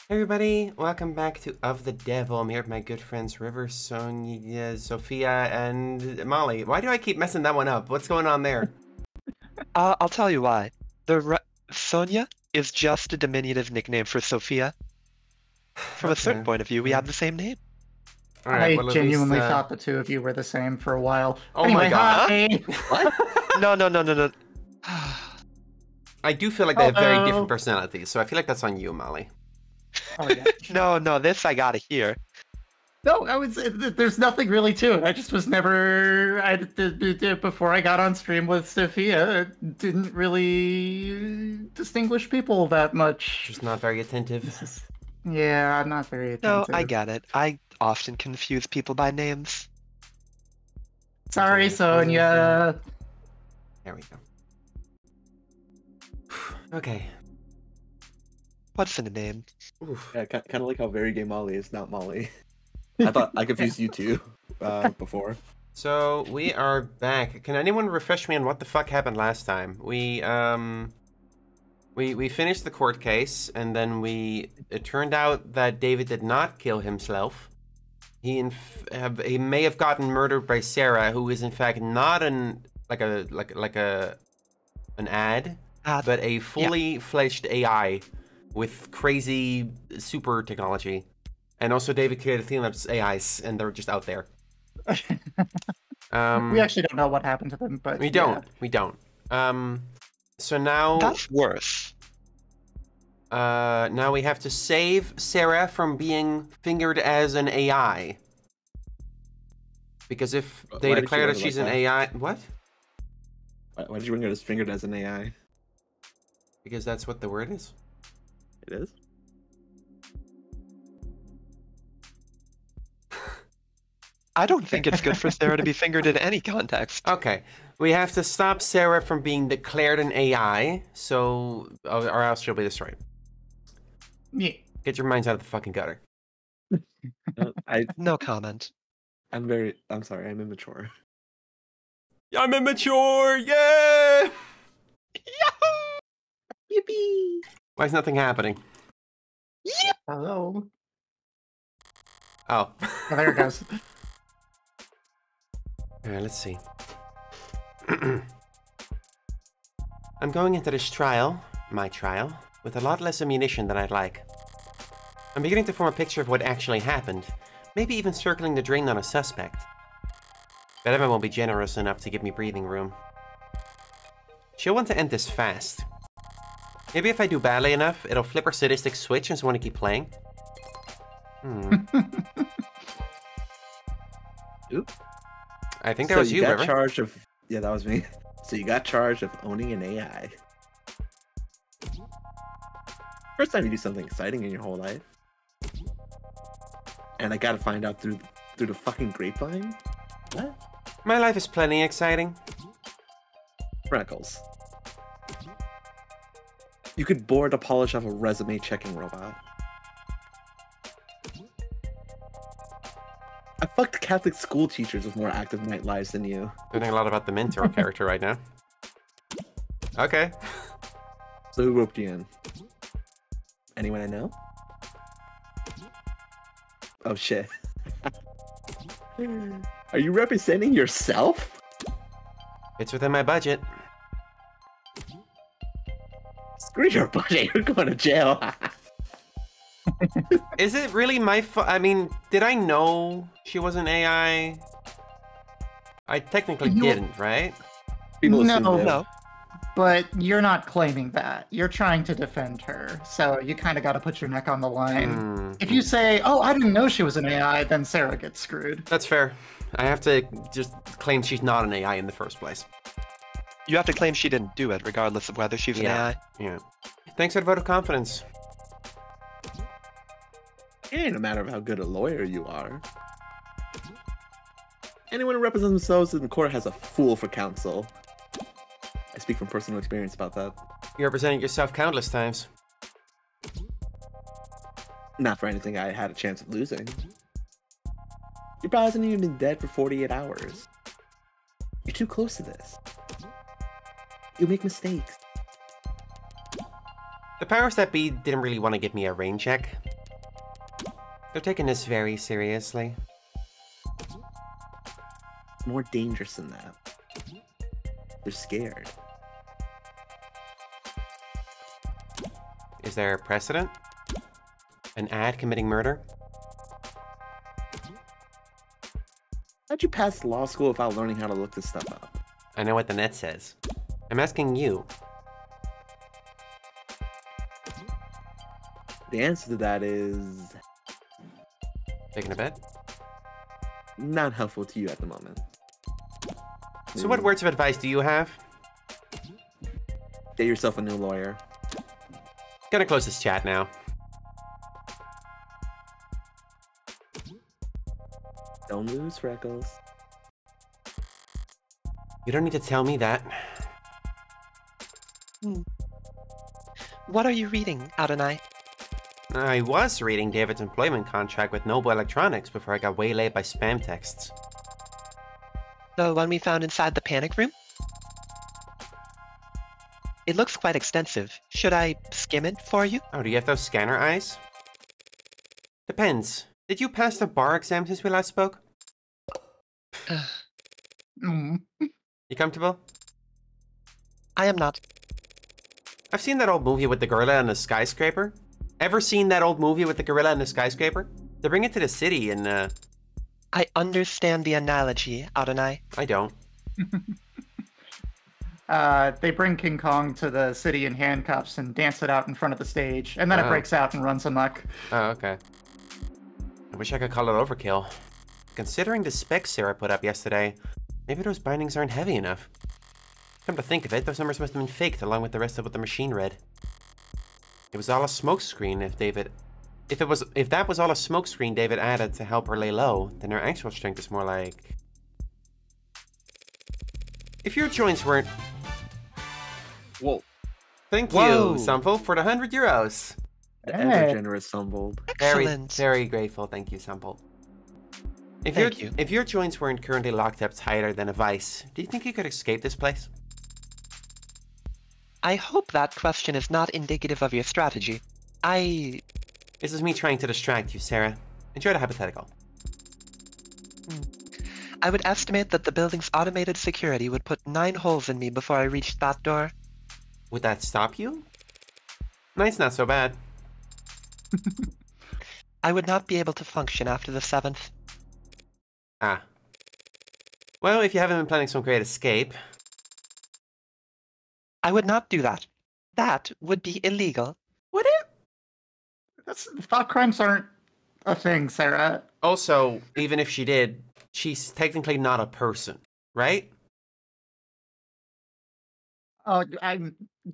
Hey everybody, welcome back to Of the Devil. I'm here with my good friends River, Sonia, Sophia, and Molly. Why do I keep messing that one up? What's going on there? I'll tell you why. Sonia is just a diminutive nickname for Sophia. From a certain point of view, we have the same name. Alright, I well at least, genuinely thought the two of you were the same for a while. Oh Anyway, my god. hi! What? No. I do feel like they have very Hello. different personalities, so I feel like that's on you, Molly. Oh, yeah. No, this I gotta hear. No, there's nothing really to it. I just was never, before I got on stream with Sophia, didn't really distinguish people that much. Just not very attentive. Yeah, I'm not very No, attentive. I get it. I often confuse people by names. Sorry, Sonia. There we go. Okay. What's in a name? Oof. Yeah, kind of like how Very Gay Molly is not Molly. I thought I confused you two before. So, we are back. Can anyone refresh me on what the fuck happened last time? We finished the court case, and then it turned out that David did not kill himself. He may have gotten murdered by Sarah, who is in fact not an ad, but a fully fledged AI with crazy super technology. And also David created Theon's AIs, and they're just out there. We actually don't know what happened to them, but we don't. So now That's worse. now we have to save Sarah from being fingered as an AI. Because if they declare that she's an AI, what? Why did you bring her as fingered as an AI? Because that's what the word is. It is? I don't think it's good for Sarah to be fingered in any context. Okay, we have to stop Sarah from being declared an AI, so or else she'll be destroyed. Yeah. Get your minds out of the fucking gutter. No comment. I'm sorry, I'm immature. I'm immature, yeah! Yippee! Why is nothing happening? Hello. Oh. Oh, there it goes. Alright, let's see. I'm going into this trial, my trial, with a lot less ammunition than I'd like. I'm beginning to form a picture of what actually happened, maybe even circling the drain on a suspect. But Evan won't be generous enough to give me breathing room. She'll want to end this fast. Maybe if I do badly enough, it'll flip her sadistic switch and just want to keep playing. Oop. I think that was you, got River. charged of... Yeah, that was me. So you got charged of owning an AI. First time you do something exciting in your whole life. And I gotta find out through the fucking grapevine? What? My life is plenty exciting. Freckles. You could bore the polish off a resume checking robot. I fucked Catholic school teachers with more active night lives than you. Learning a lot about the mentor character right now. Okay. So who roped you in? Anyone I know? Oh shit. Are you representing yourself? It's within my budget. Screw your budget, you're going to jail. Is it really my fault? I mean, did I know she was an AI? I technically didn't, right? People assume No. that. No. But you're not claiming that. You're trying to defend her. So you kind of got to put your neck on the line. If you say, oh, I didn't know she was an AI, then Sarah gets screwed. That's fair. I have to just claim she's not an AI in the first place. You have to claim she didn't do it, regardless of whether she's an AI. Yeah. Thanks for the vote of confidence. It ain't a matter of how good a lawyer you are. Anyone who represents themselves in the court has a fool for counsel. I speak from personal experience about that. You represented yourself countless times. Not for anything I had a chance of losing. Your brother hasn't even been dead for 48 hours. You're too close to this. You'll make mistakes. The powers that be didn't really want to give me a rain check. They're taking this very seriously. More dangerous than that. They're scared. Is there a precedent? An ad committing murder? How'd you pass law school without learning how to look this stuff up? I know what the net says. I'm asking you. The answer to that is Taking a bet? not helpful to you at the moment. So what words of advice do you have? Get yourself a new lawyer. Gonna close this chat now. Don't lose, Freckles. You don't need to tell me that. What are you reading, Adonai? I was reading David's employment contract with Noble Electronics before I got waylaid by spam texts. The one we found inside the panic room? It looks quite extensive. Should I skim it for you? Oh, do you have those scanner eyes? Depends. Did you pass the bar exam since we last spoke? Mm. You comfortable? I am not. I've seen that old movie with the gorilla and the skyscraper. Ever seen that old movie with the gorilla and the skyscraper? They bring it to the city and, I understand the analogy, Adonai. I don't. They bring King Kong to the city in handcuffs and dance it out in front of the stage, and then it Oh. breaks out and runs amok. Oh, okay. I wish I could call it overkill. Considering the specs Sarah put up yesterday, maybe those bindings aren't heavy enough. Come to think of it, those numbers must have been faked along with the rest of what the machine read. It was all a smokescreen if that was all a smokescreen David added to help her lay low, then her actual strength is more like... If your joints weren't... Whoa. Thank Whoa. you, Sample, for the €100. Ever Hey. generous humbled. Excellent. Very grateful, thank you, Sample. Thank you. If your joints weren't currently locked up tighter than a vice, do you think you could escape this place? I hope that question is not indicative of your strategy. This is me trying to distract you, Sarah. Enjoy the hypothetical. I would estimate that the building's automated security would put 9 holes in me before I reached that door. Would that stop you? Nine's not so bad. I would not be able to function after the 7th. Ah. Well, if you haven't been planning some great escape... I would not do that. That would be illegal. Would it? Thought crimes aren't a thing, Sarah. Also, even if she did, she's technically not a person, right? Oh, I'm. She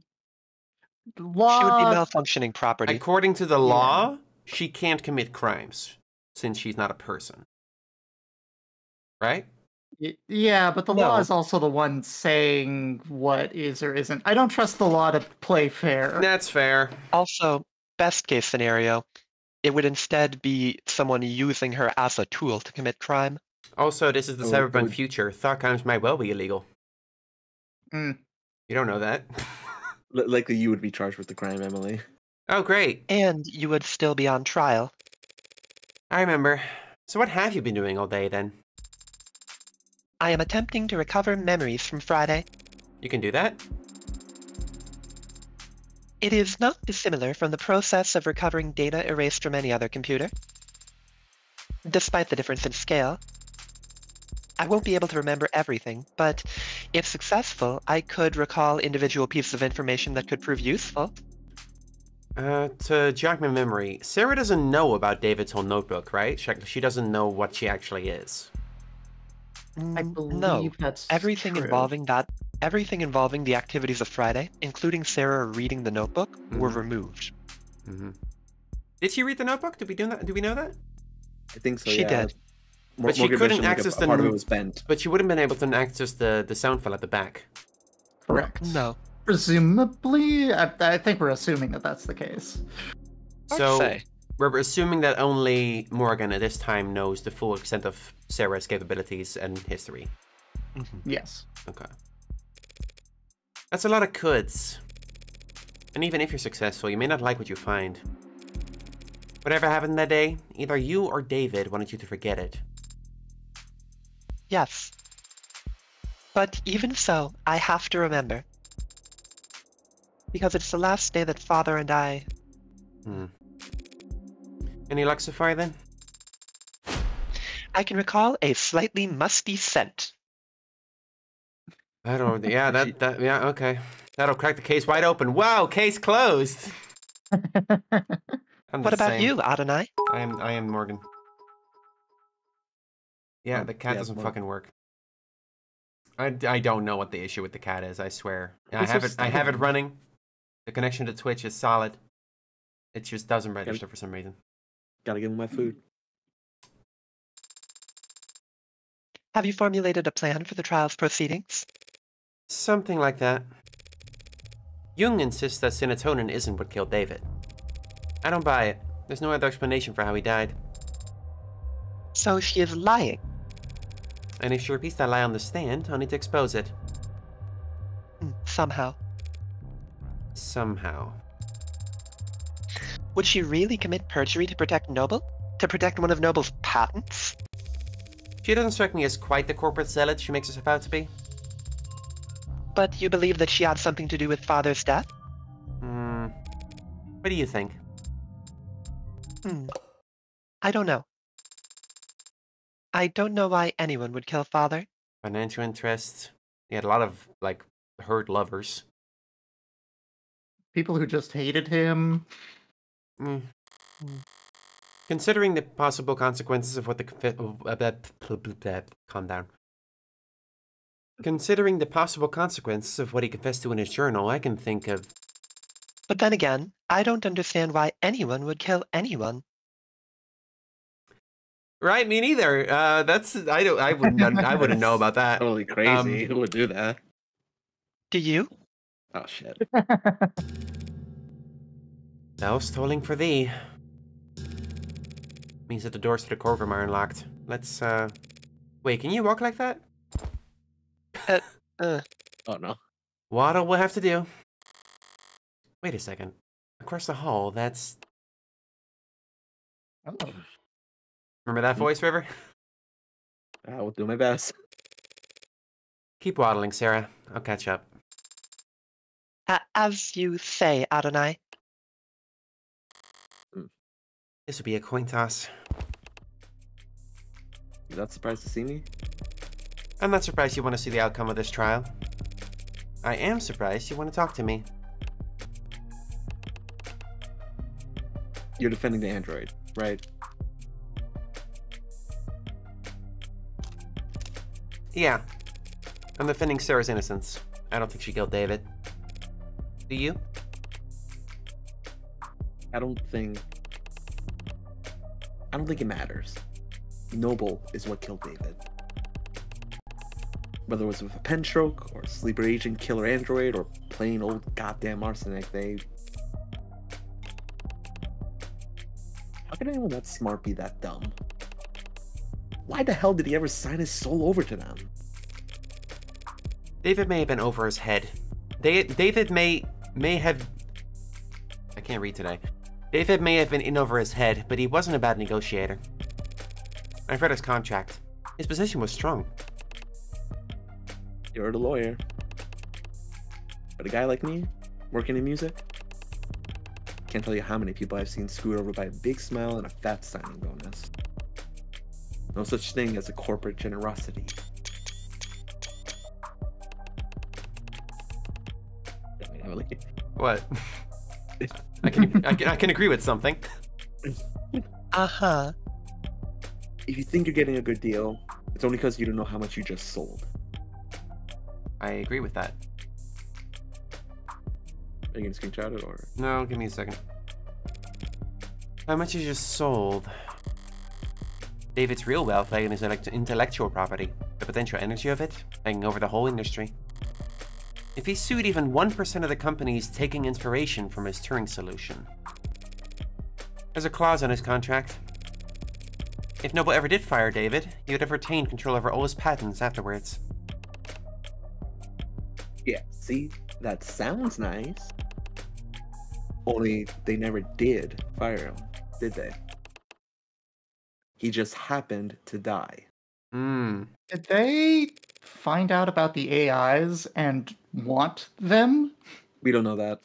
would be Law. malfunctioning property. According to the law, she can't commit crimes, since she's not a person. Right? Yeah, but the law No. is also the one saying what is or isn't. I don't trust the law to play fair. That's fair. Also, best case scenario, it would instead be someone using her as a tool to commit crime. Also, this is the Oh, cyberpunk oh. future. Thought crimes might well be illegal. Mm. You don't know that. Likely you would be charged with the crime, Emily. Oh, great. And you would still be on trial. I remember. So what have you been doing all day, then? I am attempting to recover memories from Friday. You can do that? It is not dissimilar from the process of recovering data erased from any other computer. Despite the difference in scale, I won't be able to remember everything, but if successful, I could recall individual pieces of information that could prove useful. To jog my memory, Sarah doesn't know about David's whole notebook, right? She doesn't know what she actually is. I believe No, that's everything true. involving the activities of Friday, including Sarah reading the notebook, were Mhm. removed. Mm-hmm. Did she read the notebook? Did we do that? Do we know that? I think so, She yeah. did. But she Morgan couldn't mentioned, like, access a the part of it n- was bent. But she wouldn't have been able to access the sound file at the back. Correct. No. Presumably, I think we're assuming that that's the case. I'd So say. we're assuming that only Morgan at this time knows the full extent of Sarah's capabilities and history. Yes. Okay. That's a lot of coulds. And even if you're successful, you may not like what you find. Whatever happened that day, either you or David wanted you to forget it. Yes. But even so, I have to remember. Because it's the last day that Father and I... Any luck so far, then? I can recall a slightly musty scent. Yeah, yeah, okay. That'll crack the case wide open. Wow, case closed! I'm What the about same. you, Adonai? I am Morgan. Yeah, the cat yeah, doesn't well- fucking work. I don't know what the issue with the cat is, I swear. It's so I have it stubborn. running. The connection to Twitch is solid. It just doesn't register for some reason. Gotta give him my food. Have you formulated a plan for the trial's proceedings? Something like that. Jung insists that serotonin isn't what killed David. I don't buy it. There's no other explanation for how he died. So she is lying. And if she repeats that lie on the stand, I'll need to expose it. Somehow. Somehow. Would she really commit perjury to protect Noble? To protect one of Noble's patents? She doesn't strike me as quite the corporate zealot she makes herself out to be. But you believe that she had something to do with Father's death? What do you think? I don't know. I don't know why anyone would kill Father. Financial interests. He had a lot of, like, hurt lovers. People who just hated him. Considering the possible consequences of what the calm down. Considering the possible consequences of what he confessed to in his journal, I can think of... But then again, I don't understand why anyone would kill anyone. Right, me neither. I wouldn't know about that. Totally crazy. Who would do that? Do you? Oh shit. Bells tolling for thee. Means that the doors to the courtroom are unlocked. Let's, Wait, can you walk like that? Oh no. Waddle will have to do. Wait a second. Across the hall, that's... Oh. Remember that voice, River? I will do my best. Keep waddling, Sarah. I'll catch up. As you say, Adonai. This would be a coin toss. You're not surprised to see me? I'm not surprised you want to see the outcome of this trial. I am surprised you want to talk to me. You're defending the android, right? Yeah. I'm defending Sarah's innocence. I don't think she killed David. Do you? I don't think it matters. Noble is what killed David. Whether it was with a pen stroke, or a sleeper agent killer android, or plain old goddamn arsenic, How can anyone that smart be that dumb? Why the hell did he ever sign his soul over to them? David may have been over his head. David may have... I can't read today. David may have been in over his head, but he wasn't a bad negotiator. I've read his contract. His position was strong. You're the lawyer. But a guy like me, working in music, can't tell you how many people I've seen screwed over by a big smile and a fat signing bonus. No such thing as a corporate generosity. What? I can agree with something. Uh-huh. If you think you're getting a good deal, it's only because you don't know how much you just sold. I agree with that. Are you gonna screenshot it or? No, give me a second. How much you just sold? David's real wealth lay in his intellectual property, the potential energy of it, hanging over the whole industry. If he sued even 1% of the companies taking inspiration from his Turing solution. There's a clause on his contract. If Noble ever did fire David, he would have retained control over all his patents afterwards. Yeah, see? That sounds nice. Only they never did fire him. did they? He just happened to die. Hmm. Did they find out about the AIs and want them? We don't know that.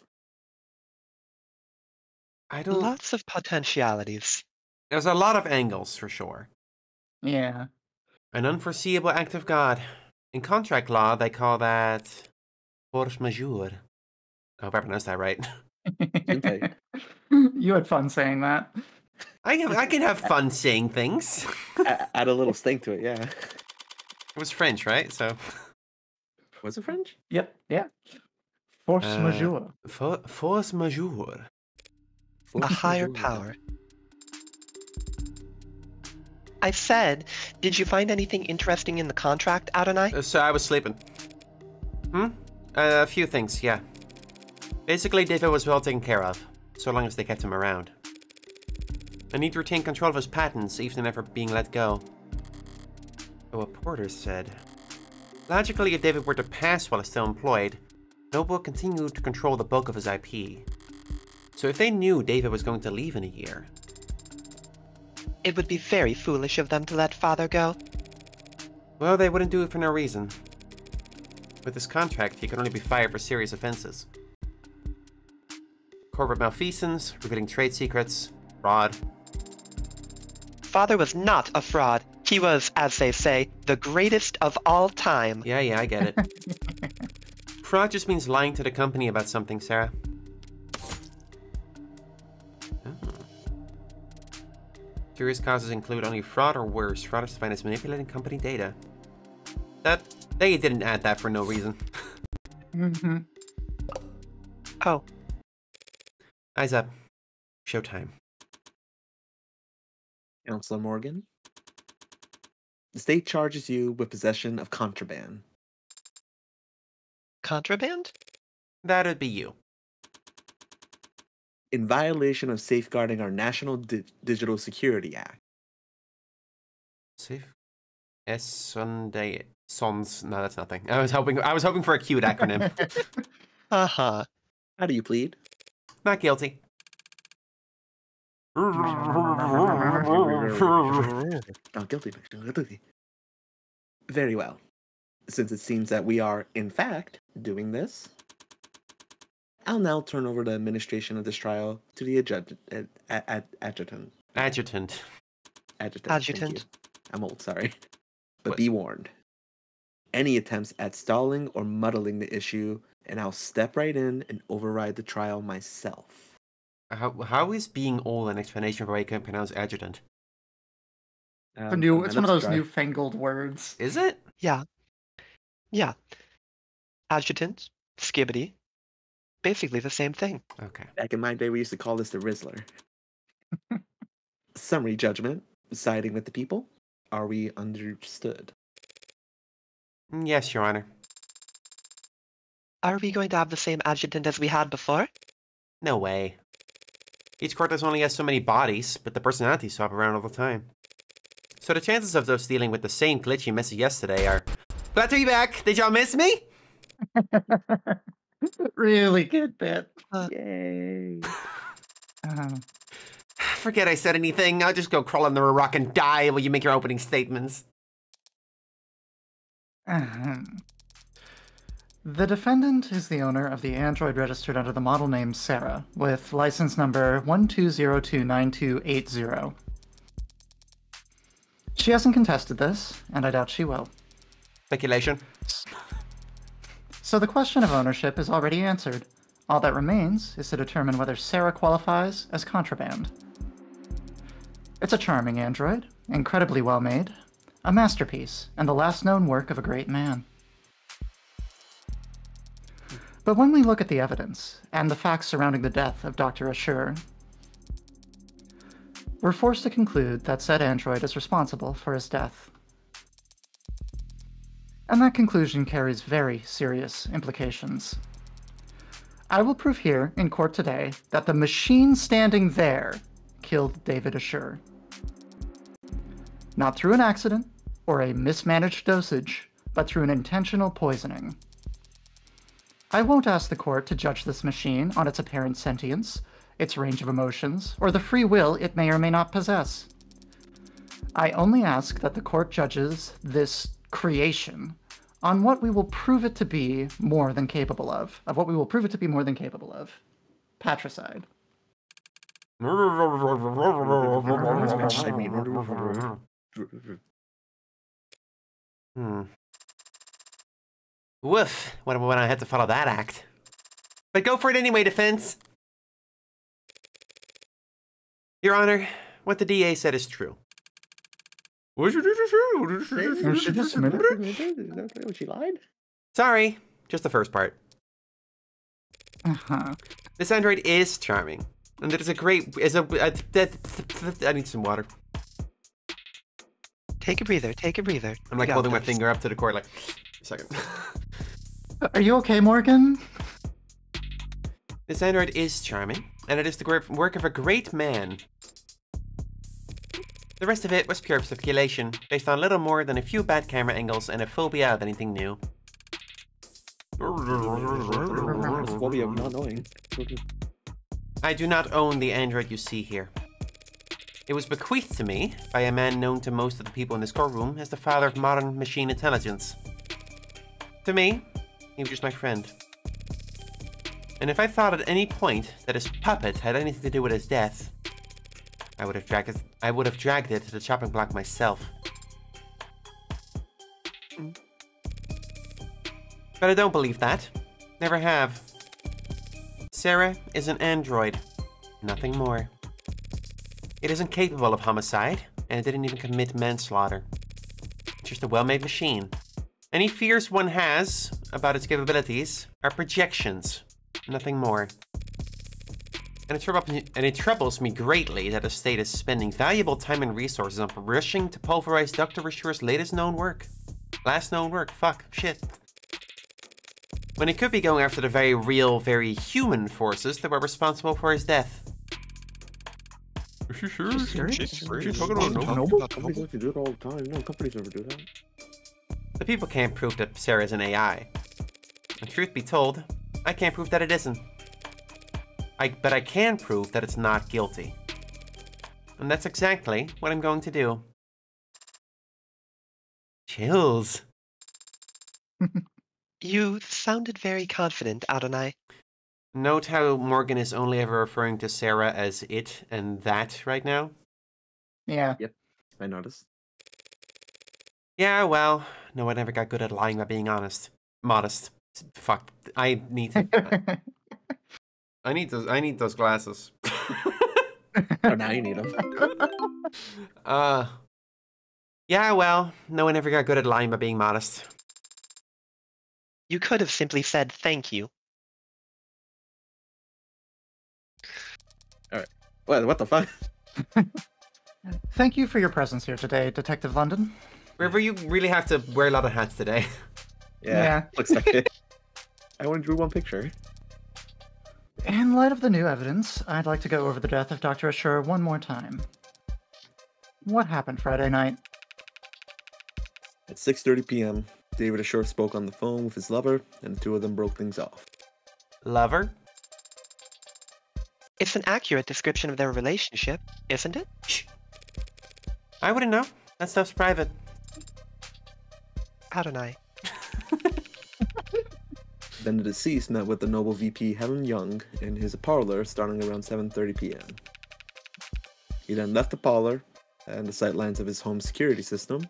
I don't... Lots of potentialities. There's a lot of angles, for sure. Yeah. An unforeseeable act of God. In contract law, they call that force majeure. I hope I pronounced that right. Junpei. You had fun saying that. I can have fun saying things. Add a little stank to it, yeah. It was French, right? So... Was it French? Yep, yeah. Force majeure. Force majeure. A higher power. I said, did you find anything interesting in the contract, Adonai? So I was sleeping. A few things, yeah. Basically, David was well taken care of, so long as they kept him around. I need to retain control of his patents, even if they're being let go. But what Porter said... Logically, if David were to pass while he's still employed, Noble will continue to control the bulk of his IP. So if they knew David was going to leave in a year... It would be very foolish of them to let Father go. Well, they wouldn't do it for no reason. With this contract, he could only be fired for serious offenses. Corporate malfeasance, revealing trade secrets, fraud. Father was not a fraud. He was, as they say, the greatest of all time. Yeah, I get it. Fraud just means lying to the company about something, Sarah. Oh. Serious causes include only fraud or worse. Fraud is defined as manipulating company data. They didn't add that for no reason. Mm-hmm. Oh, Eyes up. Showtime. Counselor Morgan. The state charges you with possession of contraband. contraband? That'd be you. In violation of safeguarding our National Digital Security Act. Safe. Sunday. Sons. No, that's nothing. I was hoping for a cute acronym. Uh-huh. How do you plead? Not guilty. Not guilty. Not guilty. Very well. Since it seems that we are, in fact, doing this, I'll now turn over the administration of this trial to the adjutant. Adjutant. Adjutant. Thank you. Adjutant. I'm old, sorry. But What? be warned. Any attempts at stalling or muddling the issue, and I'll step right in and override the trial myself. How is being old an explanation for why you can't pronounce adjutant? It's one of those try. newfangled words. Is it? Yeah. Yeah. Adjutant, skibbity. Basically the same thing. Okay. Back in my day, we used to call this the Rizzler. Summary judgment. Siding with the people. Are we understood? Yes, Your Honor. Are we going to have the same adjutant as we had before? No way. Each courthouse only has so many bodies, but the personalities swap around all the time. So the chances of those dealing with the same glitchy mess as yesterday are... Glad to be back! Did y'all miss me? Really good bit. Yay! Forget I said anything. I'll just go crawl under a rock and die while you make your opening statements. The defendant is the owner of the android registered under the model name Sarah, with license number 12029280. She hasn't contested this, and I doubt she will. Speculation. So the question of ownership is already answered. All that remains is to determine whether Sarah qualifies as contraband. It's a charming android, incredibly well made, a masterpiece, and the last known work of a great man. But when we look at the evidence, and the facts surrounding the death of Dr. Ashur, we're forced to conclude that said android is responsible for his death. And that conclusion carries very serious implications. I will prove here in court today that the machine standing there killed David Ashur. Not through an accident or a mismanaged dosage, but through an intentional poisoning. I won't ask the court to judge this machine on its apparent sentience, its range of emotions, or the free will it may or may not possess. I only ask that the court judges this creation on what we will prove it to be more than capable of what we will prove it to be more than capable of. Patricide. Woof, when I had to follow that act. But go for it anyway, defense. Your Honor, what the DA said is true. She lied? Sorry, just the first part. Uh-huh. This android is charming, and it is a great. I need some water. Take a breather, take a breather. I'm like holding my finger up to the cord, like, a second. Are you okay, Morgan? This android is charming, and it is the work of a great man. The rest of it was pure speculation, based on little more than a few bad camera angles and a phobia of anything new. Phobia of not knowing. I do not own the android you see here. It was bequeathed to me by a man known to most of the people in this courtroom as the father of modern machine intelligence. To me, he was just my friend. And if I thought at any point that his puppet had anything to do with his death, I would have dragged it to the chopping block myself. But I don't believe that. Never have. Sarah is an android. Nothing more. It isn't capable of homicide, and it didn't even commit manslaughter. It's just a well-made machine. Any fears one has about its capabilities are projections. Nothing more. And it troubles me greatly that the state is spending valuable time and resources on rushing to pulverize Dr. Rassur's latest known work. Last known work, fuck, shit. When it could be going after the very real, very human forces that were responsible for his death. Are you sure? Companies like to do it all the time. No, companies never do that. The people can't prove that Sarah is an AI. And truth be told, I can't prove that it isn't. But I can prove that it's not guilty. And that's exactly what I'm going to do. Chills. You sounded very confident, Adonai. Note how Morgan is only ever referring to Sarah as it and that right now? Yeah. Yep, I noticed. Yeah, well, no one ever got good at lying by being honest. Modest. Fuck, I need to... I need those glasses. Oh, now you need them. Yeah, well, no one ever got good at lying by being modest. You could have simply said thank you. Alright. What the fuck? Thank you for your presence here today, Detective London. River, you really have to wear a lot of hats today. Yeah. Looks like it. I only drew one picture. In light of the new evidence, I'd like to go over the death of Dr. Assure one more time. What happened Friday night? At 6:30 p.m., David Assure spoke on the phone with his lover, and the two of them broke things off. Lover? It's an accurate description of their relationship, isn't it? Shh. I wouldn't know. That stuff's private. Adonai. Then the deceased met with the Noble VP Helen Young in his parlor starting around 7:30 p.m. He then left the parlor and the sightlines of his home security system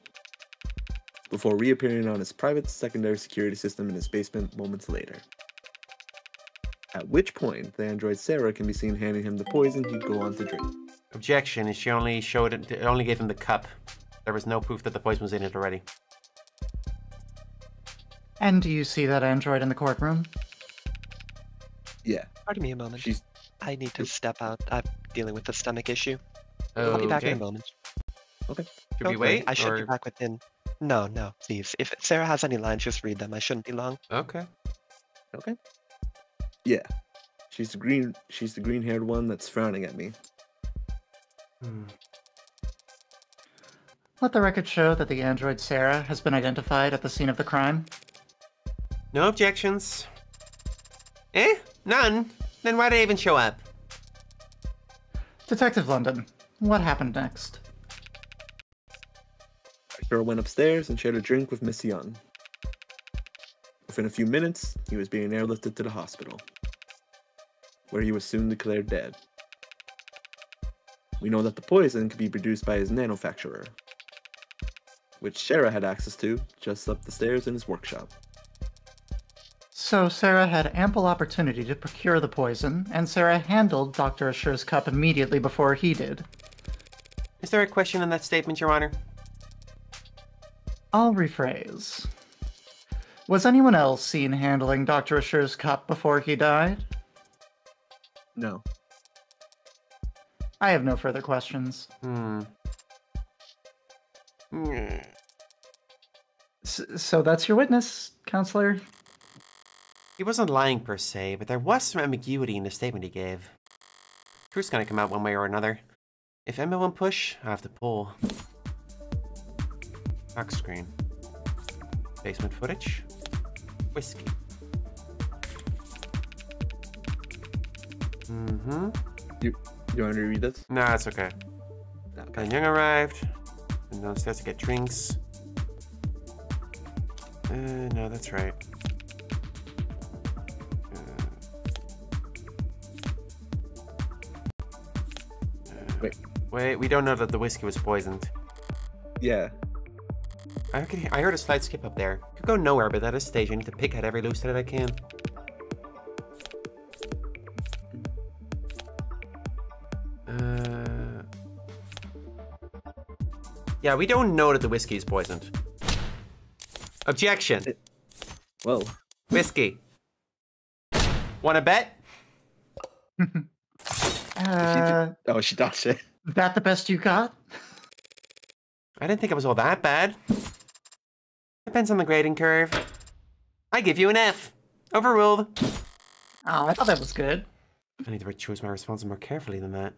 before reappearing on his private secondary security system in his basement moments later. At which point, the android Sarah can be seen handing him the poison he'd go on to drink. Objection, she only gave him the cup. There was no proof that the poison was in it already. And do you see that android in the courtroom? Yeah. Pardon me a moment. I need to step out. I'm dealing with a stomach issue. I'll be back in a moment. Okay. Should Don't we worry, wait? I should or... be back within... No, please. If Sarah has any lines, just read them. I shouldn't be long. Okay. Okay. Yeah. She's the green-haired one that's frowning at me. Let the record show that the android Sarah has been identified at the scene of the crime. No objections. Eh? None? Then why'd I even show up? Detective London, what happened next? Pyro went upstairs and shared a drink with Miss Young. Within a few minutes, he was being airlifted to the hospital, where he was soon declared dead. We know that the poison could be produced by his nanofacturer, which Sarah had access to just up the stairs in his workshop. So Sarah had ample opportunity to procure the poison, and Sarah handled Dr. Assure's cup immediately before he did. Is there a question in that statement, Your Honor? I'll rephrase. Was anyone else seen handling Dr. Assure's cup before he died? No. I have no further questions. So that's your witness, Counselor? He wasn't lying per se, but there was some ambiguity in the statement he gave. Truth's gonna come out one way or another. If Emma won't push, I have to pull. Lock screen. Basement footage. Whiskey. You want to read this? Nah, it's okay. Okay. Then Young arrived. Went downstairs to get drinks. No, that's right. Wait, we don't know that the whiskey was poisoned. Yeah. I heard a slight skip up there. Could go nowhere, but at this stage I need to pick at every loose thread I can. Yeah, we don't know that the whiskey is poisoned. Objection. Whoa. Whiskey. Wanna bet? Oh, she dodged it. Is that the best you got? I didn't think it was all that bad. Depends on the grading curve. I give you an F. Overruled. Oh, I thought that was good. I need to choose my responses more carefully than that.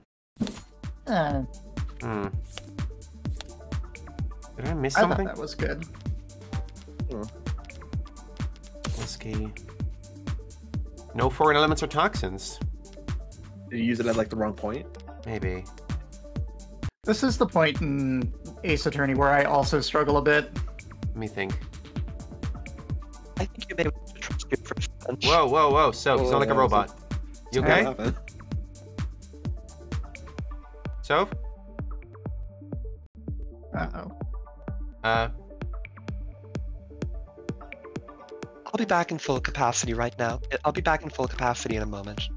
Did I miss I something? thought that was good. Oh. Whiskey. No foreign elements or toxins. Did you use it at like the wrong point? Maybe. This is the point in Ace Attorney where I also struggle a bit. Let me think. I think you made a trust your first punch. Whoa, whoa, whoa. So, you sound like a robot. You okay? What happened? So? Uh-oh. I'll be back in full capacity right now. I'll be back in full capacity in a moment.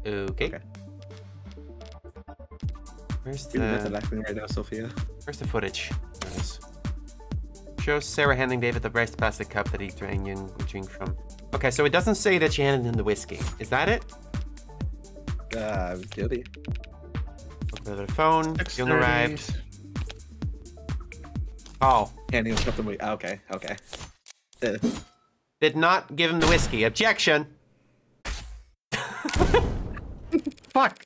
Okay. Okay. Where's You're method the acting right now, Sophia. footage? There it is. Shows Sarah handing David the breast plastic cup that he drank drink from. Okay, so it doesn't say that she handed him the whiskey. Is that it? Guilty. Look at the phone. Young arrived. Oh. Handing him something. Okay, okay. Did not give him the whiskey. Objection! Fuck!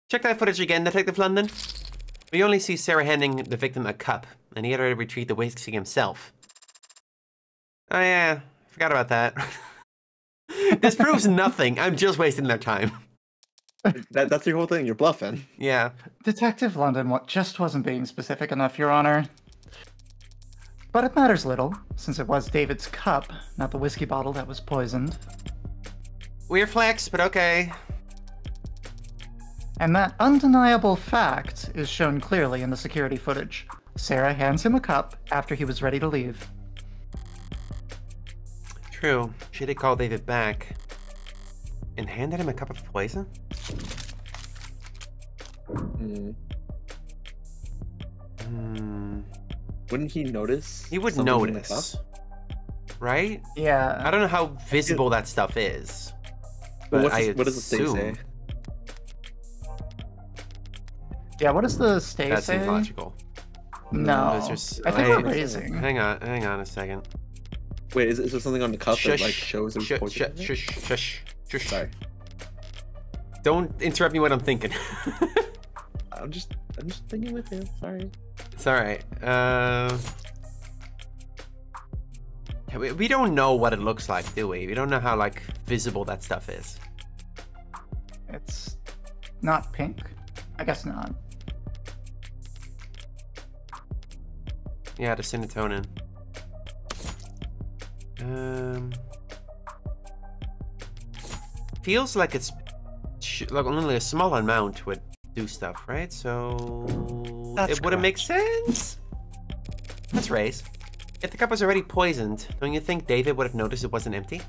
Check that footage again, Detective London. We only see Sarah handing the victim a cup, and he had to retrieve the whiskey himself. Oh yeah, forgot about that. This proves nothing. I'm just wasting their time. That's your whole thing. You're bluffing. Yeah. Detective London just wasn't being specific enough, Your Honor. But it matters little, since it was David's cup, not the whiskey bottle that was poisoned. Weird flex, but okay. And that undeniable fact is shown clearly in the security footage. Sarah hands him a cup after he was ready to leave. True. She did call David back. And handed him a cup of poison? Wouldn't he notice? He would something in the notice. cup? Right? Yeah. I don't know how visible that stuff is. Well, But what does the state assume say? Yeah, what does the stay that say? seems logical. No. It's just- I think hey, we're raising. Hang on a second. Wait, is there something on the cup that like Shush. shows there's Shush, poison? shush, in it? shush, shush, shush. Sorry, Don't interrupt me when I'm thinking. I'm just thinking with you. Sorry. It's alright. We don't know what it looks like, do we? We don't know how, like, visible that stuff is. It's not pink. I guess not. Yeah, the serotonin. Feels like it's like only a small amount would do stuff, right? So That's it wouldn't make correct. sense. Let's raise. If the cup was already poisoned, don't you think David would have noticed it wasn't empty?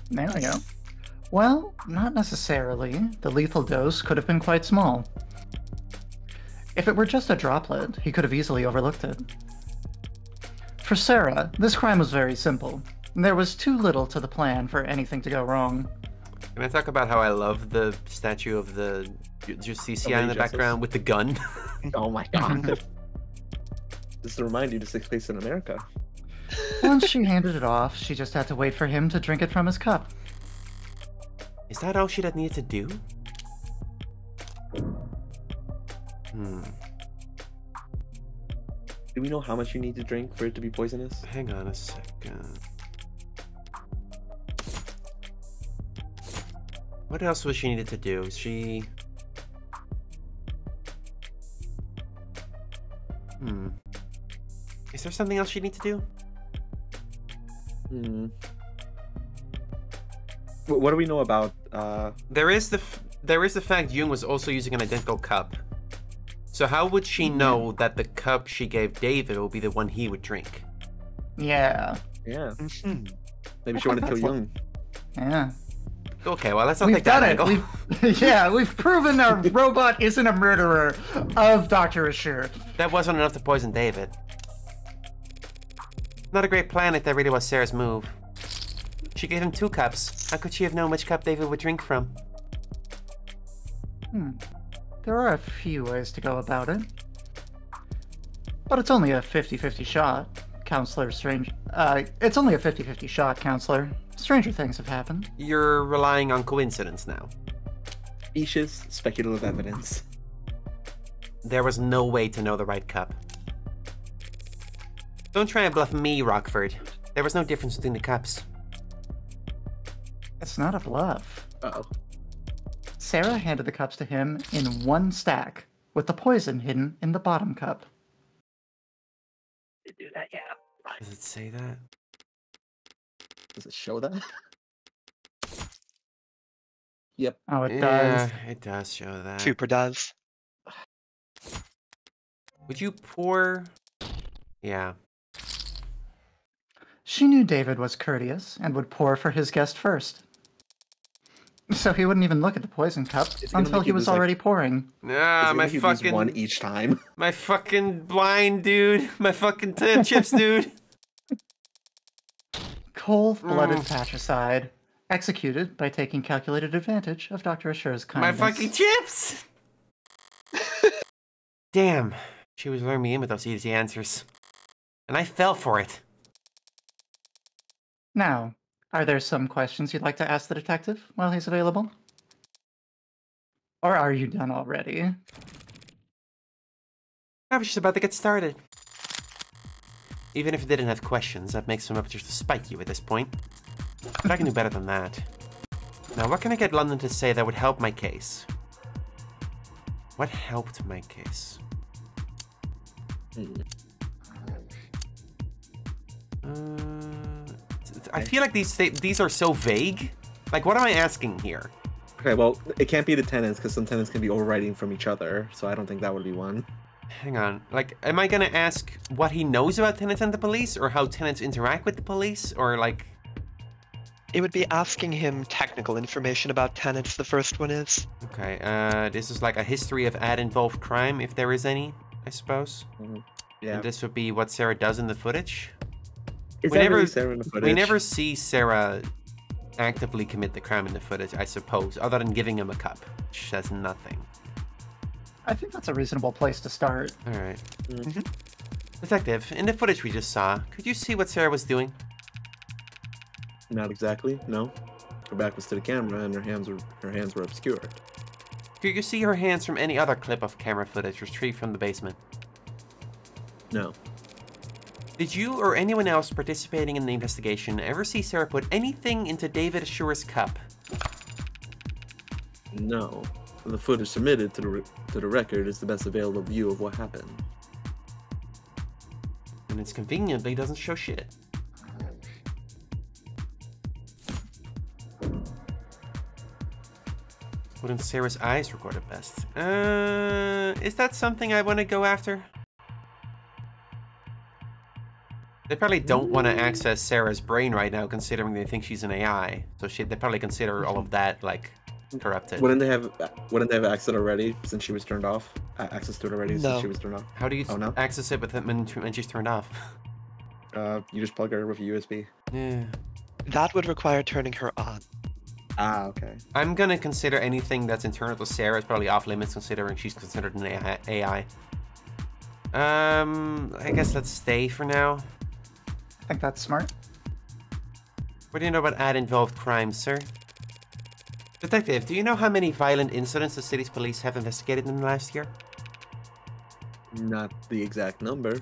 There we go. Well, not necessarily. The lethal dose could have been quite small. If it were just a droplet, he could have easily overlooked it. For Sarah, this crime was very simple. There was too little to the plan for anything to go wrong. Can I talk about how I love the statue of the Justicia in the background with the gun? Oh my god. Just to remind you, this takes place in America. Once she handed it off, she just had to wait for him to drink it from his cup. Is that all she'd needed to do? Do we know how much you need to drink for it to be poisonous? Hang on a second. What else was she needed to do? She... Is there something else she need to do? What do we know about, There is the fact Jung was also using an identical cup. So how would she know that the cup she gave David will be the one he would drink? Yeah. Yeah. Maybe she wanted to kill Jung. Yeah. Okay, well, let's not We've take that done it. angle. Yeah, we've proven our robot isn't a murderer of Dr. Ashur. That wasn't enough to poison David. Not a great plan if that really was Sarah's move. She gave him 2 cups. How could she have known which cup David would drink from? There are a few ways to go about it. But it's only a 50-50 shot, Counselor Strange. It's only a 50-50 shot, Counselor. Stranger things have happened. You're relying on coincidence now. Specious speculative evidence. There was no way to know the right cup. Don't try and bluff me, Rockford. There was no difference between the cups. It's not a bluff. Uh-oh. Sarah handed the cups to him in one stack, with the poison hidden in the bottom cup. Did do that, yeah. Does it say that? Does it show that? Yep. Oh, it Yeah, does. it does show that. Super does. Would you pour... Yeah. She knew David was courteous and would pour for his guest first. So he wouldn't even look at the poison cup gonna until make he you was lose, like- already pouring. Ah, my Use fucking... one each time. My fucking blind dude. My fucking chips dude. Cold-blooded patricide, executed by taking calculated advantage of Dr. Ashur's My kindness. fucking chips! Damn. She was luring me in with those easy answers. And I fell for it. Now, are there some questions you'd like to ask the detective while he's available? Or are you done already? I was just about to get started. Even if I didn't have questions, that makes them up just to spite you at this point. But I can do better than that. Now, what can I get London to say that would help my case? What helped my case? I feel like these are so vague. Like, what am I asking here? Okay, well, it can't be the tenants because some tenants can be overriding from each other, so I don't think that would be one. Hang on. Like, am I gonna ask what he knows about tenants and the police, or how tenants interact with the police, or like... It would be asking him technical information about tenants, the first one is. Okay, this is like a history of ad-involved crime, if there is any, I suppose. Yeah. And this would be what Sarah does in the footage. Is we that never, really Sarah in the footage? we never see Sarah actively commit the crime in the footage, I suppose, other than giving him a cup, which says nothing. I think that's a reasonable place to start. Alright. Detective, in the footage we just saw, could you see what Sarah was doing? Not exactly, no. Her back was to the camera and her hands were obscured. Could you see her hands from any other clip of camera footage retrieved from the basement? No. Did you or anyone else participating in the investigation ever see Sarah put anything into David Ashur's cup? No. the footage submitted to the record is the best available view of what happened. And it's conveniently doesn't show shit. Wouldn't Sarah's eyes record it best? Is that something I want to go after? They probably don't want to access Sarah's brain right now, considering they think she's an AI. So they probably consider all of that like corrupted. Wouldn't they have access already since she was turned off? Access to it already since she was turned off. How do you no? access it with it when she's turned off? You just plug her with a USB. Yeah. That would require turning her on. Ah, okay. I'm gonna consider anything that's internal to Sarah is probably off limits, considering she's considered an AI. I guess let's stay for now. I think that's smart. What do you know about ad-involved crimes, sir? Detective, do you know how many violent incidents the city's police have investigated in the last year? Not the exact number.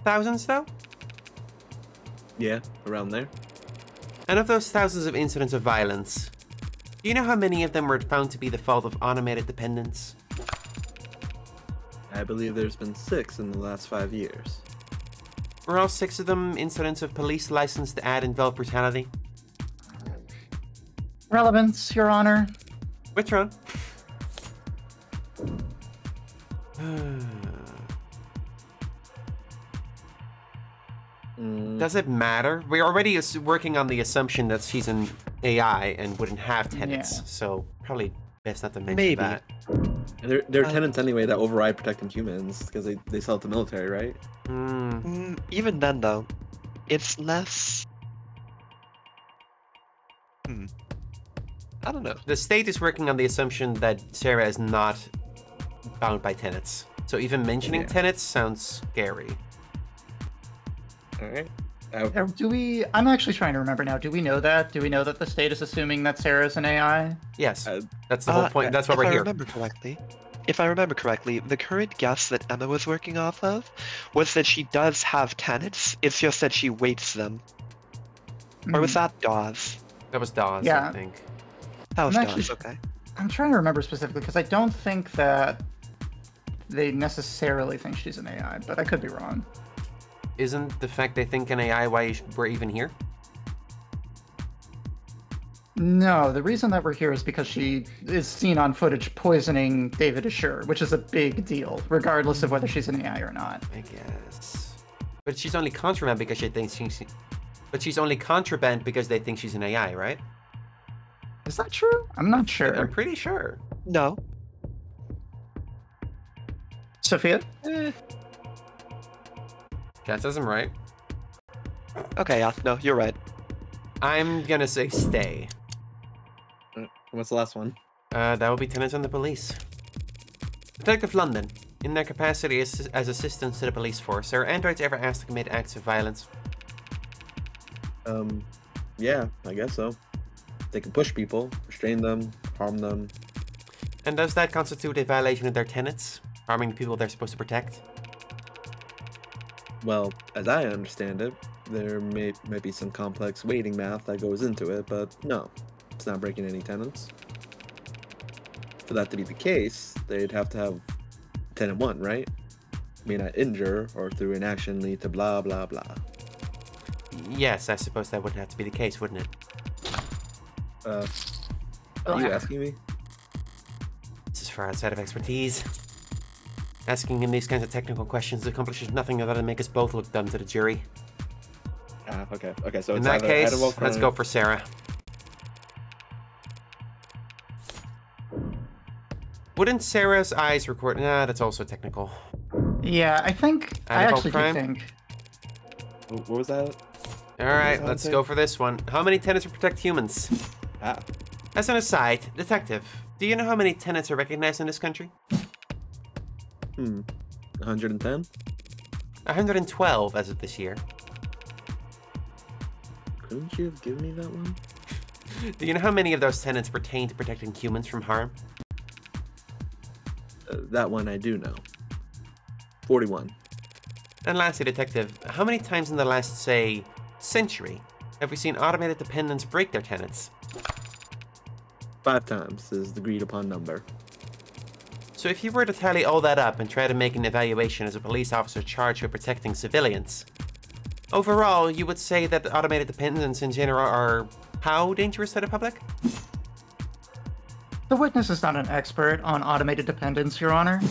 Thousands, though? Yeah, around there. And of those thousands of incidents of violence, do you know how many of them were found to be the fault of automated dependents? I believe there's been 6 in the last 5 years. Were all 6 of them incidents of police licensed ad-involved brutality? Relevance, Your Honor. Which one? Does it matter? We're already working on the assumption that she's an AI and wouldn't have tenants, so probably best not to mention that. And they're tenants anyway that override protecting humans because they sell it to military, right? Even then, though, it's less. I don't know. The state is working on the assumption that Sarah is not bound by tenants, so even mentioning tenants sounds scary. All right. I'm actually trying to remember now. Do we know that? Do we know that the state is assuming that Sarah's an AI? Yes. That's the whole point. That's why we're here. If I remember correctly, the current guess that Emma was working off of was that she does have tenants. It's just that she weights them. Or was that Dawes? That was Dawes, I think. That was Dawes, okay. I'm trying to remember specifically because I don't think that they necessarily think she's an AI, but I could be wrong. Isn't the fact they think an AI why we're even here? No, the reason that we're here is because she is seen on footage poisoning David Assure, which is a big deal, regardless of whether she's an AI or not. I guess. But she's only contraband because she thinks she's... But she's only contraband because they think she's an AI, right? Is that true? I'm not sure. I'm pretty sure. No. Sophia? Chances I'm right. Okay, yeah, no, you're right. I'm gonna say stay. What's the last one? That will be tenants on the police. Detective London, in their capacity as assistants to the police force, are androids ever asked to commit acts of violence? Yeah, I guess so. They can push people, restrain them, harm them. And does that constitute a violation of their tenets? Harming the people they're supposed to protect? Well, as I understand it, there might be some complex weighting math that goes into it, but no, it's not breaking any tenants. For that to be the case, they'd have to have tenant 1, right? May not injure or through inaction lead to blah blah blah. Yes, I suppose that would have to be the case, wouldn't it? Are you asking me? This is far outside of expertise. Asking him these kinds of technical questions accomplishes nothing other than make us both look dumb to the jury. Okay. So in that case, let's go for Sarah. Wouldn't Sarah's eyes record? Nah, that's also technical. Yeah, I actually do think. What was that? Alright, let's go for this one. How many tenants protect humans? As an aside, detective, do you know how many tenants are recognized in this country? 110? 112 as of this year. Couldn't you have given me that one? Do you know how many of those tenants pertain to protecting humans from harm? That one I do know. 41. And lastly, detective, how many times in the last, say, century have we seen automated dependents break their tenants? 5 times is the agreed upon number. So if you were to tally all that up and try to make an evaluation as a police officer charged with protecting civilians, overall, you would say that the automated dependents in general are how dangerous to the public? The witness is not an expert on automated dependence, Your Honor.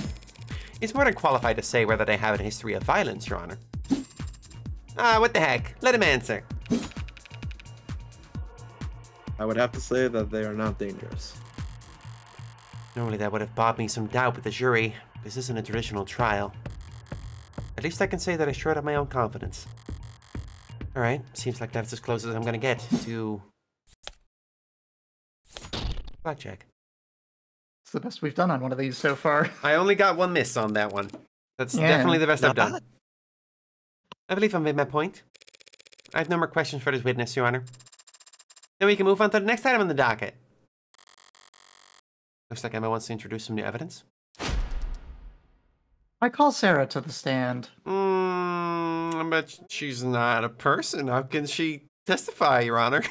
He's more than qualified to say whether they have a history of violence, Your Honor. What the heck? Let him answer. I would have to say that they are not dangerous. Normally that would have bought me some doubt with the jury. This isn't a traditional trial. At least I can say that I shred of my own confidence. Alright, seems like that's as close as I'm gonna get to... blackjack. It's the best we've done on one of these so far. I only got one miss on that one. That's definitely the best I've done. bad. I believe I've made my point. I have no more questions for this witness, Your Honor. Then we can move on to the next item on the docket. Looks like Emma wants to introduce some new evidence. I call Sarah to the stand. But she's not a person. How can she testify, Your Honor?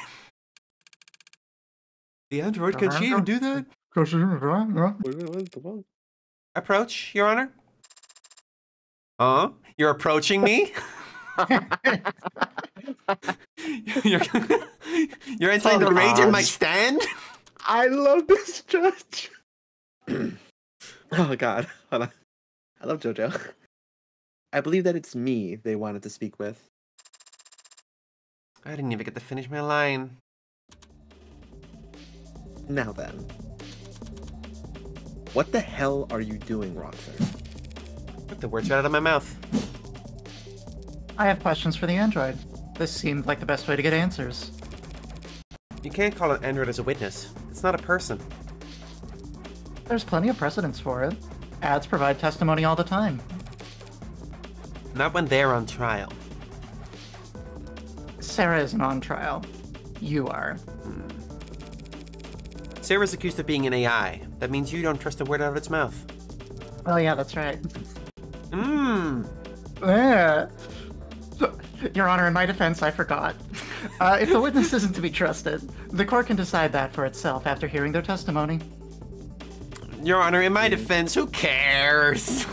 The android, can she even do that? What? Approach, Your Honor? Huh? You're approaching me? You're entering the rage in my stand? I love this judge. Oh god, hold on. I love JoJo. I believe that it's me they wanted to speak with. I didn't even get to finish my line. Now then. What the hell are you doing, Rockford? Took the words right out of my mouth. I have questions for the android. This seemed like the best way to get answers. You can't call an android as a witness. It's not a person. There's plenty of precedence for it. Ads provide testimony all the time. Not when they're on trial. Sarah isn't on trial. You are. Sarah's accused of being an AI. That means you don't trust a word out of its mouth. Oh yeah, that's right. Yeah. Your Honor, in my defense, I forgot. If the witness isn't to be trusted, the court can decide that for itself after hearing their testimony. Your Honor, in my defense, who cares?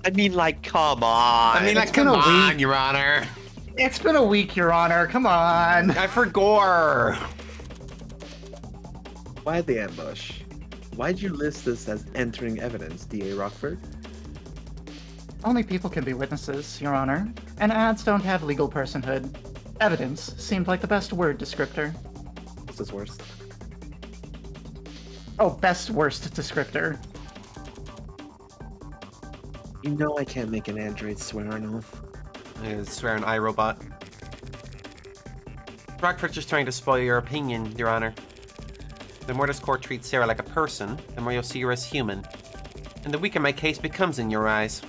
I mean, like, come on. I mean, like, come on, Your Honor. It's been a week, Your Honor. Come on. I forgot. Why the ambush? Why'd you list this as entering evidence, D.A. Rockford? Only people can be witnesses, Your Honor, and ads don't have legal personhood. Evidence seemed like the best word descriptor. What's this worst? Oh, best worst descriptor. You know I can't make an android swear on oath. I swear an iRobot. Rockford's just trying to spoil your opinion, Your Honor. The more this court treats Sarah like a person, the more you'll see her as human. And the weaker my case becomes in your eyes.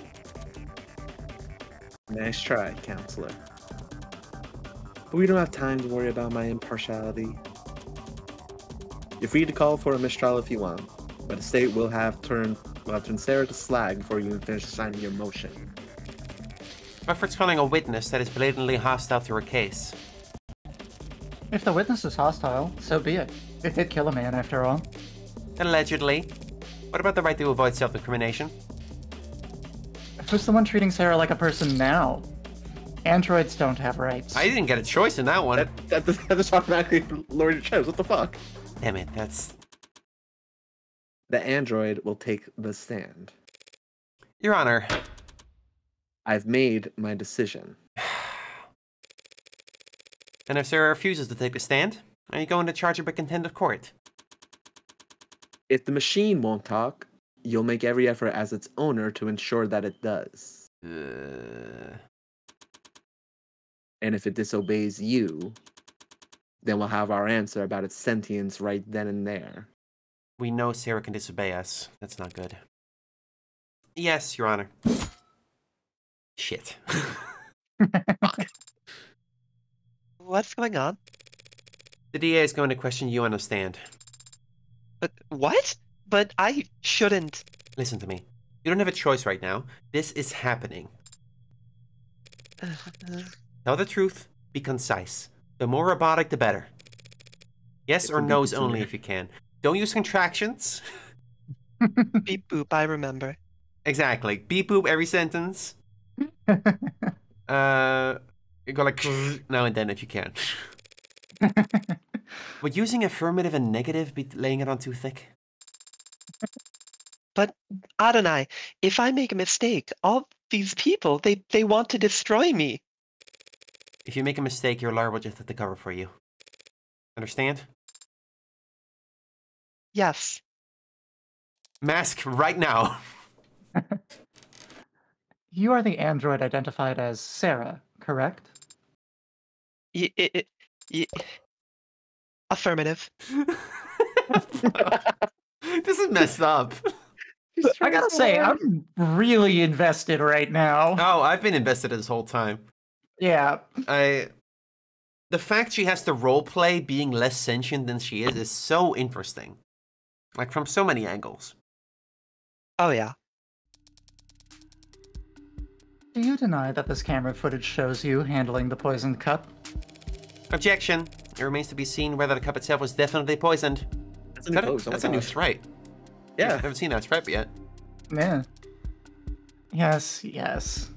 Nice try, counselor. But we don't have time to worry about my impartiality. You're free to call for a mistrial if you want, but the state will have turned Sarah to slag before you even finish signing your motion. Rockford's calling a witness that is blatantly hostile to her case. If the witness is hostile, so be it. It did kill a man, after all. Allegedly. What about the right to avoid self-incrimination? Who's the one treating Sarah like a person now? Androids don't have rights. I didn't get a choice in that one. That just automatically lowered your chance. What the fuck? Damn it, that's... The android will take the stand. Your Honor. I've made my decision. And if Sarah refuses to take the stand, are you going to charge her by contempt of court? If the machine won't talk, you'll make every effort as its owner to ensure that it does. And if it disobeys you, then we'll have our answer about its sentience right then and there. We know Sarah can disobey us. That's not good. Yes, Your Honor. Shit. Fuck. What's going on? The DA is going to question you on the stand. But what? But I shouldn't. Listen to me. You don't have a choice right now. This is happening. Tell the truth. Be concise. The more robotic, the better. Yes Get or some beep no's boops in only there. if you can. Don't use contractions. Beep boop, I remember. Exactly. Beep boop every sentence. You go like now and then if you can. Would using affirmative and negative be laying it on too thick? But Adonai, if I make a mistake, all these people, they want to destroy me. If you make a mistake, your lawyer will just have to cover for you. Understand? Yes. Mask right now. You are the android identified as Sarah, correct? Affirmative. This is messed up. I gotta say, I'm really invested right now. Oh, I've been invested this whole time. Yeah. The fact she has to roleplay being less sentient than she is so interesting. Like, from so many angles. Oh, yeah. Do you deny that this camera footage shows you handling the poisoned cup? Objection. It remains to be seen whether the cup itself was definitely poisoned. That's a new pose. Oh my That's a new gosh. stripe. Yeah. I haven't seen that stripe yet. Yeah. Yes, yes.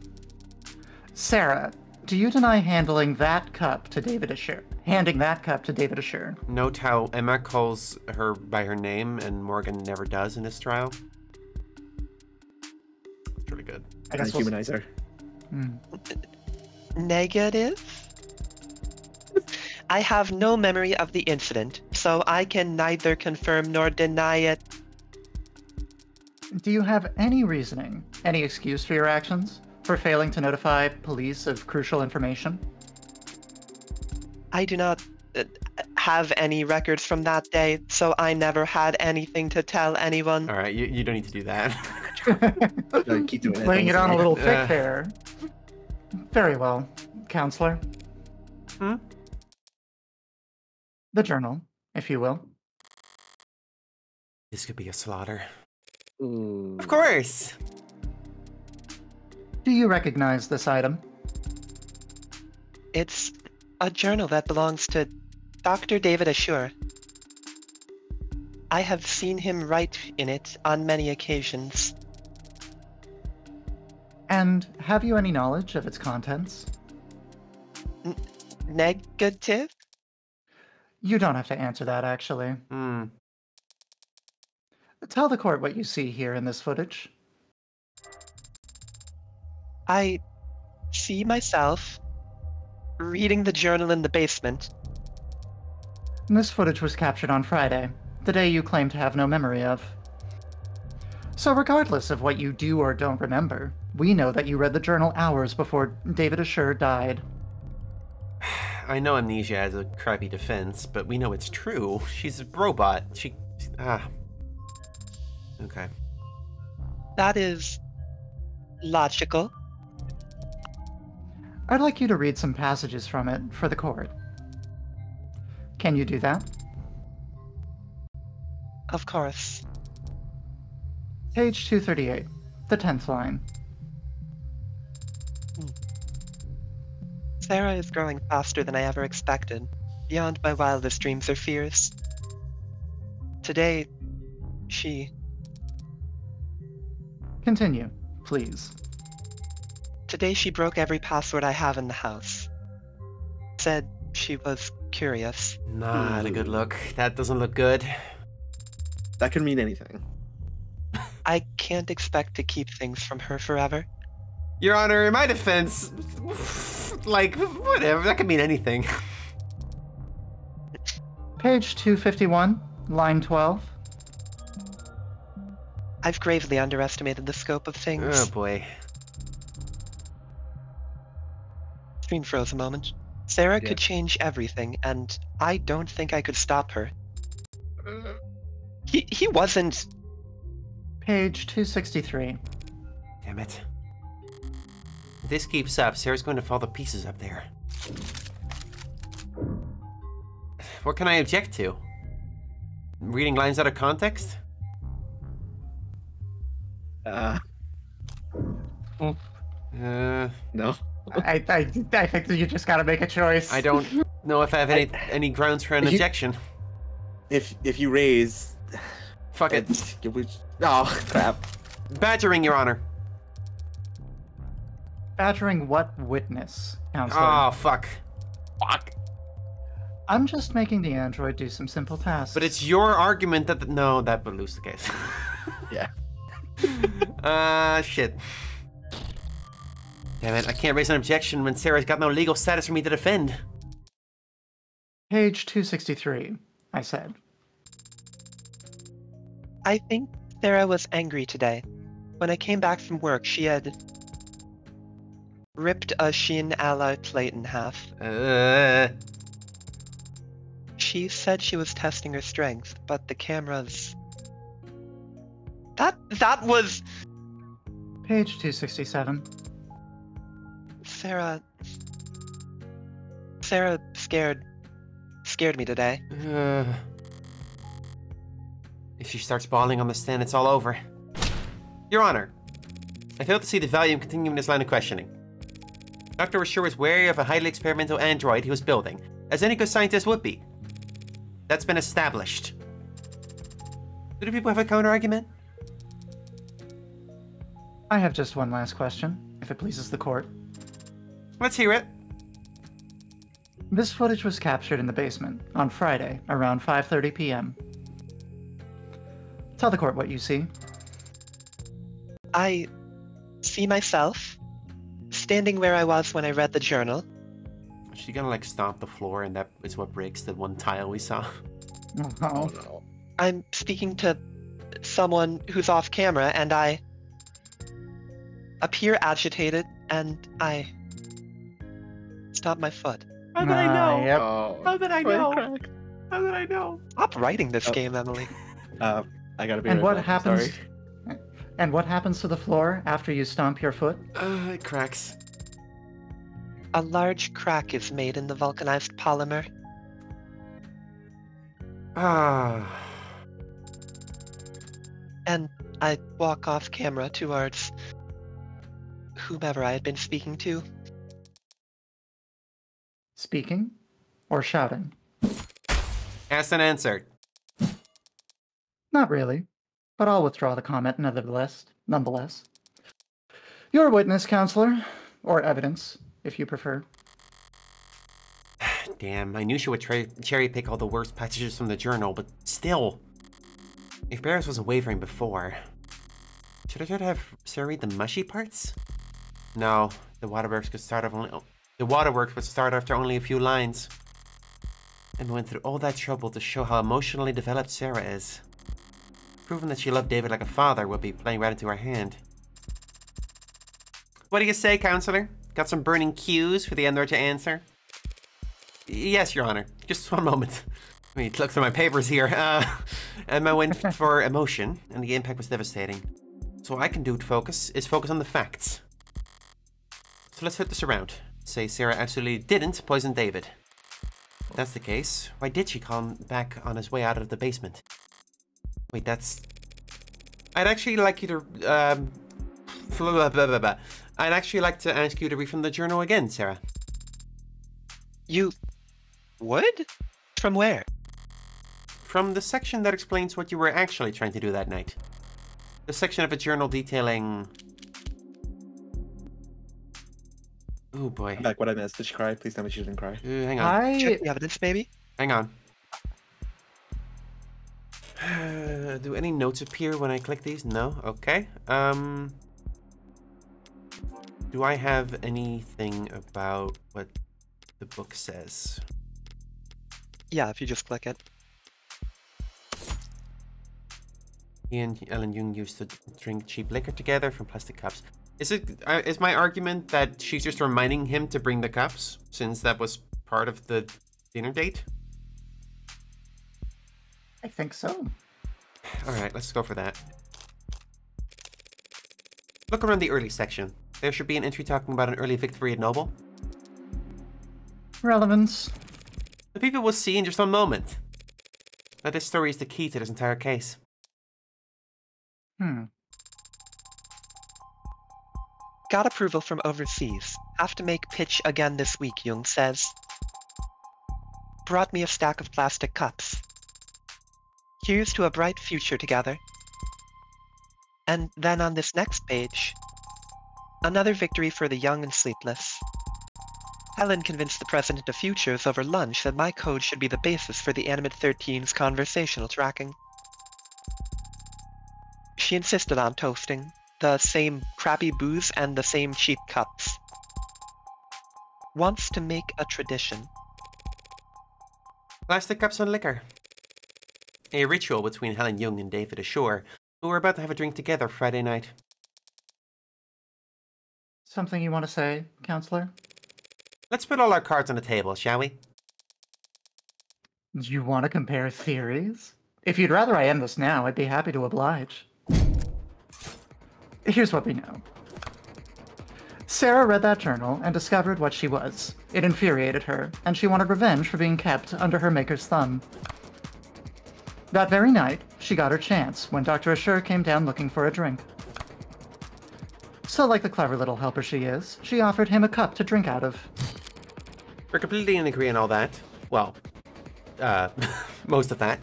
Sarah, do you deny handling that cup to David Asher? Handing that cup to David Asher? Note how Emma calls her by her name and Morgan never does in this trial. It's really good. I And guess we'll... humanize her. Negative? I have no memory of the incident, so I can neither confirm nor deny it. Do you have any reasoning, any excuse for your actions? For failing to notify police of crucial information? I do not have any records from that day, so I never had anything to tell anyone. All right, you don't need to do that. Keep doing it. Laying it on a little thick Uh. there. Very well, counselor. Hmm? The journal, if you will. This could be a slaughter. Ooh. Of course! Do you recognize this item? It's a journal that belongs to Dr. David Asher. I have seen him write in it on many occasions. And have you any knowledge of its contents? Negative? You don't have to answer that, actually. Hmm. Tell the court what you see here in this footage. I see myself reading the journal in the basement. This footage was captured on Friday, the day you claim to have no memory of. So regardless of what you do or don't remember, we know that you read the journal hours before David Asher died. I know amnesia has a crappy defense, but we know it's true. She's a robot. Okay. That is logical. I'd like you to read some passages from it for the court. Can you do that? Of course. Page 238, the 10th line. Sarah is growing faster than I ever expected, beyond my wildest dreams or fears. Today, she... Continue, please. Today she broke every password I have in the house. Said she was curious. Not a good look. That doesn't look good. That could mean anything. I can't expect to keep things from her forever. Your Honor, in my defense, like, whatever, that could mean anything. Page 251, line 12. I've gravely underestimated the scope of things. Oh boy. Screen froze a moment. Sarah Yeah. could change everything, and I don't think I could stop her. He wasn't... Page 263. Damn it. If this keeps up, Sarah's going to fall to pieces up there. What can I object to? Reading lines out of context? No. I think that you just gotta make a choice. I don't know if I have any grounds for an You- objection. if you raise, Fuck it. Oh crap! Badgering, Your Honor. Badgering what witness, Counselor? Oh, fuck. Fuck. I'm just making the android do some simple tasks. But it's your argument that... No, that would lose the case. Yeah. Shit. Damn it, I can't raise an objection when Sarah's got no legal status for me to defend. Page 263, I said. I think Sarah was angry today. When I came back from work, she had ripped a Sheen alloy plate in half. She said she was testing her strength, but the cameras... That was... Page 267. Sarah scared me today. If she starts bawling on the stand, it's all over. Your Honor, I fail to see the value in continuing this line of questioning. Dr. Rashour was wary of a highly experimental android he was building, as any good scientist would be. That's been established. Do the people have a counter-argument? I have just one last question, if it pleases the court. Let's hear it. This footage was captured in the basement on Friday around 5:30 p.m. Tell the court what you see. I see myself standing where I was when I read the journal. Is she gonna like stomp the floor and that is what breaks the one tile we saw? Oh, Oh no. I'm speaking to someone who's off camera, and I appear agitated, and I stomp my foot. How did I know? Yep. Oh. How did I Quite know? cracked. How did I know? Stop writing this Oh. game, Emily. I gotta be. And right what back, I'm happens? sorry. And what happens to the floor after you stomp your foot? It cracks. A large crack is made in the vulcanized polymer. Ah. And I walk off camera towards whomever I had been speaking to. Speaking or shouting? Asked and answered. Not really, but I'll withdraw the comment nonetheless. Your witness, Counselor, or evidence, if you prefer. Damn, I knew she would cherry pick all the worst passages from the journal, but still. If Barris wasn't wavering before, should I try to have Sarah read the mushy parts? No, the waterworks would start after only a few lines. And we went through all that trouble to show how emotionally developed Sarah is. Proving that she loved David like a father would be playing right into her hand. What do you say, Counselor? Got some burning cues for the Endor to answer? Yes, Your Honor. Just one moment. Let me look through my papers here. And I went for emotion, and the impact was devastating. So what I can do to focus on the facts. So let's flip this around. Say Sarah absolutely didn't poison David. If that's the case, why did she call him back on his way out of the basement? Wait, that's... I'd actually like you to, I'd actually like to ask you to read from the journal again, Sarah. You would? From where? From the section that explains what you were actually trying to do that night. The section of a journal detailing... Oh boy. Back what I missed. Did she cry? Please tell me she didn't cry. Hang on. Check the evidence, maybe? Hang on. Do any notes appear when I click these? No? Okay. Do I have anything about what the book says? Yeah, if you just click it. He and Ellen Jung used to drink cheap liquor together from plastic cups. Is my argument that she's just reminding him to bring the cups, since that was part of the dinner date? I think so. Alright, let's go for that. Look around the early section. There should be an entry talking about an early victory at Noble. Relevance. The people will see in just a moment. Now this story is the key to this entire case. Got approval from overseas. Have to make pitch again this week, Jung says. Brought me a stack of plastic cups. Here's to a bright future together. And then on this next page, another victory for the young and sleepless. Helen convinced the President of Futures over lunch that my code should be the basis for the Animate 13's conversational tracking. She insisted on toasting, the same crappy booze and the same cheap cups. Wants to make a tradition. Plastic cups and liquor. A ritual between Helen Young and David Ashore, who were about to have a drink together Friday night. Something you want to say, Counselor? Let's put all our cards on the table, shall we? Do you want to compare theories? If you'd rather I end this now, I'd be happy to oblige. Here's what we know. Sarah read that journal and discovered what she was. It infuriated her, and she wanted revenge for being kept under her maker's thumb. That very night, she got her chance when Dr. Ashur came down looking for a drink. So, like the clever little helper she is, she offered him a cup to drink out of. We're completely in agreement on all that. Well, most of that.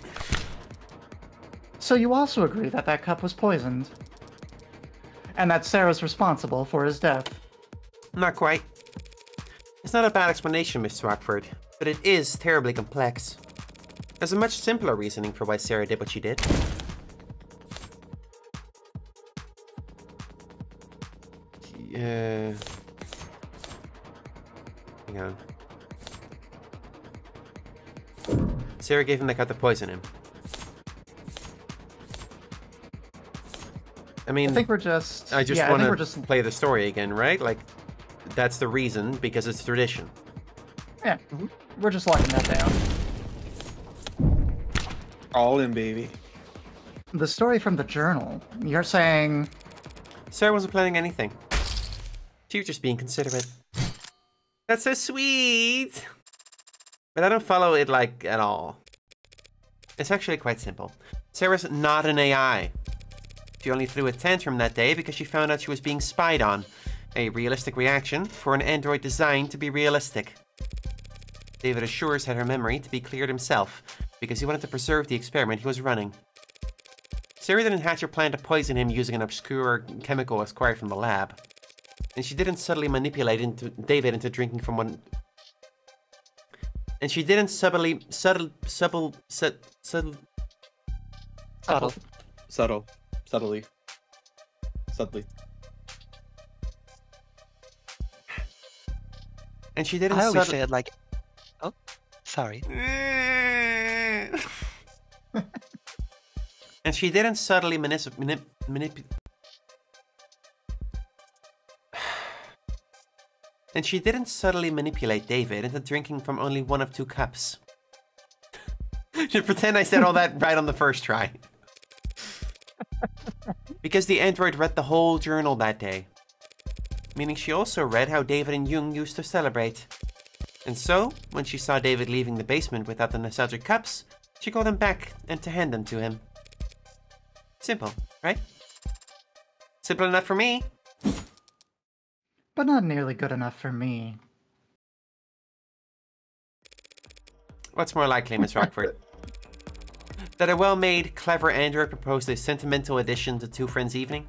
So you also agree that that cup was poisoned? And that Sarah's responsible for his death? Not quite. It's not a bad explanation, Mr. Rockford, but it is terribly complex. There's a much simpler reasoning for why Sarah did what she did. Hang on. Sarah gave him the cup to poison him. I mean, I think we're just... I just yeah, want I think to play the story again, right? Like, that's the reason, because it's tradition. Yeah, we're just locking that down. All in, baby. The story from the journal, you're saying... Sarah wasn't planning anything. She was just being considerate. That's so sweet! But I don't follow it, like, at all. It's actually quite simple. Sarah's not an AI. She only threw a tantrum that day because she found out she was being spied on. A realistic reaction for an android designed to be realistic. David assures had her memory to be cleared himself because he wanted to preserve the experiment he was running. Sarah didn't hatch her plan to poison him using an obscure chemical acquired from the lab. And she didn't subtly manipulate David into drinking from one... And she didn't subtly... Subtly. And she didn't I always say it like... Oh, sorry. And she didn't subtly And she didn't subtly manipulate David into drinking from only one of 2 cups. Should pretend I said all that right on the first try. Because the android read the whole journal that day. Meaning she also read how David and Jung used to celebrate. And so, when she saw David leaving the basement without the nostalgic cups, she called him back and to hand them to him. Simple, right? Simple enough for me. But not nearly good enough for me. What's more likely, Miss Rockford? That a well-made, clever android proposed a sentimental addition to Two Friends' evening?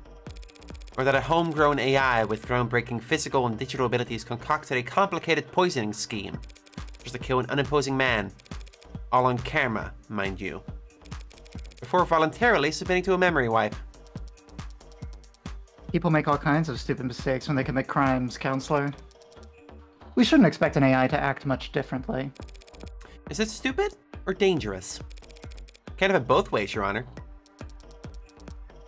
Or that a homegrown AI with groundbreaking physical and digital abilities concocted a complicated poisoning scheme just to kill an unimposing man? All on camera, mind you. Before voluntarily submitting to a memory wipe. People make all kinds of stupid mistakes when they commit crimes, Counselor. We shouldn't expect an AI to act much differently. Is it stupid or dangerous? Can't have it both ways, Your Honor.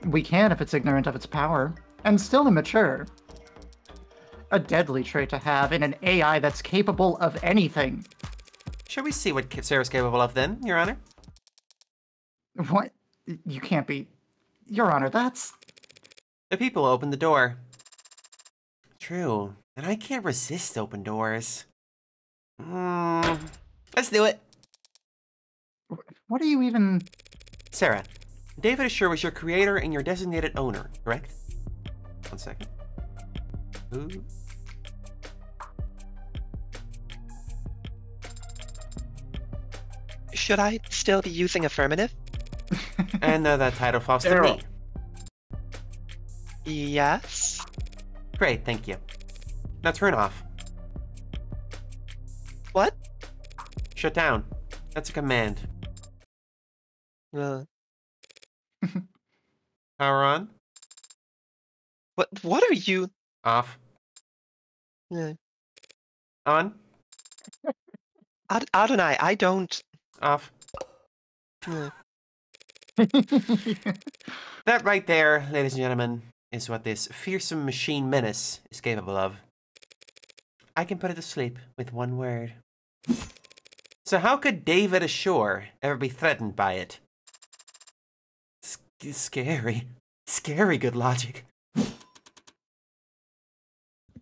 We can if it's ignorant of its power, and still immature. A deadly trait to have in an AI that's capable of anything. Shall we see what Sarah's capable of then, Your Honor? What? You can't be... Your Honor, that's... The people opened the door. True, and I can't resist open doors. Let's do it. What are you even... Sarah, David Ashur was your creator and your designated owner, correct? 1 second. Ooh. Should I still be using affirmative? And now that title falls to me. Yes? Great, thank you. Now turn off. What? Shut down. That's a command. Uh, Power on. what are you? Off. Uh, On. Adonai, I don't. Off. Uh, That right there, ladies and gentlemen, is what this fearsome machine menace is capable of. I can put it to sleep with one word. So how could David Ashore ever be threatened by it? Scary. Scary good logic.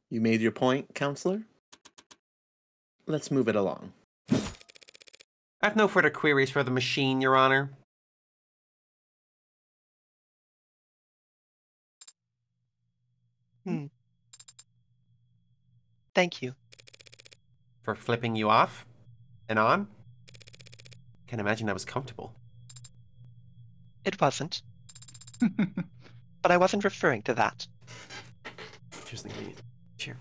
You made your point, counselor. Let's move it along. I have no further queries for the machine, Your Honor. Thank you. For flipping you off and on? Can't imagine that was comfortable. It wasn't. But I wasn't referring to that. Interestingly. Sure.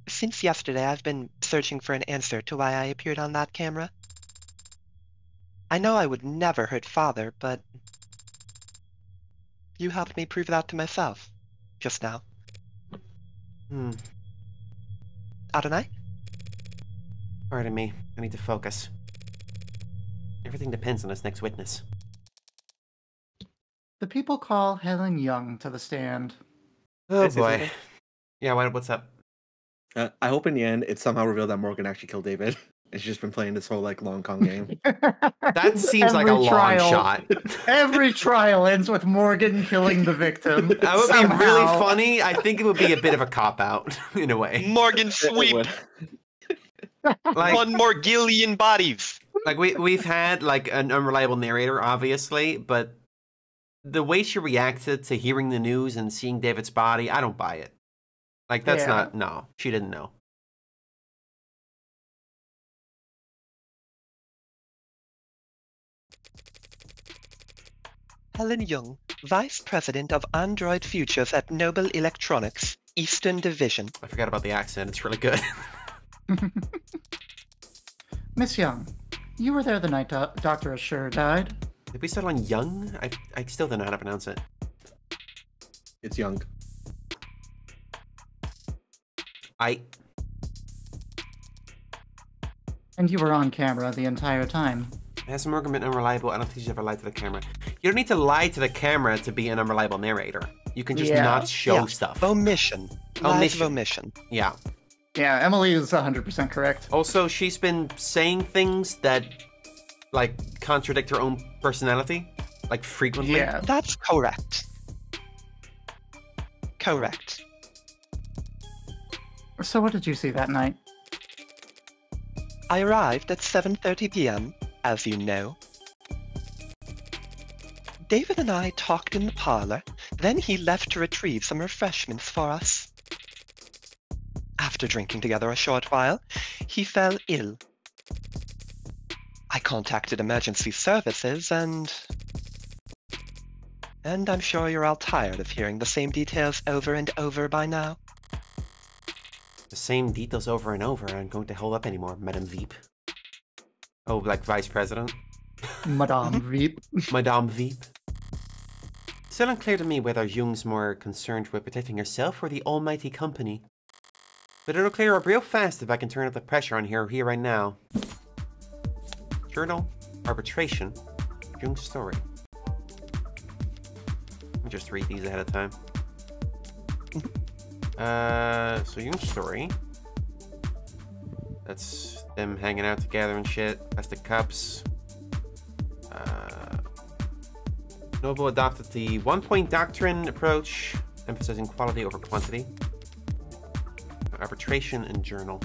Since yesterday, I've been searching for an answer to why I appeared on that camera. I know I would never hurt Father, but you helped me prove that to myself just now. Adonai? Pardon me. I need to focus. Everything depends on this next witness. The people call Helen Young to the stand. Oh Can I say boy. something? Yeah, what's up? I hope in the end it's somehow revealed that Morgan actually killed David. And she's just been playing this whole like long con game. That seems like a long shot. Every trial ends with Morgan killing the victim. That would somehow. be really funny. I think it would be a bit of a cop-out, in a way. Morgan It sweep! would. Like, One more Gillian bodies! like we've had like an unreliable narrator, obviously, but the way she reacted to hearing the news and seeing David's body, I don't buy it. Like, that's not, no, she didn't know. Helen Young, Vice President of Android Futures at Noble Electronics, Eastern Division. I forgot about the accent. It's really good. Miss Young, you were there the night Dr. Ashur died. Did we settle on Young? I still don't know how to pronounce it. It's Young. And you were on camera the entire time. Has Morgan been unreliable? I don't think she's ever lied to the camera. You don't need to lie to the camera to be an unreliable narrator. You can just not show stuff. Omission. Lies of omission. Yeah. Yeah, Emily is 100% correct. Also, she's been saying things that, like, contradict her own personality, like, frequently. Yeah. That's correct. Correct. So what did you see that night? I arrived at 7:30 p.m., as you know. David and I talked in the parlor, then he left to retrieve some refreshments for us. After drinking together a short while, he fell ill. I contacted emergency services and I'm sure you're all tired of hearing the same details over and over by now. The same details over and over aren't going to hold up anymore, Madame Veep. Oh, like Vice President? Madame Veep. Madame Veep. Still unclear to me whether Jung's more concerned with protecting herself or the almighty company. But it'll clear up real fast if I can turn up the pressure on here right now. Journal, arbitration, Jung's story. Let me just read these ahead of time. So Jung's story. That's them hanging out together and shit. Plastic cups. Noble adopted the one-point doctrine approach, emphasizing quality over quantity. Arbitration and journal.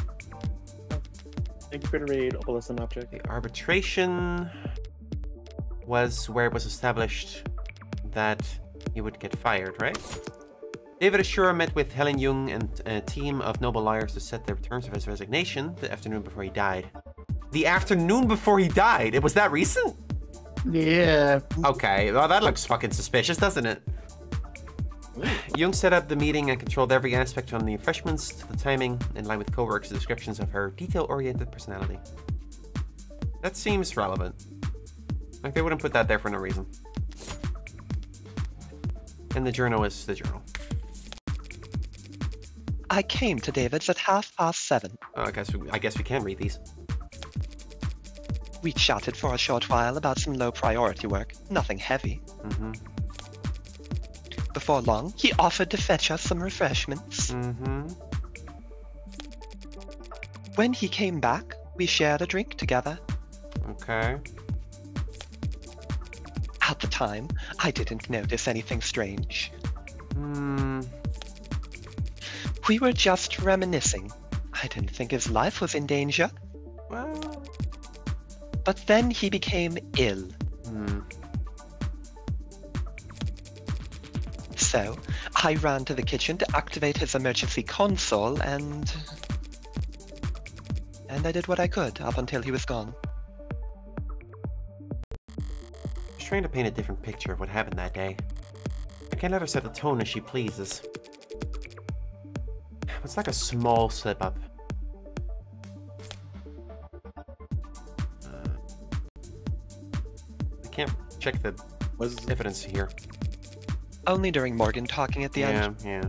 Thank you for the raid, Opalescent Object. The arbitration was where it was established that he would get fired, right? David Ashura met with Helen Jung and a team of noble lawyers to set the terms of his resignation the afternoon before he died. The afternoon before he died? It was that recent? Yeah. Okay, well that looks fucking suspicious, doesn't it? Jung set up the meeting and controlled every aspect from the refreshments to the timing, in line with co-workers' descriptions of her detail-oriented personality. That seems relevant. Like they wouldn't put that there for no reason. And the journal is the journal. I came to David's at 7:30. Oh, I guess we can read these. We chatted for a short while about some low-priority work, nothing heavy. Mm-hmm. Before long, he offered to fetch us some refreshments. Mm-hmm. When he came back, we shared a drink together. Okay. At the time, I didn't notice anything strange. Hmm. We were just reminiscing. I didn't think his life was in danger. Well. But then he became ill. Hmm. So, I ran to the kitchen to activate his emergency console and I did what I could up until he was gone. She's trying to paint a different picture of what happened that day. I can't let her set the tone as she pleases. It's like a small slip-up. I can't check the evidence here. Only during Morgan talking at the end. Yeah.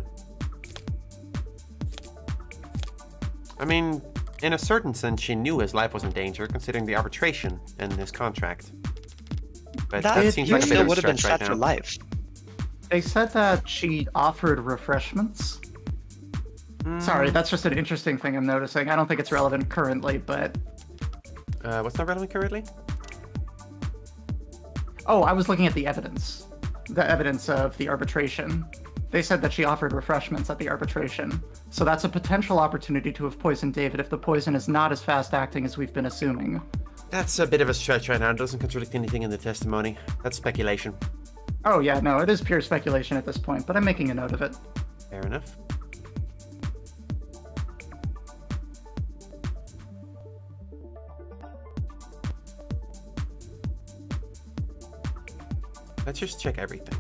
I mean, in a certain sense, she knew his life was in danger, considering the arbitration and his contract. But that seems like a bit still of a would have been stretch set right for now. life. They said that she offered refreshments. Sorry, that's just an interesting thing I'm noticing. I don't think it's relevant currently, but... What's not relevant currently? Oh, I was looking at the evidence. The evidence of the arbitration. They said that she offered refreshments at the arbitration. So that's a potential opportunity to have poisoned David if the poison is not as fast-acting as we've been assuming. That's a bit of a stretch right now. It doesn't contradict anything in the testimony. That's speculation. Oh yeah, no, it is pure speculation at this point, but I'm making a note of it. Fair enough. Let's just check everything.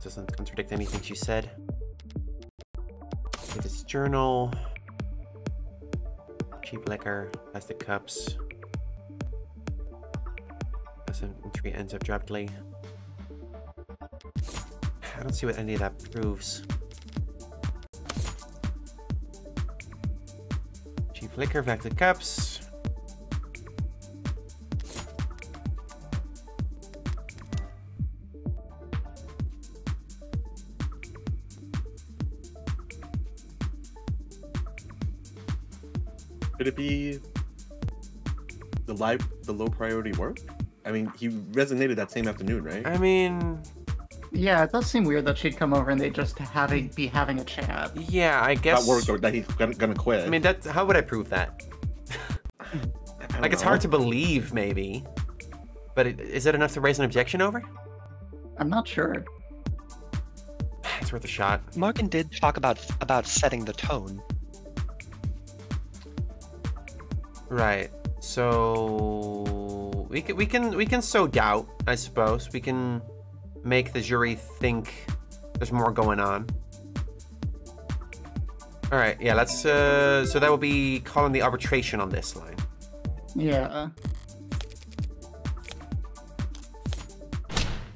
Doesn't contradict anything she said. David's journal. Cheap liquor. Plastic cups. This entry ends abruptly. I don't see what any of that proves. Cheap liquor, plastic cups. Could it be the low priority work? I mean, he resonated that same afternoon, right? I mean... Yeah, it does seem weird that she'd come over and they'd just be having a chat. Yeah, I guess... That work or that he's gonna quit. I mean, how would I prove that? Like, it's hard to believe, maybe. But is it enough to raise an objection over? I'm not sure. It's worth a shot. Morgan did talk about setting the tone. Right. So we can sow doubt, I suppose. We can make the jury think there's more going on. All right. Yeah. Let's. So that will be calling the arbitration on this line. Yeah.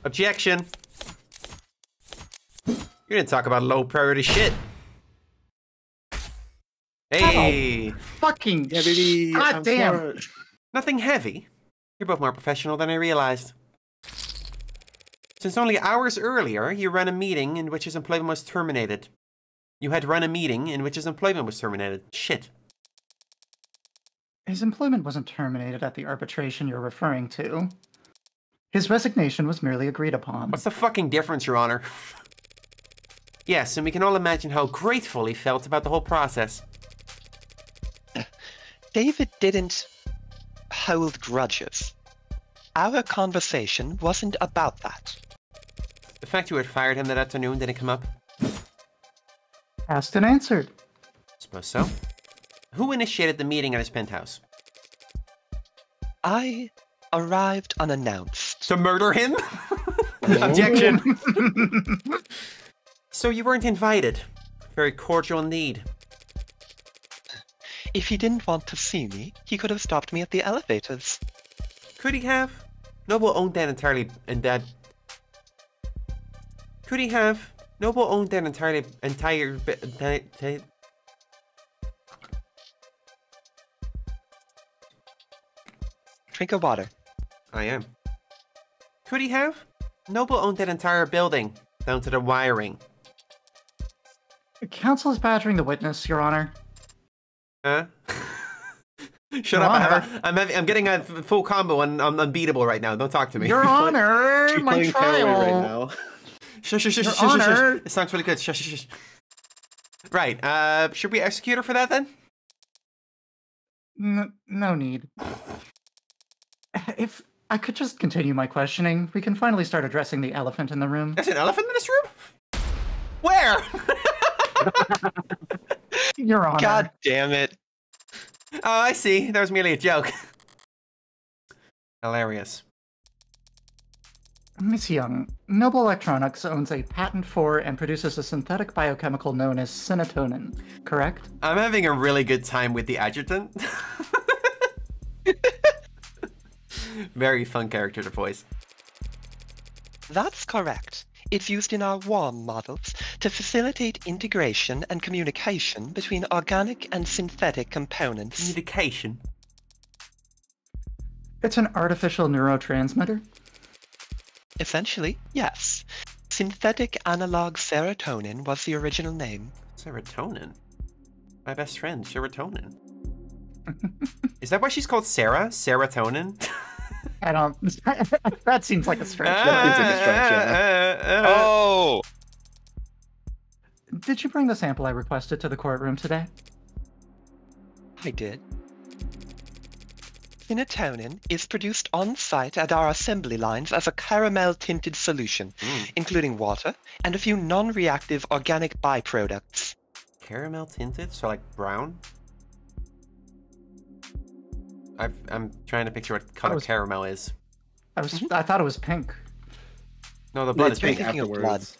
Objection. You didn't talk about low priority shit. Hey. Fucking Kennedy, God I'm damn. sorry. Nothing heavy. You're both more professional than I realized. Since only hours earlier, you ran a meeting in which his employment was terminated. You had run a meeting in which his employment was terminated. Shit. His employment wasn't terminated at the arbitration you're referring to. His resignation was merely agreed upon. What's the fucking difference, Your Honor? Yes, and we can all imagine how grateful he felt about the whole process. David didn't hold grudges. Our conversation wasn't about that. The fact you had fired him that afternoon didn't come up? Asked and answered. Suppose so. Who initiated the meeting at his penthouse? I arrived unannounced. To murder him? Objection! So you weren't invited. Very cordial indeed. If he didn't want to see me, he could have stopped me at the elevators. Could he have? Noble owned that entirely, and that... Could he have? Noble owned that entire... Drink of water. I am. Could he have? Noble owned that entire building, down to the wiring. Counsel is badgering the witness, Your Honor. Huh? Shut Your up! Honor. I'm getting a full combo and I'm unbeatable right now. Don't talk to me. Your Honor, She's my playing trial. Caraway right now. Shush, shush, shush, Your shush, shush, Honor. shush. It sounds really good. Shush, shush, shush. Right. Should we execute her for that then? No need. If I could just continue my questioning, we can finally start addressing the elephant in the room. There's an elephant in this room? Where? Your Honor. God damn it. Oh, I see. That was merely a joke. Hilarious. Miss Young, Noble Electronics owns a patent for and produces a synthetic biochemical known as synatonin, correct? I'm having a really good time with the adjutant. Very fun character to voice. That's correct. It's used in our WOM models to facilitate integration and communication between organic and synthetic components. Communication. It's an artificial neurotransmitter. Essentially, yes. Synthetic analog serotonin was the original name. Serotonin? My best friend, serotonin. Is that why she's called Sarah? Serotonin? I don't... that seems like a stretch. Seems like a stretch, yeah. Oh! Did you bring the sample I requested to the courtroom today? I did. Synatonin is produced on-site at our assembly lines as a caramel-tinted solution, including water and a few non-reactive organic byproducts. Caramel tinted? So like brown? I'm trying to picture what color caramel is. I thought it was pink. No, the blood It's is pink pink. Thinking of blood. afterwards.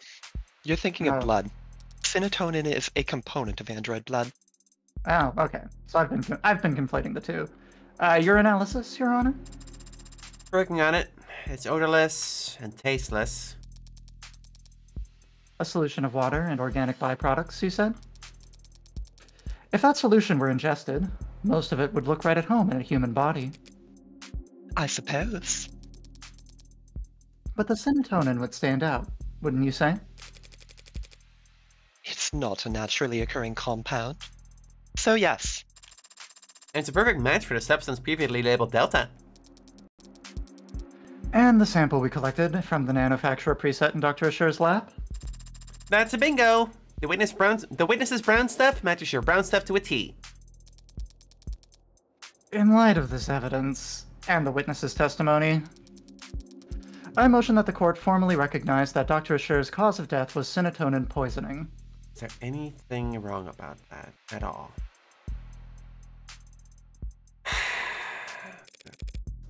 You're thinking Oh. of blood. Synatonin is a component of android blood. Oh, okay. So I've been conflating the two. Your analysis, Your Honor? Working on it. It's odorless and tasteless. A solution of water and organic byproducts, you said? If that solution were ingested, most of it would look right at home in a human body. I suppose. But the synatonin would stand out, wouldn't you say? It's not a naturally occurring compound. So yes, And it's a perfect match for the substance previously labeled Delta. And the sample we collected from the nanofacturer preset in Dr. Assure's lab? That's a bingo! The witness's brown stuff matches your brown stuff to a T. In light of this evidence, and the witness's testimony, I motion that the court formally recognize that Dr. Assure's cause of death was synatonin poisoning. Is there anything wrong about that at all?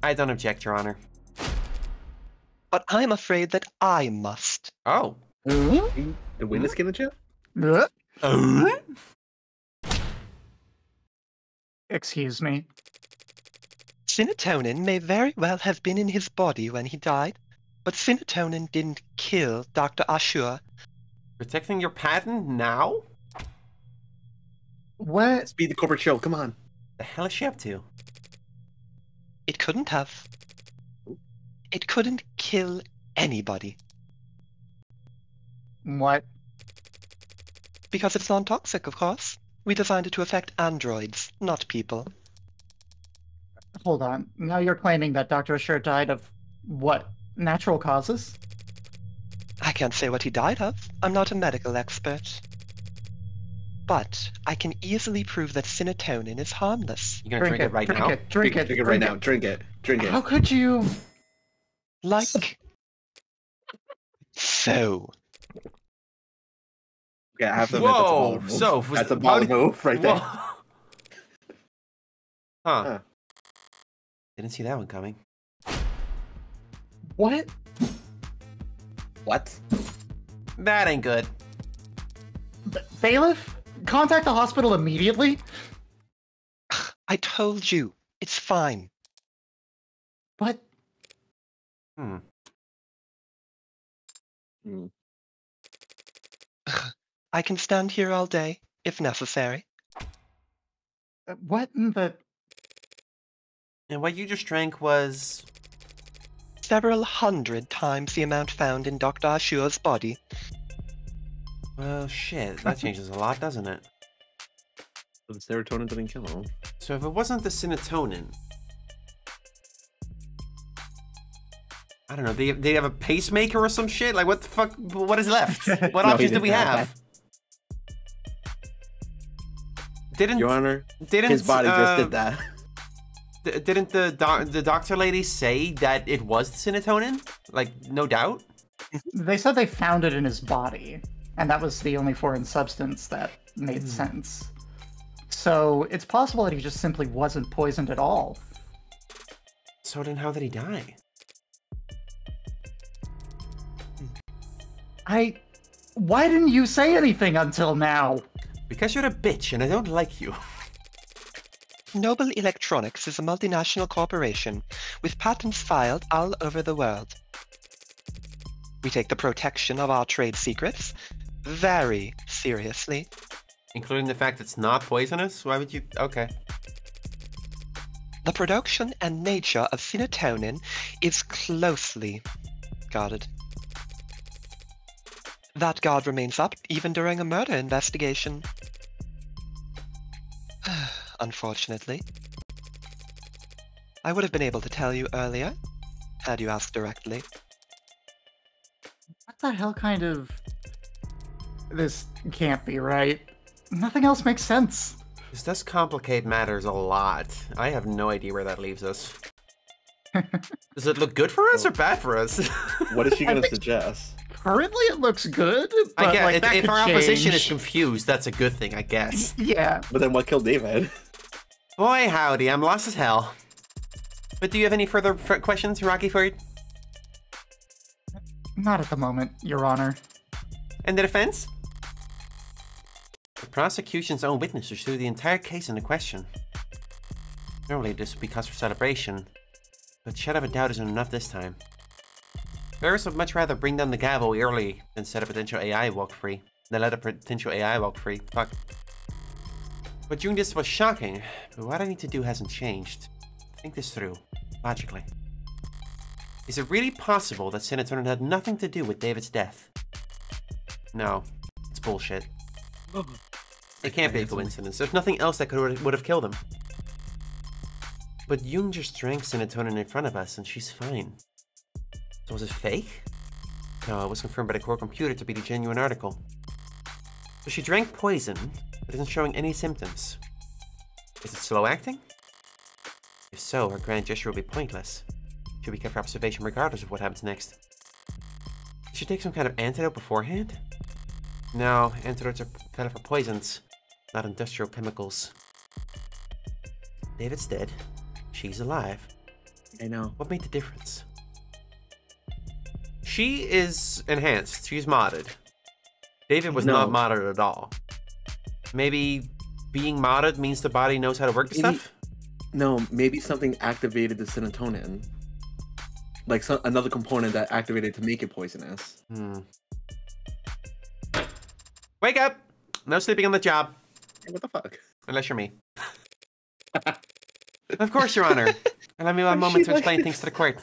I don't object, Your Honor. but I'm afraid that I must. Oh. The witness get a chip? Excuse me. Synatonin may very well have been in his body when he died, but synatonin didn't kill Dr. Assure. Protecting your patent now? What? Speed the corporate show, come on. The hell is she up to? It couldn't have. It couldn't kill anybody, What? because it's non-toxic, of course. We designed it to affect androids, not people. Hold on. Now you're claiming that Dr. Assure died of what? Natural causes? I can't say what he died of. I'm not a medical expert. But I can easily prove that synatonin is harmless. You gonna drink it right drink now? It, drink it, Drink it right now. Drink it. Drink it. How could you? Like so. Okay, I have to admit that's a Whoa! baller move. So That's a baller move right there. Huh? Huh. Didn't see that one coming. What? What? That ain't good. Bailiff? Contact the hospital immediately? I told you, it's fine. But Hmm. Hmm. I can stand here all day, if necessary. what in the... And what you just drank was... Several hundred times the amount found in Dr. Ashua's body. Well, shit. That changes a lot, doesn't it? So the serotonin didn't kill him. So if it wasn't the serotonin... I don't know, they have a pacemaker or some shit? Like, what the fuck? What is left? What No, options he do we didn't have have? Didn't... Your Honor, Didn't... his body just did that. Didn't the doctor lady say that it was serotonin? Like, no doubt? They said they found it in his body, and that was the only foreign substance that made Hmm. sense. So it's possible that he just simply wasn't poisoned at all. So then how did he die? Why didn't you say anything until now? Because you're a bitch and I don't like you. Noble Electronics is a multinational corporation with patents filed all over the world. We take the protection of our trade secrets very seriously. Including the fact it's not poisonous? Why would you... Okay. The production and nature of serotonin is closely guarded. That guard remains up even during a murder investigation. Unfortunately. I would have been able to tell you earlier, had you asked directly. What the hell kind of... This can't be right. Nothing else makes sense. This does complicate matters a lot. I have no idea where that leaves us. Does it look good for us or bad for us? What is she gonna think- suggest? Currently it looks good, but I guess like, that if could our opposition is change. confused, that's a good thing, I guess. Yeah. But then what killed David? Boy, howdy, I'm lost as hell. But do you have any further questions, Rocky Ford? Not at the moment, Your Honor. And the defense? The prosecution's own witnesses threw the entire case into question. Normally this would be cause for celebration, but shadow of a doubt isn't enough this time. Ferris would much rather bring down the gavel early than let a potential AI walk free. Fuck. But doing this was shocking, but what I need to do hasn't changed. Think this through, logically. Is it really possible that serotonin had nothing to do with David's death? No, it's bullshit. It can't be a coincidence. There's nothing else that would have killed him. But Jung just drank serotonin in front of us and she's fine. So was it fake? No, it was confirmed by the core computer to be the genuine article. So she drank poison, but isn't showing any symptoms. Is it slow acting? If so, her grand gesture will be pointless. She'll be kept for observation regardless of what happens next. Did she take some kind of antidote beforehand? No, antidotes are better for poisons, not industrial chemicals. David's dead. She's alive. I know. What made the difference? She is enhanced. She's modded. David was not modded at all. Maybe being modded means the body knows how to work the stuff? No, maybe something activated the serotonin. Like another component that activated to make it poisonous. Wake up! No sleeping on the job. Hey, what the fuck? Unless you're me. Of course, Your Honor. Allow me one moment to explain things to the court.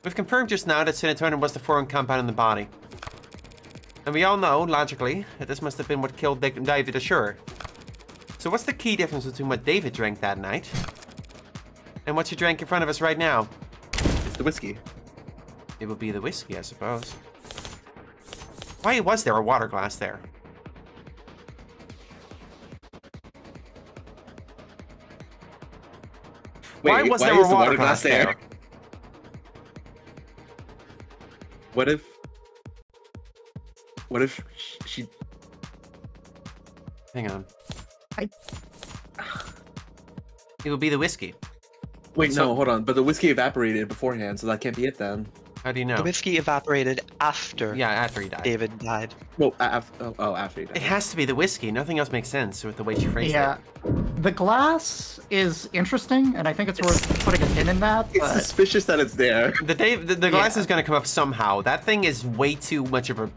We've confirmed just now that serotonin was the foreign compound in the body. And we all know, logically, that this must have been what killed David Ashur. So what's the key difference between what David drank that night and what you drank in front of us right now? It's the whiskey. It would be the whiskey, I suppose. Why was there a water glass there? Why was there a water glass there? What if What if she? Hang on. I- It would be the whiskey. Wait, So- no, hold on. But the whiskey evaporated beforehand, so that can't be it then. How do you know? The whiskey evaporated after Yeah, after he died. David died. Well, after he died. It has to be the whiskey. Nothing else makes sense with the way she phrased Yeah. it. The glass is interesting, and I think it's worth putting a pin in that. It's But suspicious that it's there. The glass is going to come up somehow. That thing is way too much of a...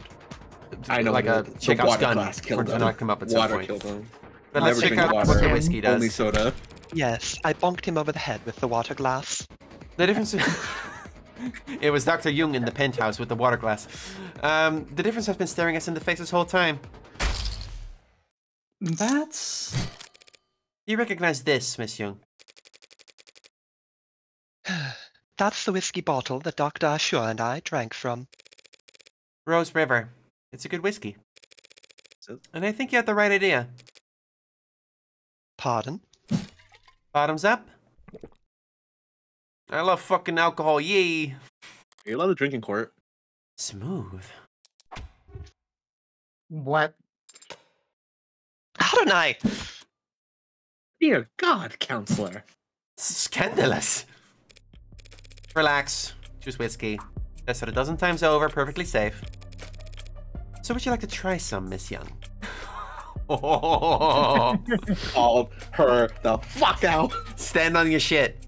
I know. Like a the Chekhov's water gun glass for killed it to him. not come up at some Water point. killed him. But let's Never check drink out water. what the whiskey does. Only soda. Yes, I bonked him over the head with the water glass. The difference... It was Dr. Jung in the penthouse with the water glass. The difference has been staring us in the face this whole time. that's You recognize this, Miss Jung? That's the whiskey bottle that Dr. Ashur and I drank from. Rose River. It's a good whiskey. So- And I think you had the right idea. Pardon? Bottoms up. I love fucking alcohol, yee. You're allowed to drink in court. Smooth. what. Adonai! Dear God, counselor. Scandalous. Relax. Choose whiskey. Tested a dozen times over, perfectly safe. So would you like to try some, Miss Young? Called her the fuck out. Stand on your shit.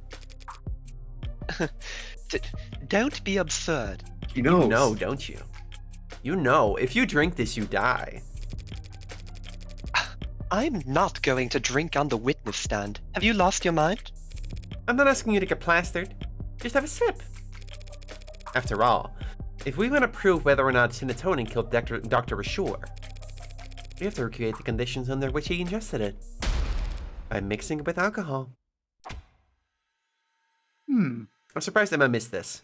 Don't be absurd. She knows. You know, don't you? You know, if you drink this, you die. I'm not going to drink on the witness stand. Have you lost your mind? I'm not asking you to get plastered. Just have a sip. After all, if we want to prove whether or not serotonin killed Dr. Ashur, we have to recreate the conditions under which he ingested it. By mixing it with alcohol. Hmm. I'm surprised Emma missed this.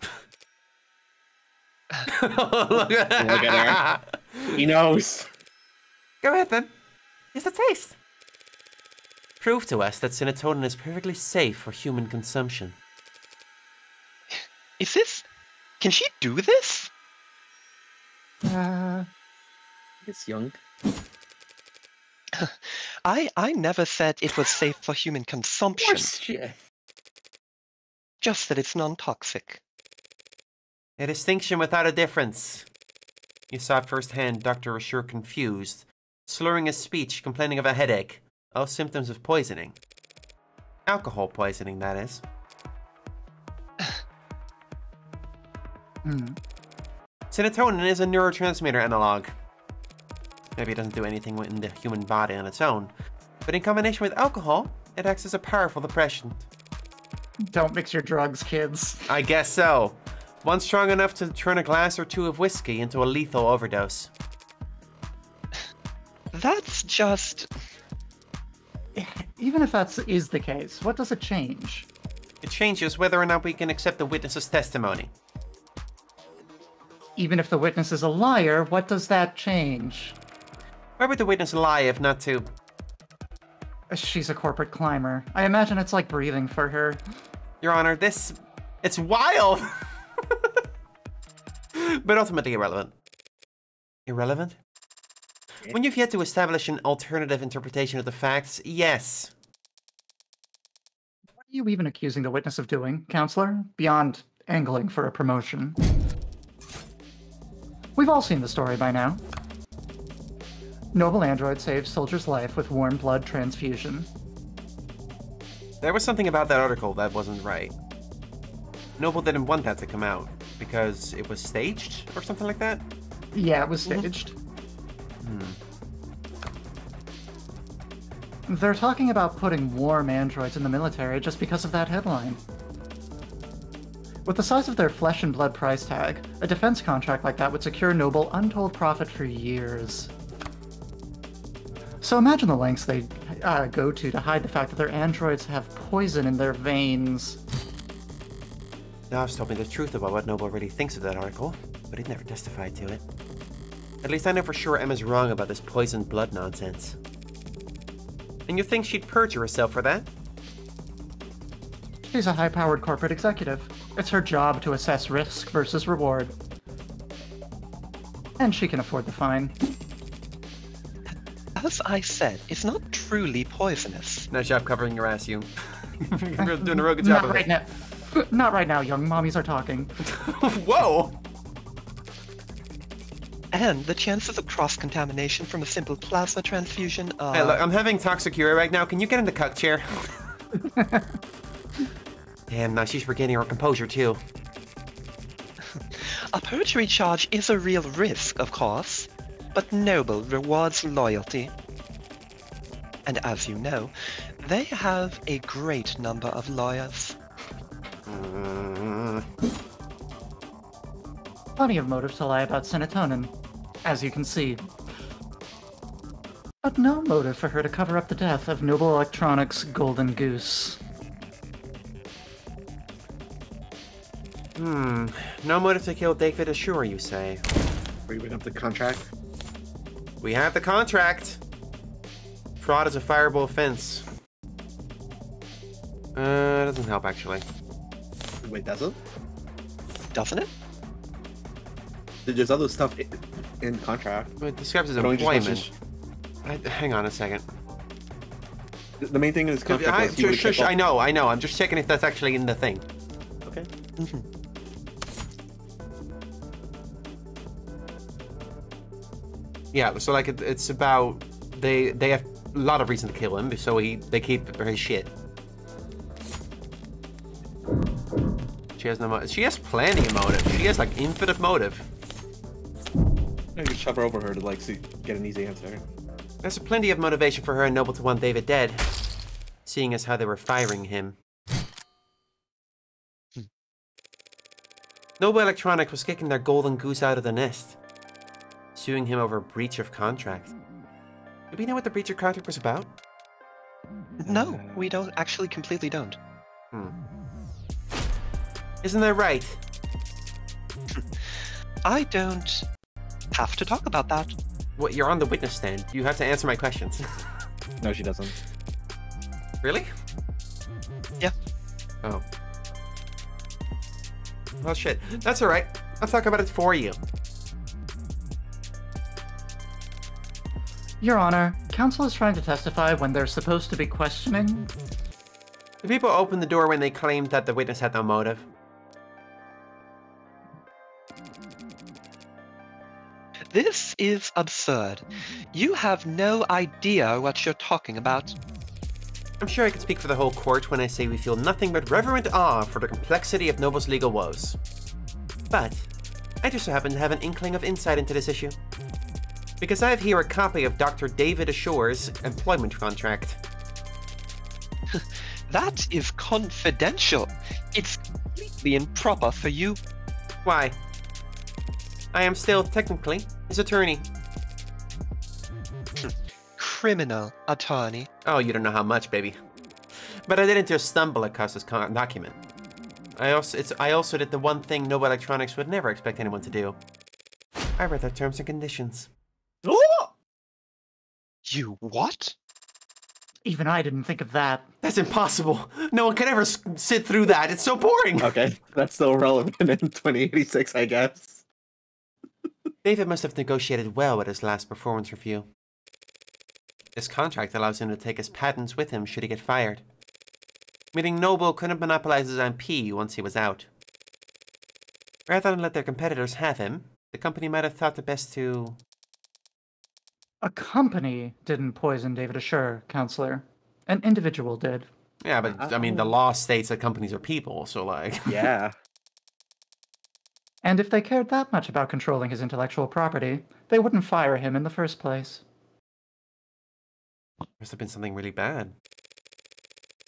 Look at her. He knows. Go ahead then. Here's the taste. Prove to us that serotonin is perfectly safe for human consumption. Is this... Can she do this? It's young. I never said it was safe for human consumption. Shit. Just that it's non-toxic. A distinction without a difference. You saw firsthand Dr. Ashur confused, slurring his speech, complaining of a headache. All symptoms of poisoning. Alcohol poisoning, that is. Serotonin is a neurotransmitter analog. Maybe it doesn't do anything in the human body on its own, but in combination with alcohol, it acts as a powerful depressant. Don't mix your drugs, kids. I guess so. One strong enough to turn a glass or two of whiskey into a lethal overdose. That's just... Even if that is the case, what does it change? It changes whether or not we can accept the witness's testimony. Even if the witness is a liar, what does that change? Why would the witness lie if not to... She's a corporate climber. I imagine it's like breathing for her. Your Honor, this... It's wild! But ultimately irrelevant. Irrelevant? When you've yet to establish an alternative interpretation of the facts, yes. What are you even accusing the witness of doing, counselor? Beyond angling for a promotion. We've all seen the story by now. Noble android saves soldier's life with warm blood transfusion. There was something about that article that wasn't right. Noble didn't want that to come out, because it was staged, or something like that? Yeah, it was staged. They're talking about putting warm androids in the military just because of that headline. With the size of their flesh and blood price tag, a defense contract like that would secure Noble untold profit for years. So imagine the lengths they go to hide the fact that their androids have poison in their veins. Davs told me the truth about what Noble really thinks of that article, but he'd never testified to it. At least I know for sure Emma's wrong about this poisoned blood nonsense. And you think she'd perjure herself for that? She's a high-powered corporate executive. It's her job to assess risk versus reward. And she can afford the fine. As I said, it's not truly poisonous. Nice job covering your ass, you. You're doing a real good job Not of right it. now. Not right now, young mommies are talking. Whoa! And the chances of cross-contamination from a simple plasma transfusion are... Hey, look, I'm having Toxicura right now. Can you get in the cuck chair? Damn, now she's regaining her composure, too. A perjury charge is a real risk, of course, but Noble rewards loyalty. And as you know, they have a great number of lawyers. Plenty of motive to lie about serotonin, as you can see. But no motive for her to cover up the death of Noble Electronics' Golden Goose. No motive to kill David Ashore, you say? Are you bring up the contract? We have the contract. Fraud is a fireable offense. Doesn't help, actually. Wait, does it? Doesn't it? There's other stuff in contract. It describes his But only just employment. Hang on a second. The main thing in his contract was he would keep I know. I'm just checking if that's actually in the thing. Okay. Yeah, so like it's about they have a lot of reason to kill him, so they keep his shit. She has no motive. She has plenty of motive. She has like infinite motive. You can shove her over her to like get an easy answer. There's plenty of motivation for her and Noble to want David dead, seeing as how they were firing him. Noble Electronics was kicking their golden goose out of the nest, suing him over breach of contract. Do we know what the breach of contract was about? No, we don't. Actually, completely don't. Isn't that right? I don't have to talk about that. What, you're on the witness stand. You have to answer my questions. No, she doesn't. Really? Yeah. Oh. Well, shit. That's alright. I'll talk about it for you. Your Honor, counsel is trying to testify when they're supposed to be questioning. The people opened the door when they claimed that the witness had no motive. This is absurd. You have no idea what you're talking about. I'm sure I can speak for the whole court when I say we feel nothing but reverent awe for the complexity of Noble's legal woes. But I just so happen to have an inkling of insight into this issue. Because I have here a copy of Dr. David Ashore's employment contract. That is confidential. It's completely improper for you. Why? I am still, technically, his attorney. Criminal attorney. Oh, you don't know how much, baby. But I didn't just stumble across this document. I also did the one thing Noble Electronics would never expect anyone to do. I read their terms and conditions. Oh! You what? Even I didn't think of that. That's impossible. No one can ever sit through that. It's so boring. Okay, that's still relevant in 2086, I guess. David must have negotiated well with his last performance review. This contract allows him to take his patents with him should he get fired, meaning Noble couldn't monopolize his MP once he was out. Rather than let their competitors have him, the company might have thought it best to... A company didn't poison David Ashore, Counselor. An individual did. Yeah, but I mean, the law states that companies are people, so like... Yeah. And if they cared that much about controlling his intellectual property, they wouldn't fire him in the first place. Must have been something really bad.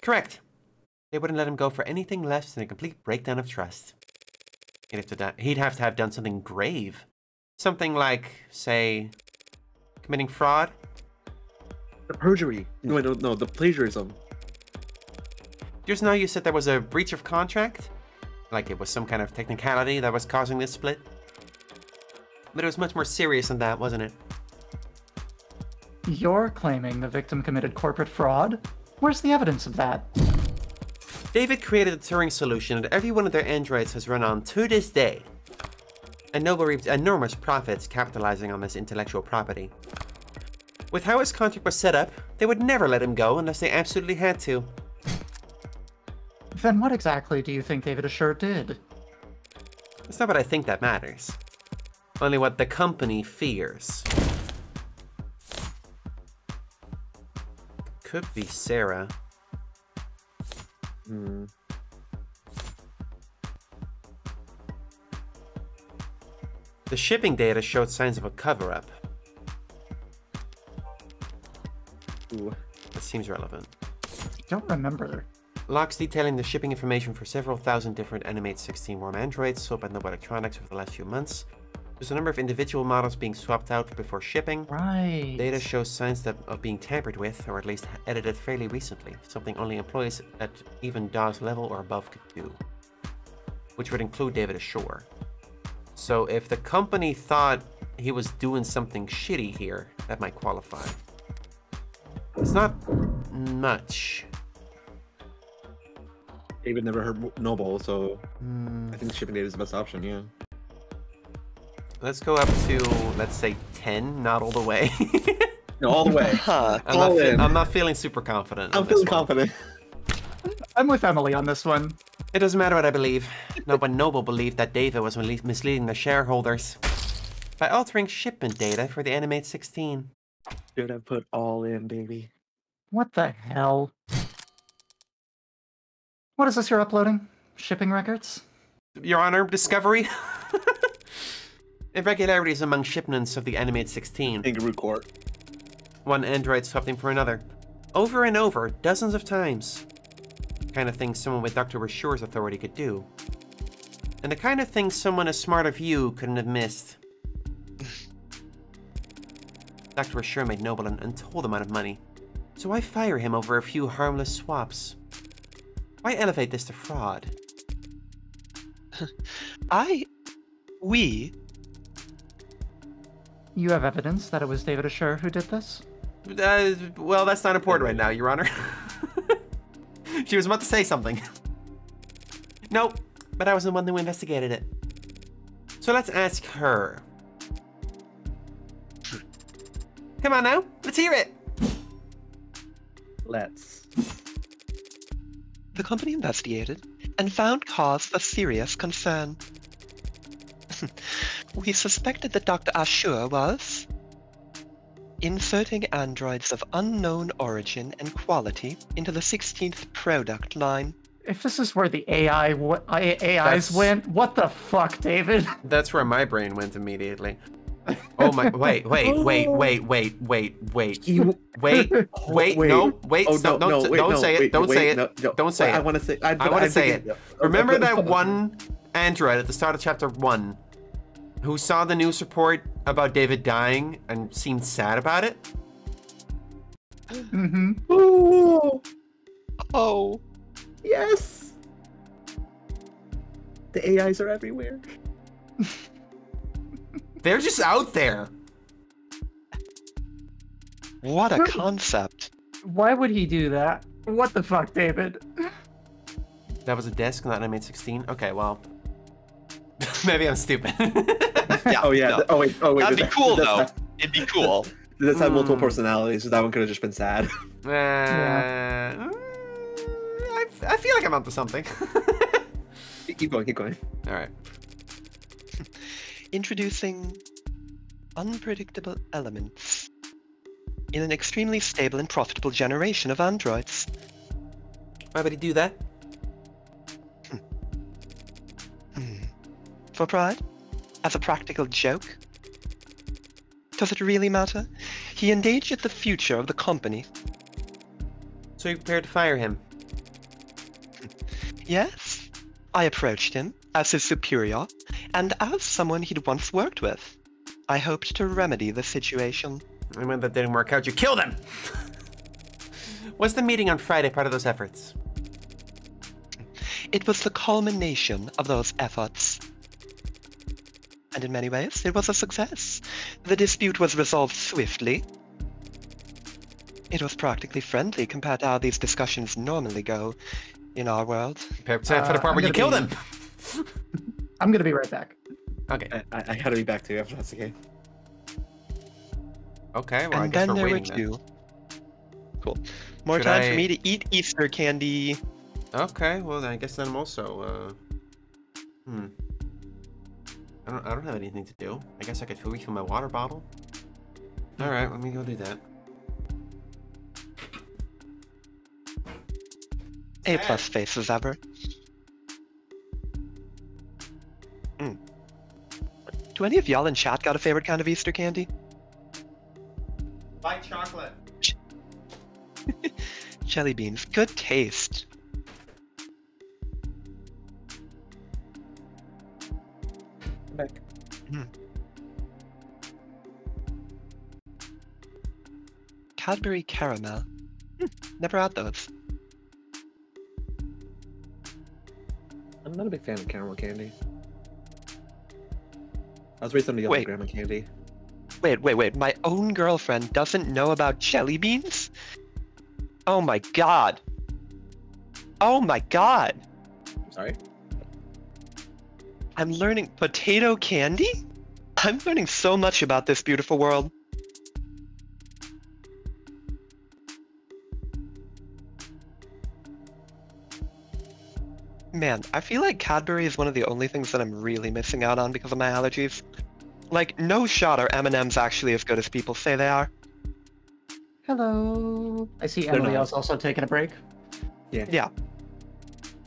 Correct. They wouldn't let him go for anything less than a complete breakdown of trust. He'd have to have done something grave. Something like, say, committing fraud? The perjury. No, the plagiarism. Just now you said there was a breach of contract? Like it was some kind of technicality that was causing this split? But it was much more serious than that, wasn't it? You're claiming the victim committed corporate fraud? Where's the evidence of that? David created a Turing solution that every one of their androids has run on to this day. and Noble reaped enormous profits capitalizing on this intellectual property. With how his contract was set up, they would never let him go unless they absolutely had to. Then what exactly do you think David Assure did? It's not what I think that matters. Only what the company fears. Could be Sarah. The shipping data showed signs of a cover-up. Ooh. That seems relevant. I don't remember. Logs detailing the shipping information for several thousand different Animate 16 worm androids sold by Noble Electronics over the last few months. There's a number of individual models being swapped out before shipping. Right. Data shows signs of being tampered with, or at least edited fairly recently, something only employees at even DAW's level or above could do. Which would include David Assure. So if the company thought he was doing something shitty here, that might qualify. It's not much. David never heard Noble, so I think shipping data is the best option, yeah. Let's go up to, let's say, 10, not all the way. No, all the way. I'm not feeling super confident. I'm feeling confident. I'm with Emily on this one. It doesn't matter what I believe. No, but Noble believed that David was misleading the shareholders by altering shipment data for the Animate 16. Should have put all in, baby. What the hell? What is this you're uploading? Shipping records? Your Honor, discovery? Irregularities among shipments of the Animate 16. Kangaroo Court. One android swapping for another. Over and over, dozens of times. The kind of thing someone with Dr. Assure's authority could do. And the kind of thing someone as smart as you couldn't have missed. Dr. Assure made Noble an untold amount of money. So why fire him over a few harmless swaps? Why elevate this to fraud? You have evidence that it was David Assure who did this? Well, that's not important right now, Your Honor. She was about to say something. Nope, but I was the one who investigated it. So let's ask her. Come on now, let's hear it. Let's. The company investigated and found cause for serious concern. We suspected that Dr. Assure was inserting androids of unknown origin and quality into the 16th product line. If this is where the AIs went, what the fuck, David? That's where my brain went immediately. Oh my, wait, no, don't say it. I want to say, I want to say it. Remember that one android at the start of chapter 1 who saw the news report about David dying and seemed sad about it? Mm-hmm. Oh. Yes. The AIs are everywhere. They're just out there. What a concept. Why would he do that? What the fuck, David? That was a desk, not Animate 16? Okay, well. Maybe I'm stupid. Yeah, Oh, yeah. no. Oh, wait. That'd be cool, though. It'd be cool. This had multiple personalities, so that one could have just been sad. I feel like I'm onto something. Keep going. All right. Introducing unpredictable elements in an extremely stable and profitable generation of androids. Why would he do that? For pride? As a practical joke? Does it really matter? He endangered the future of the company. So you prepared to fire him? Yes. I approached him as his superior and as someone he'd once worked with. I hoped to remedy the situation. And when that didn't work out, you killed him! Was the meeting on Friday part of those efforts? It was the culmination of those efforts. And in many ways, it was a success. The dispute was resolved swiftly. It was practically friendly compared to how these discussions normally go in our world. Prepare for the part where you killed him! I'm gonna be right back. Okay. I gotta be back to you if that's okay. Okay, well, I And guess then we're there were waiting then. two. Cool. More Should time for I- me to eat Easter candy. Okay, well, then I guess then I'm also, I don't have anything to do. I guess I could refill my water bottle. Alright, let me go do that. A+ faces ever. Do any of y'all in chat got a favorite kind of Easter candy? White chocolate. Jelly beans. Good taste. I'm back. Cadbury caramel. Never had those. I'm not a big fan of caramel candy. I was raised on the yellow Wait. grandma candy. Wait. My own girlfriend doesn't know about jelly beans? Oh my god. Oh my god. Sorry? I'm learning potato candy? I'm learning so much about this beautiful world. Man, I feel like Cadbury is one of the only things that I'm really missing out on because of my allergies. Like, no shot are M&Ms actually as good as people say they are. Hello. I see They're Emily not. is also taking a break. Yeah.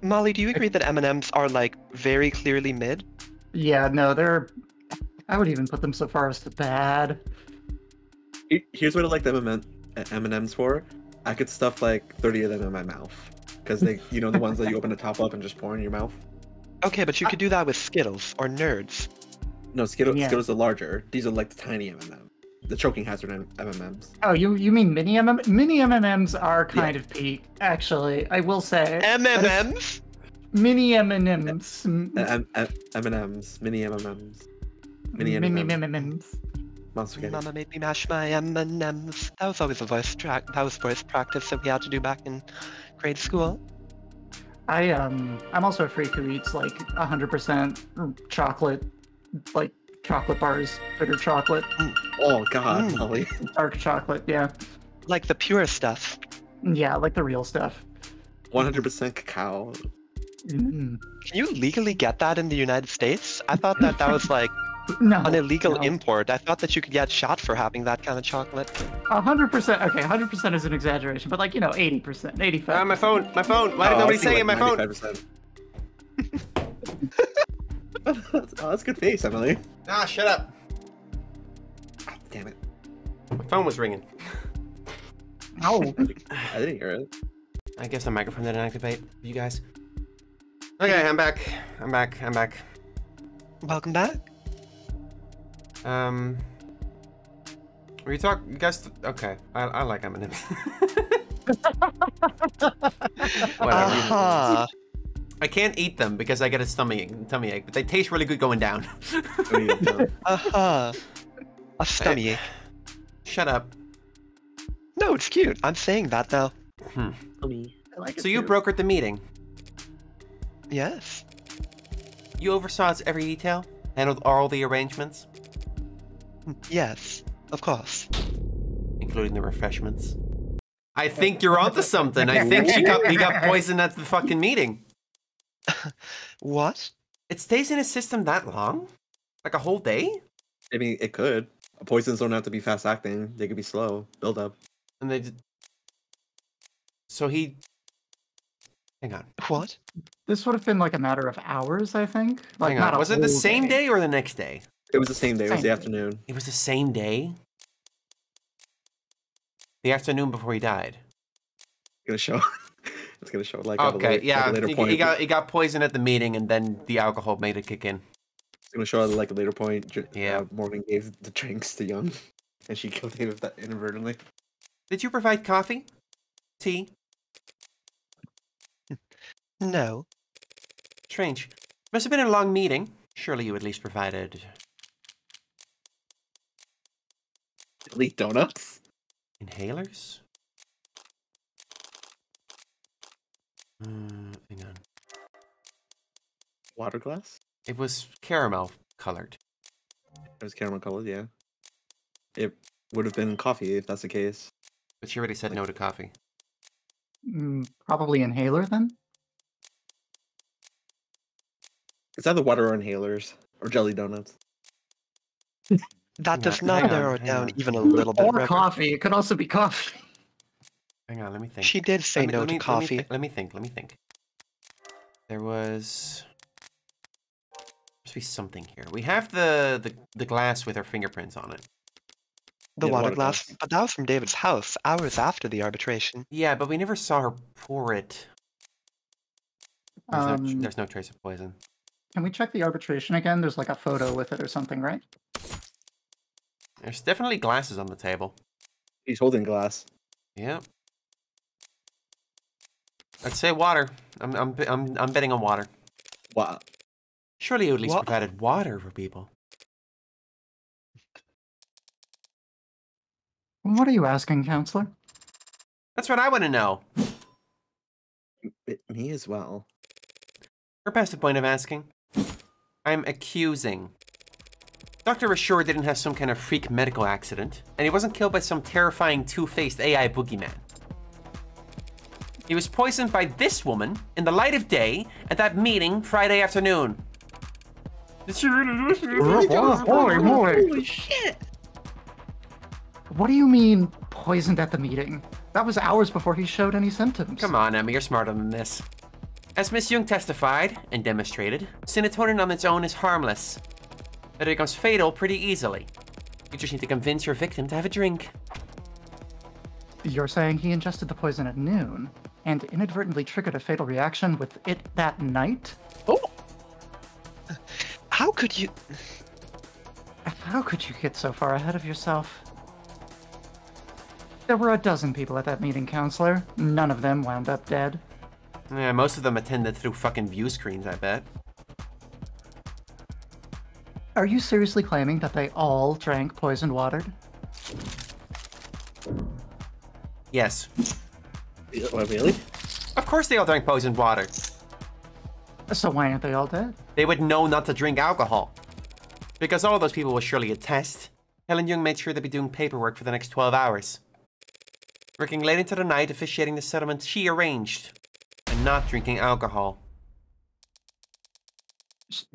Molly, do you agree that M&Ms are, like, very clearly mid? Yeah, no, they're. I would even put them so far as to bad. Here's what I like the M&Ms for. I could stuff like 30 of them in my mouth. Because they, you know, the ones that you open the top up and just pour in your mouth? Okay, but you could do that with Skittles or Nerds. No, Skittles, Yeah. Skittles are larger. These are like the tiny M&Ms. The choking hazard M&Ms. Oh, you mean mini mini M&Ms are kind of peak, actually. I will say. M&Ms? Mini M&Ms. M&Ms. Mini M&Ms. Mini Mini M&Ms. M&Ms. Monster candy. Mama made me mash my M&Ms. That was always a voice track. That was voice practice that we had to do back in grade school. I'm also a freak who eats like 100% chocolate, like chocolate bars, bitter chocolate, Oh god, Molly. dark chocolate. Yeah, Like the pure stuff. yeah, like the real stuff. 100% cacao. Mm. Can you legally get that in the United States? I thought that was like No, an illegal no. import. I thought that you could get shot for having that kind of chocolate. 100%. Okay, 100% is an exaggeration, but like 80%, 85. My phone. Why did nobody say it? My phone. 95%. Oh, that's good face, Emily. Ah, shut up. Ah, damn it. My phone was ringing. Ow. I didn't hear it. I guess the microphone didn't activate. You guys. Okay, I'm back. Welcome back. You guys, okay. I like M&Ms. Whatever. Aha. I can't eat them because I get a tummy ache, but they taste really good going down. Oh, yeah, no. Aha. A stomach ache. Shut up. No, it's cute. I'm saying that now. I like it So you too. brokered the meeting. Yes. You oversaw its every detail? Handled all the arrangements? Yes. Of course. Including the refreshments? I think you're onto something. I think he got poisoned at the fucking meeting. What? It stays in his system that long? Like a whole day? I mean, it could. Poisons don't have to be fast acting. They could be slow. Build up. And they did... So he... Hang on. What? This would have been like a matter of hours, I think. Like, Hang not on. a Was it the whole same day or the next day? It was the same day. It was the Same day. afternoon. It was the same day? The afternoon before he died. Gonna show. It's gonna show like at a Okay, late, yeah. like a later point. He got poisoned at the meeting and then the alcohol made it kick in. It's gonna show at like a later point. Yeah. Morgan gave the drinks to Young, and she killed him with that inadvertently. Did you provide coffee? Tea? No. Strange. Must have been a long meeting. Surely you at least provided... Elite donuts. inhalers? Hang on. Water glass. It was caramel colored. It was caramel colored, yeah. It would have been coffee if that's the case. But she already said no to coffee. Probably inhaler then? It's either water or inhalers or jelly donuts. That does Hang not on, narrow it hang down on. even a little bit. Or Reverend. coffee. It could also be coffee. Hang on, let me think. She did say no to coffee. Let me think. There was... must be something here. We have the glass with her fingerprints on it. The Yeah, water water glass. glass. But that was from David's house, hours after the arbitration. Yeah, but we never saw her pour it. There's no trace of poison. Can we check the arbitration again? There's like a photo with it or something, right? There's definitely glasses on the table. He's holding glass. Yeah. I'd say water. I'm betting on water. Wow. Surely you at least What? provided water for people. What are you asking, counselor? That's what I want to know. Me as well. We're past the point of asking. I'm accusing. Dr. Ashore didn't have some kind of freak medical accident, and he wasn't killed by some terrifying two-faced AI boogeyman. He was poisoned by this woman in the light of day at that meeting Friday afternoon. Holy shit! What do you mean, poisoned at the meeting? That was hours before he showed any symptoms. Come on, Emma, you're smarter than this. As Miss Young testified and demonstrated, serotonin on its own is harmless. But it becomes fatal pretty easily. You just need to convince your victim to have a drink. You're saying he ingested the poison at noon and inadvertently triggered a fatal reaction with it that night? Oh! How could you... How could you get so far ahead of yourself? There were a dozen people at that meeting, counselor. None of them wound up dead. Yeah, most of them attended through fucking view screens, I bet. Are you seriously claiming that they all drank poisoned water? Yes. What, really? Of course they all drank poisoned water. So why aren't they all dead? They would know not to drink alcohol. Because all those people will surely attest. Helen Young made sure they'd be doing paperwork for the next 12 hours. Working late into the night, officiating the settlement she arranged. And not drinking alcohol.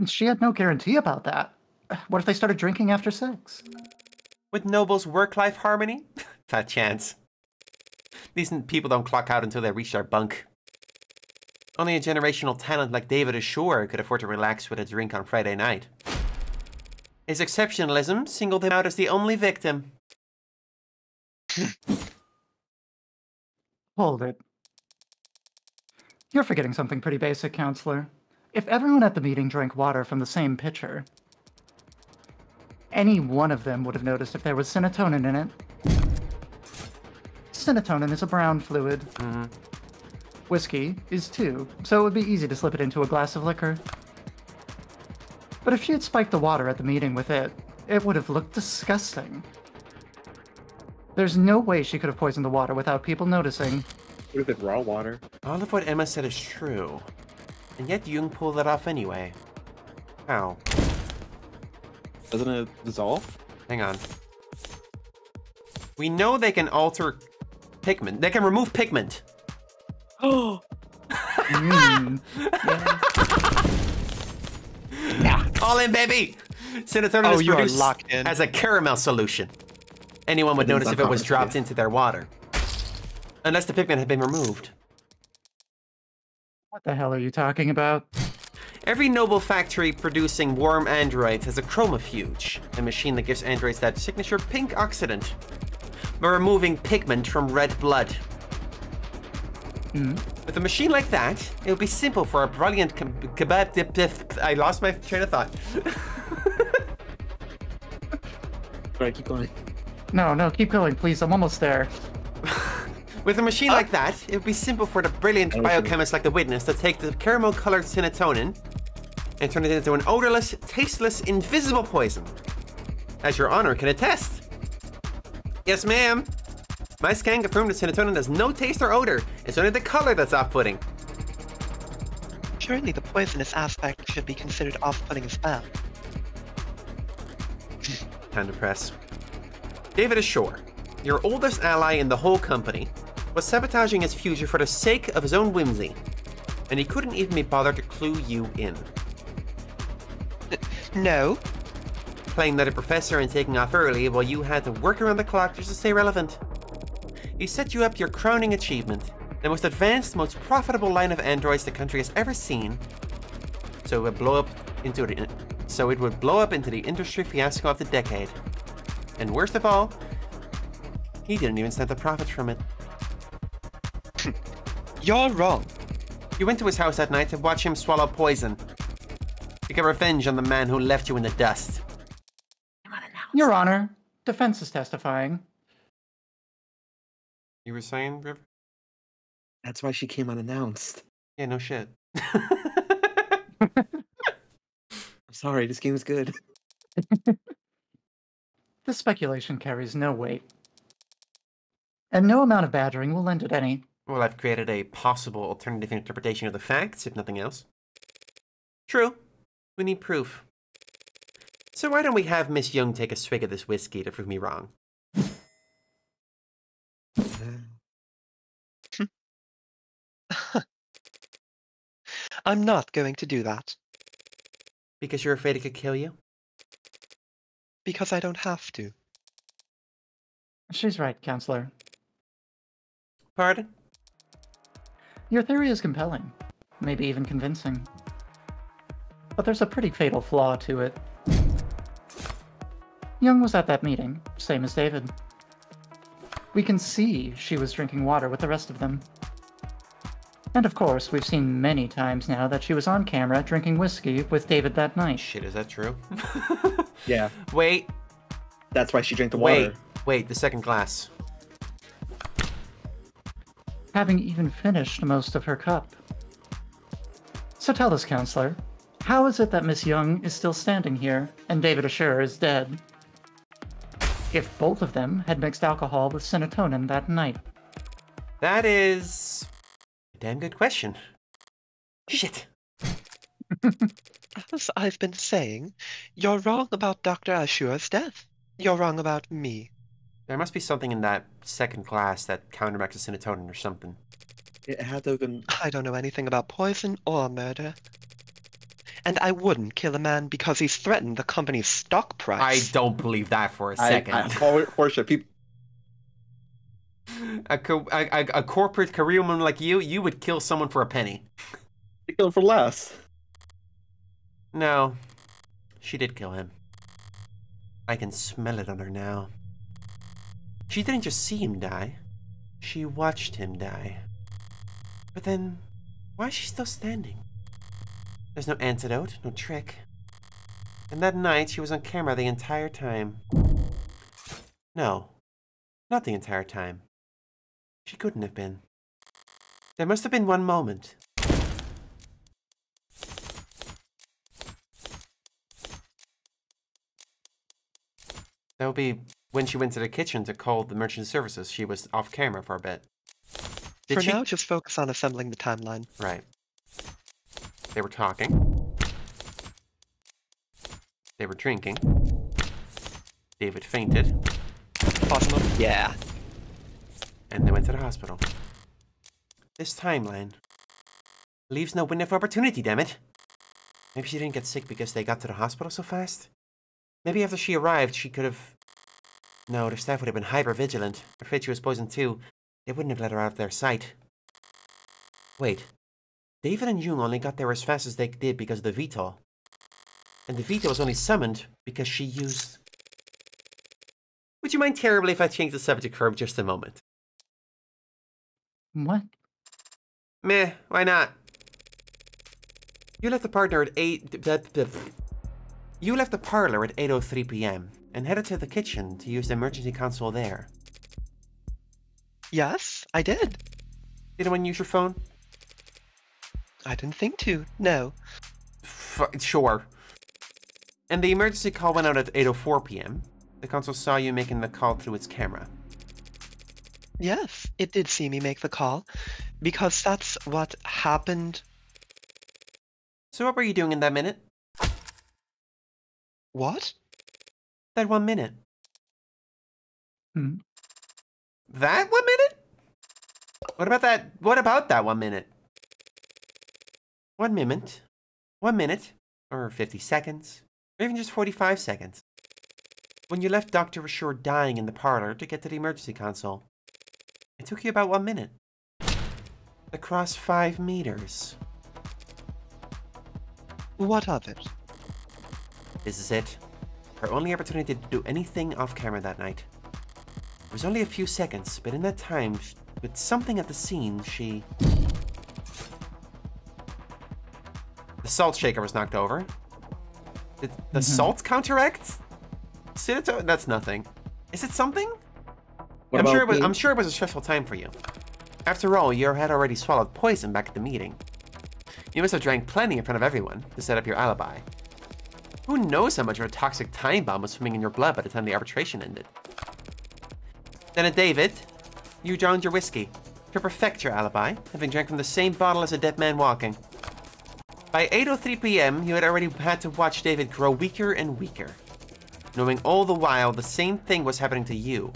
She had no guarantee about that. What if they started drinking after 6? With Noble's work-life harmony? Fat chance. These people don't clock out until they reach their bunk. Only a generational talent like David Ashore could afford to relax with a drink on Friday night. His exceptionalism singled him out as the only victim. Hold it. You're forgetting something pretty basic, counselor. If everyone at the meeting drank water from the same pitcher, any one of them would have noticed if there was serotonin in it. Serotonin is a brown fluid. Mm-hmm. Whiskey is too, so it would be easy to slip it into a glass of liquor. But if she had spiked the water at the meeting with it, it would have looked disgusting. There's no way she could have poisoned the water without people noticing. Would have been raw water. All of what Emma said is true. And yet Jung pulled it off anyway. How? Doesn't it dissolve? Hang on. We know they can alter pigment. They can remove pigment. Oh! All in, baby! Serotonin is you are produced locked in. as a caramel solution. Anyone would notice if it was dropped into their water. Unless the pigment had been removed. What the hell are you talking about? Every Noble factory producing warm androids has a chromofuge, a machine that gives androids that signature pink oxidant by removing pigment from red blood. With a machine like that, it would be simple for a brilliant kebab dip. I lost my train of thought. Alright, keep going. No, keep going, please. I'm almost there. With a machine like that, it would be simple for the brilliant biochemist like the witness to take the caramel-colored serotonin and turn it into an odorless, tasteless, invisible poison. As your honor can attest. Yes, ma'am. My scan confirmed that serotonin has no taste or odor. It's only the color that's off-putting. Surely the poisonous aspect should be considered off-putting as well. Time to press. David is sure. Your oldest ally in the whole company was sabotaging his future for the sake of his own whimsy. And he couldn't even be bothered to clue you in. No. Playing that a professor and taking off early while you had to work around the clock just to stay relevant. He set you up your crowning achievement, the most advanced, most profitable line of androids the country has ever seen. So it would blow up into the industry fiasco of the decade. And worst of all, he didn't even stand to profit from it. You're wrong. You went to his house that night to watch him swallow poison. To get revenge on the man who left you in the dust. Your Honor, defense is testifying. You were saying, River? That's why she came unannounced. Yeah, no shit. I'm sorry, this game is good. This speculation carries no weight. And no amount of badgering will lend it any. Well, I've created a possible alternative interpretation of the facts, if nothing else. True. We need proof. So why don't we have Miss Young take a swig of this whiskey to prove me wrong? I'm not going to do that. Because you're afraid it could kill you? Because I don't have to. She's right, Counselor. Pardon? Your theory is compelling, maybe even convincing. But there's a pretty fatal flaw to it. Young was at that meeting, same as David. We can see she was drinking water with the rest of them. And of course, we've seen many times now that she was on camera drinking whiskey with David that night. Shit, is that true? Yeah. Wait. That's why she drank the water. Wait, the second glass. Having even finished most of her cup. So tell us, Counselor, how is it that Miss Young is still standing here and David Asher is dead? If both of them had mixed alcohol with serotonin that night. That is a damn good question. Shit. As I've been saying, you're wrong about Dr. Ashura's death. You're wrong about me. There must be something in that second glass that counteracts the serotonin or something. It had to have been. I don't know anything about poison or murder. And I wouldn't kill a man because he's threatened the company's stock I price. don't believe that for a second. Portia, people. A corporate career woman like you would kill someone for a penny. They kill him for less. No, she did kill him. I can smell it on her now. She didn't just see him die, she watched him die. But then, why is she still standing? There's no antidote, no trick. And that night, she was on camera the entire time. No, not the entire time. She couldn't have been. There must have been one moment. That would be when she went to the kitchen to call the merchant services. She was off camera for a bit. For now, just focus on assembling the timeline. Right. They were talking. They were drinking. David fainted. Possible? Yeah. And they went to the hospital. This timeline leaves no window of opportunity, damn it. Maybe she didn't get sick because they got to the hospital so fast? Maybe after she arrived, she could have... No, the staff would have been hyper-vigilant. Afraid she was poisoned too. They wouldn't have let her out of their sight. Wait. David and Jung only got there as fast as they did because of the VTOL. And the VTOL was only summoned because she used... Would you mind terribly if I changed the subject for just a moment? What? Meh, why not? You left the partner at 8... You left the parlor at 8:03 p.m. and headed to the kitchen to use the emergency console there. Yes, I did. Did anyone use your phone? I didn't think to, no. Sure. And the emergency call went out at 8:04 p.m. The console saw you making the call through its camera. Yes, it did see me make the call, because that's what happened. So what were you doing in that minute? What? That 1 minute. Hmm. That 1 minute? What about that? What about that 1 minute? 1 minute. 1 minute. Or 50 seconds. Or even just 45 seconds. When you left Dr. Rashur dying in the parlor to get to the emergency console. It took you about 1 minute. Across 5 meters. What of it? This is it. Her only opportunity to do anything off camera that night. It was only a few seconds, but in that time, with something at the scene, she... The salt shaker was knocked over. Did the salt counteract? That's nothing. Is it something? I'm sure it was a stressful time for you. After all, you had already swallowed poison back at the meeting. You must have drank plenty in front of everyone to set up your alibi. Who knows how much of a toxic time bomb was swimming in your blood by the time the arbitration ended? Then at David, you drowned your whiskey to perfect your alibi, having drank from the same bottle as a dead man walking. By 8:03 p.m., you had already had to watch David grow weaker and weaker, knowing all the while the same thing was happening to you,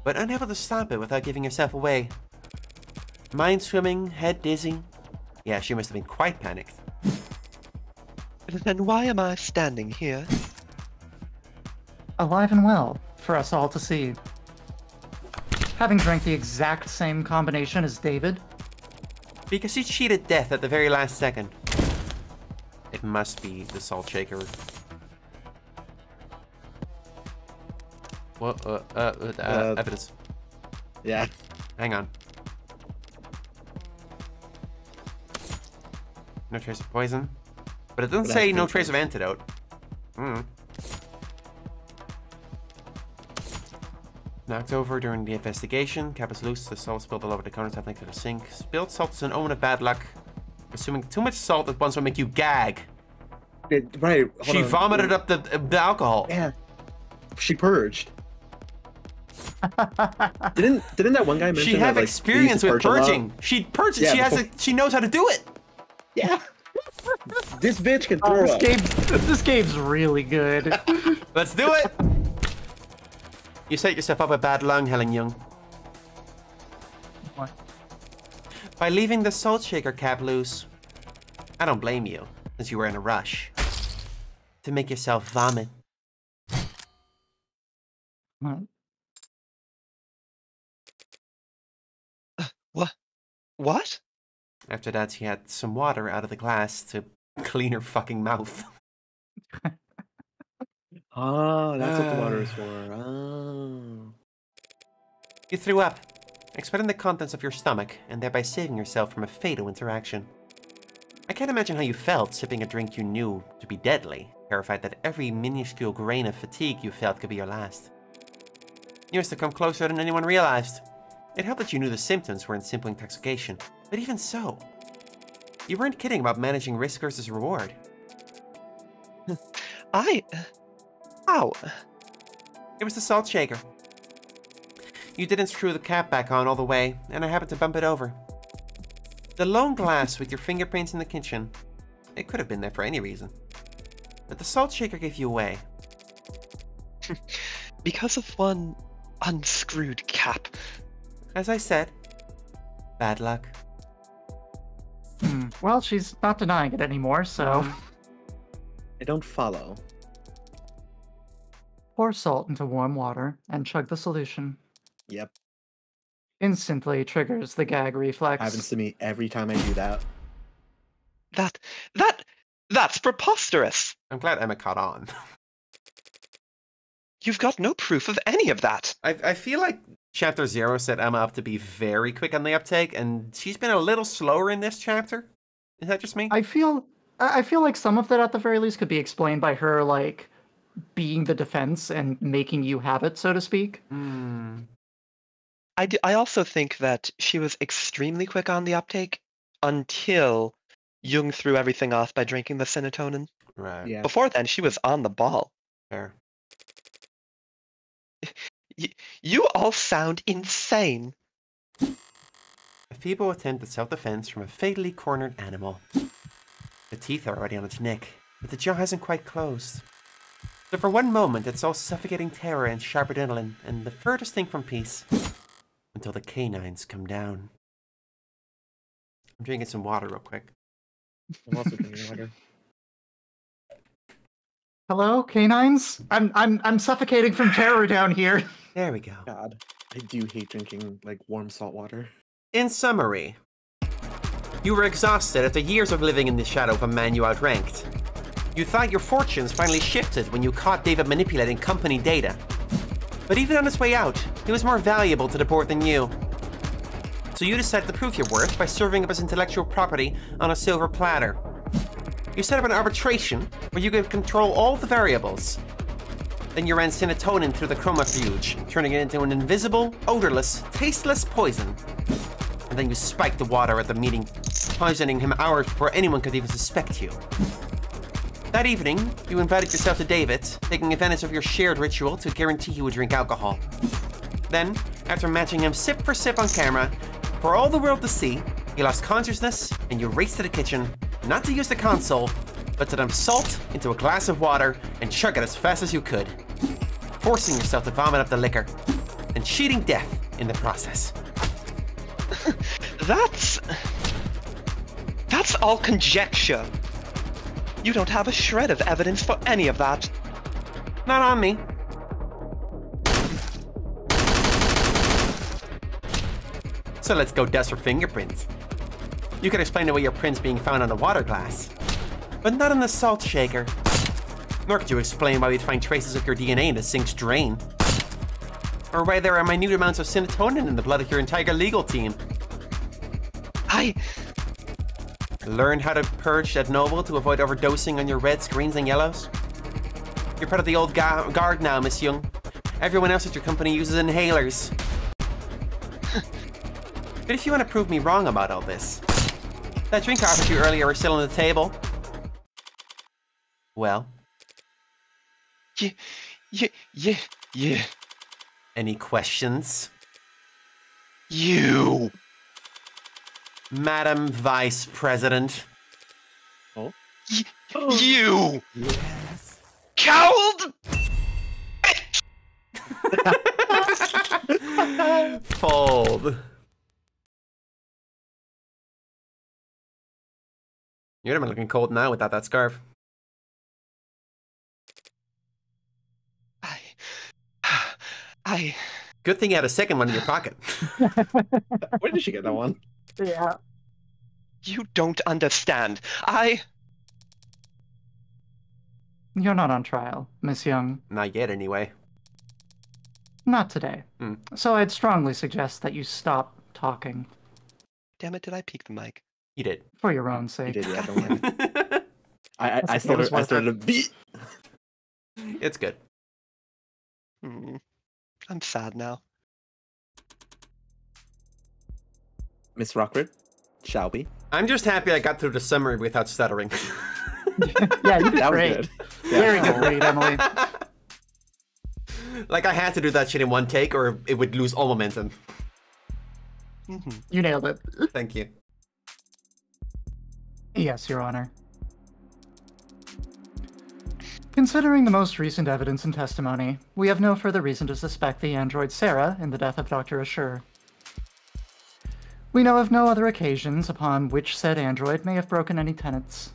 but unable to stop it without giving yourself away. Mind swimming, head dizzy. Yeah, she must have been quite panicked. Then why am I standing here? Alive and well, for us all to see. Having drank the exact same combination as David. Because you cheated death at the very last second. It must be the salt shaker. What? Evidence. Yeah. Hang on. No trace of poison. But it doesn't say no trace of antidote. Knocked over during the investigation. Cap is loose. The salt spilled all over the countertop next to the sink. Spilled salt is an omen of bad luck. Assuming too much salt at once will make you gag. Right. She vomited up the alcohol. Yeah. She purged. didn't that one guy mention she have that, experience with purging? She purged. Yeah, she knows how to do it. Yeah. This bitch can throw up. This game's really good. Let's do it. You set yourself up a bad lung, Helen Young. What? By leaving the salt shaker cap loose. I don't blame you, since you were in a rush. To make yourself vomit. What? After that, she had some water out of the glass to clean her fucking mouth. Oh, that's what the water is for. Oh. You threw up, expelling the contents of your stomach, and thereby saving yourself from a fatal interaction. I can't imagine how you felt sipping a drink you knew to be deadly, terrified that every minuscule grain of fatigue you felt could be your last. You must have come closer than anyone realized. It helped that you knew the symptoms were in simple intoxication, but even so, you weren't kidding about managing risk versus reward. Ow. It was the salt shaker. You didn't screw the cap back on all the way, and I happened to bump it over. The lone glass with your fingerprints in the kitchen, it could have been there for any reason. But the salt shaker gave you away. Because of one unscrewed cap. As I said, bad luck. Well, she's not denying it anymore, so... I don't follow. Pour salt into warm water and chug the solution. Yep. Instantly triggers the gag reflex. Happens to me every time I do that. That's preposterous. I'm glad Emma caught on. You've got no proof of any of that. I feel like Chapter 0 set Emma up to be very quick on the uptake, and she's been a little slower in this chapter. Is that just me? I feel like some of that, at the very least, could be explained by her, like, being the defense and making you have it, so to speak. I also think that she was extremely quick on the uptake until Jung threw everything off by drinking the serotonin. Right. Yeah. Before then, she was on the ball. Fair. You all sound insane. A feeble attempt at self-defense from a fatally cornered animal. The teeth are already on its neck, but the jaw hasn't quite closed. So for one moment, it's all suffocating terror and sharp adrenaline, and the furthest thing from peace, until the canines come down. I'm drinking some water real quick. I'm also drinking water. Hello, canines? I'm suffocating from terror down here. There we go. God, I do hate drinking like warm salt water. In summary, you were exhausted after years of living in the shadow of a man you outranked. You thought your fortunes finally shifted when you caught David manipulating company data. But even on his way out, he was more valuable to the board than you. So you decided to prove your worth by serving up his intellectual property on a silver platter. You set up an arbitration where you could control all the variables. Then you ran serotonin through the chromafuge, turning it into an invisible, odorless, tasteless poison. And then you spiked the water at the meeting, poisoning him hours before anyone could even suspect you. That evening, you invited yourself to David, taking advantage of your shared ritual to guarantee he would drink alcohol. Then, after matching him sip for sip on camera, for all the world to see, you lost consciousness and you raced to the kitchen, not to use the console, but to dump salt into a glass of water and chug it as fast as you could, forcing yourself to vomit up the liquor, and cheating death in the process. That's all conjecture. You don't have a shred of evidence for any of that. Not on me. So let's go dust for fingerprints. You could explain away your prints being found on the water glass, but not on the salt shaker. Nor could you explain why we'd find traces of your DNA in the sink's drain. Or why there are minute amounts of serotonin in the blood of your entire legal team. Learned how to purge that noble to avoid overdosing on your reds, greens, and yellows? You're part of the old guard now, Miss Young. Everyone else at your company uses inhalers. But if you want to prove me wrong about all this, that drink I offered you earlier is still on the table. Well? Yeah. Any questions? You! Madam Vice President. Oh? You! Yes. Coward! Fold. You'd have been looking cold now without that scarf. I... Good thing you had a second one in your pocket. Where did she get that one? Yeah. You don't understand. You're not on trial, Miss Young. Not yet, anyway. Not today. Hmm. So I'd strongly suggest that you stop talking. Damn it, did I peek the mic? You did. For your own You sake. did, yeah, don't worry. I It was started worth to beat. It's good. I'm sad now. Miss Rockford, shall we? I'm just happy I got through the summary without stuttering. Yeah, you did That was great. good. Very good read, Emily. Like, I had to do that shit in one take or it would lose all momentum. You nailed it. Thank you. Yes, Your Honor. Considering the most recent evidence and testimony, we have no further reason to suspect the android Sarah in the death of Dr. Assure. We know of no other occasions upon which said android may have broken any tenets.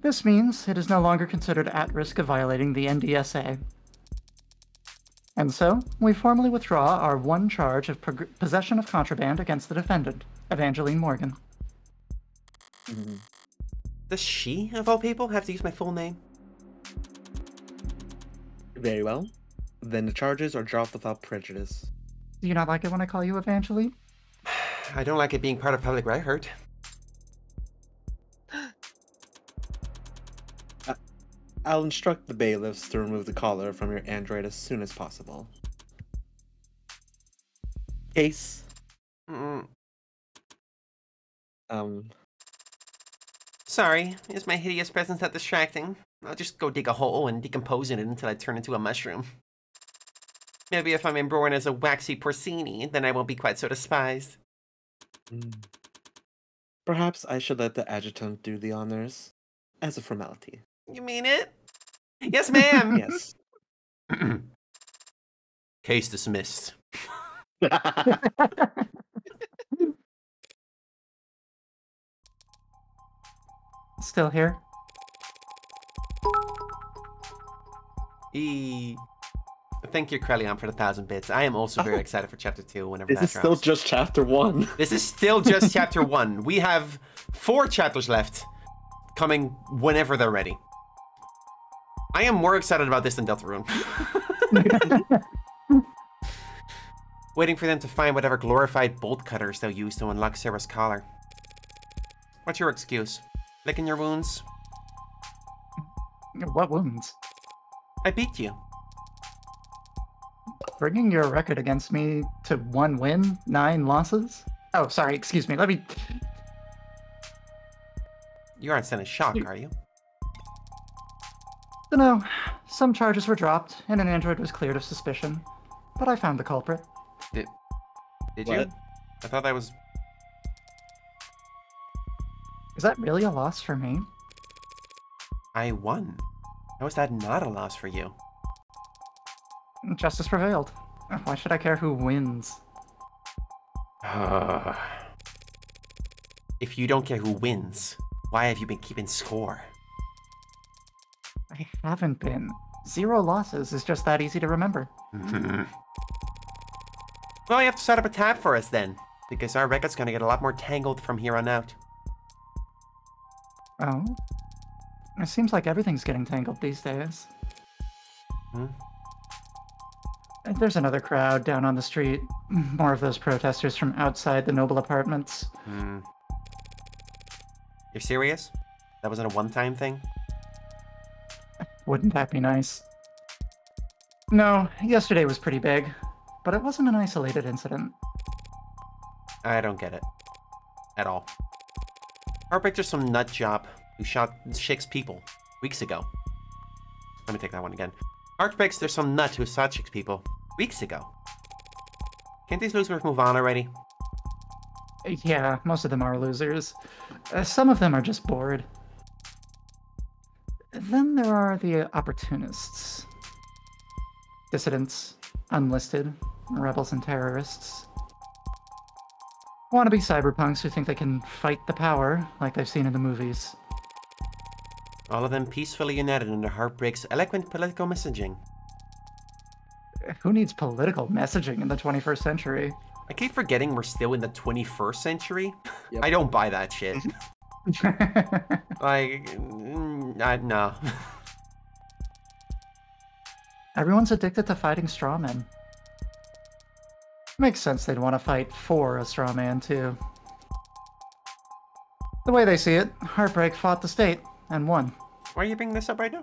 This means it is no longer considered at risk of violating the NDSA. And so, we formally withdraw our one charge of possession of contraband against the defendant, Evangeline Morgan. Does she, of all people, have to use my full name? Very well. Then the charges are dropped without prejudice. Do you not like it when I call you Evangeline? I don't like it being part of public record. I'll instruct the bailiffs to remove the collar from your android as soon as possible. Case. Sorry, is my hideous presence that distracting? I'll just go dig a hole and decompose in it until I turn into a mushroom. Maybe if I'm reborn as a waxy porcini, then I won't be quite so despised. Perhaps I should let the adjutant do the honors, as a formality. You mean it? Yes, ma'am. Yes. Case dismissed. Still here? Thank you, Krelion, for the 1,000 bits. I am also very excited for Chapter 2 whenever This that is drops. still just chapter 1. This is still just Chapter 1. We have 4 chapters left, coming whenever they're ready. I am more excited about this than Deltarune. Waiting for them to find whatever glorified bolt cutters they'll use to unlock Sarah's collar. What's your excuse? Licking your wounds? What wounds? I beat you. Bringing your record against me to 1 win, 9 losses? Oh, sorry, excuse me. Let me... You aren't still in shock, are you? No, some charges were dropped, and an android was cleared of suspicion. But I found the culprit. Did you? What? I thought that was... Is that really a loss for me? I won. How is that not a loss for you? Justice prevailed. Why should I care who wins? If you don't care who wins, why have you been keeping score? I haven't been. 0 losses is just that easy to remember. Well, you have to set up a tab for us then, because our record's gonna get a lot more tangled from here on out. Oh? It seems like everything's getting tangled these days. Hmm? There's another crowd down on the street. More of those protesters from outside the noble apartments. You're serious? That wasn't a one-time thing? Wouldn't that be nice? No, yesterday was pretty big, but it wasn't an isolated incident. I don't get it. At all. Heartbreak just some nut job who shot 6 people weeks ago. Let me take that one again. Heartbreak's there's some nut who shot 6 people weeks ago. Can't these losers move on already? Yeah, most of them are losers. Some of them are just bored. Then there are the opportunists. Dissidents, unlisted, rebels and terrorists. Wannabe cyberpunks who think they can fight the power, like they've seen in the movies. All of them peacefully united under Heartbreak's eloquent political messaging. Who needs political messaging in the 21st century? I keep forgetting we're still in the 21st century. Yep. I don't buy that shit. Like, no. Everyone's addicted to fighting strawmen. Makes sense they'd want to fight for a strawman, too. The way they see it, Heartbreak fought the state and won. Why are you bringing this up right now?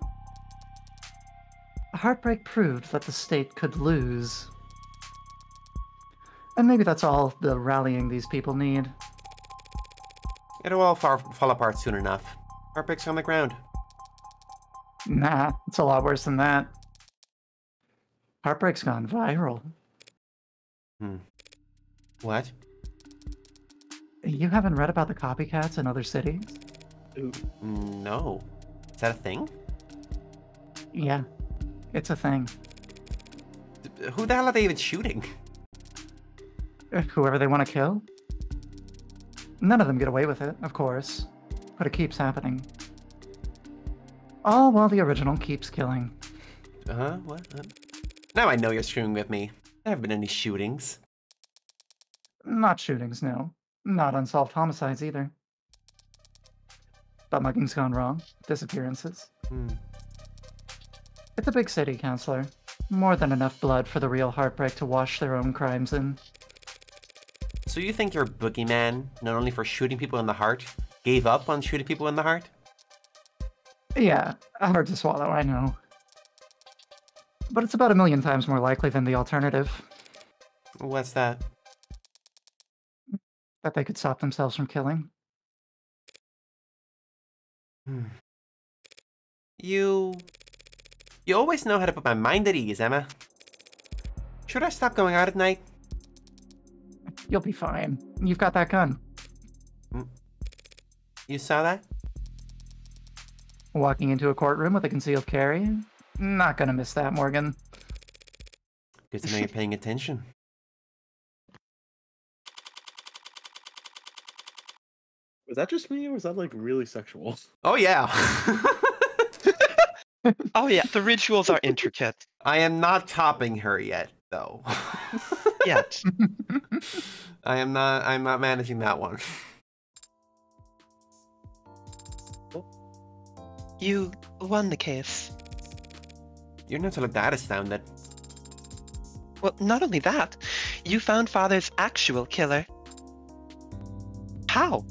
Heartbreak proved that the state could lose. And maybe that's all the rallying these people need. It'll all fall apart soon enough. Heartbreak's on the ground. Nah, it's a lot worse than that. Heartbreak's gone viral. What? You haven't read about the copycats in other cities? Ooh. No. Is that a thing? Yeah, it's a thing. Who the hell are they even shooting? Whoever they want to kill? None of them get away with it, of course. But it keeps happening. All while the original keeps killing. What? Now I know you're screwing with me. There haven't been any shootings. Not shootings, no. Not unsolved homicides either. But mugging's gone wrong. Disappearances. It's a big city, Counselor. More than enough blood for the real Heartbreak to wash their own crimes in. So you think your boogeyman, not only for shooting people in the heart, gave up on shooting people in the heart? Yeah, hard to swallow, I know. But it's about 1,000,000 times more likely than the alternative. What's that? That they could stop themselves from killing. You always know how to put my mind at ease, Emma. Should I stop going out at night? You'll be fine. You've got that gun. You saw that? Walking into a courtroom with a concealed carry? Not gonna miss that, Morgan. Good to know you're paying attention. Was that just me, or was that like really sexual? Oh, yeah. Oh yeah, the rituals are intricate. I am not topping her yet, though. Yet. I'm not managing that one. You won the case. You're not to look that astounded. Well, not only that, you found Father's actual killer. How?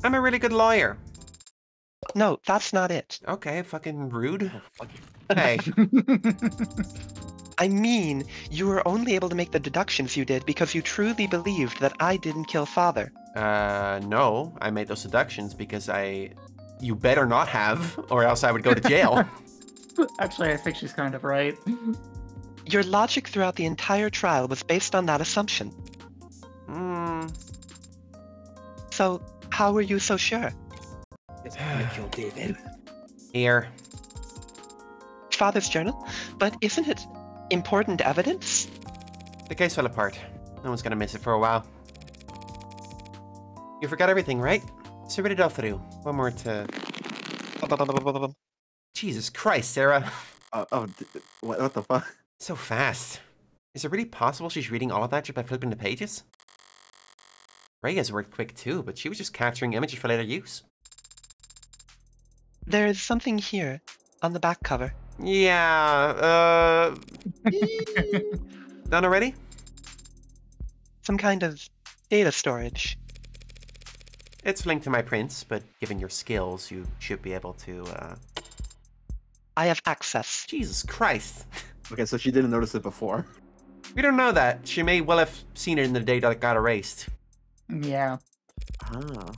I'm a really good lawyer. No, that's not it. Okay, fucking rude. Oh, fuck you. Hey, I mean, you were only able to make the deductions you did because you truly believed that I didn't kill Father. no, I made those deductions because you better not have, or else I would go to jail. Actually, I think she's kind of right. Your logic throughout the entire trial was based on that assumption. Hmm. So, how were you so sure? Yes, I'm gonna kill David. Here. Father's journal? But isn't it important evidence? The case fell apart. No one's gonna miss it for a while. You forgot everything, right? So read it all through. One more to... Jesus Christ, Sarah. What the fuck? So fast. Is it really possible she's reading all of that just by flipping the pages? Rhea's worked quick too, but she was just capturing images for later use. There's something here, on the back cover. Yeah, Done already? Some kind of data storage. It's linked to my prints, but given your skills, you should be able to, I have access. Jesus Christ. Okay, so she didn't notice it before. We don't know that. She may well have seen it in the data that got erased. Yeah. Ah.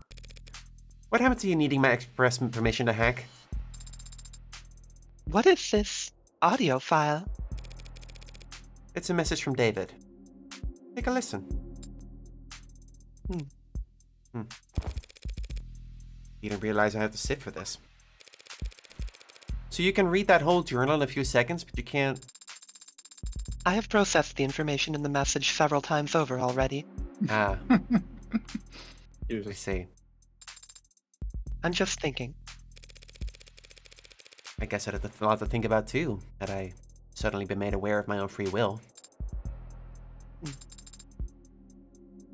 What happened to you needing my express permission to hack? What is this audio file? It's a message from David. Take a listen. You didn't realize I had to sit for this. So you can read that whole journal in a few seconds, but you can't... I have processed the information in the message several times over already. Ah, I Usually. see. I'm just thinking. I guess I had a lot to think about too, had I suddenly been made aware of my own free will.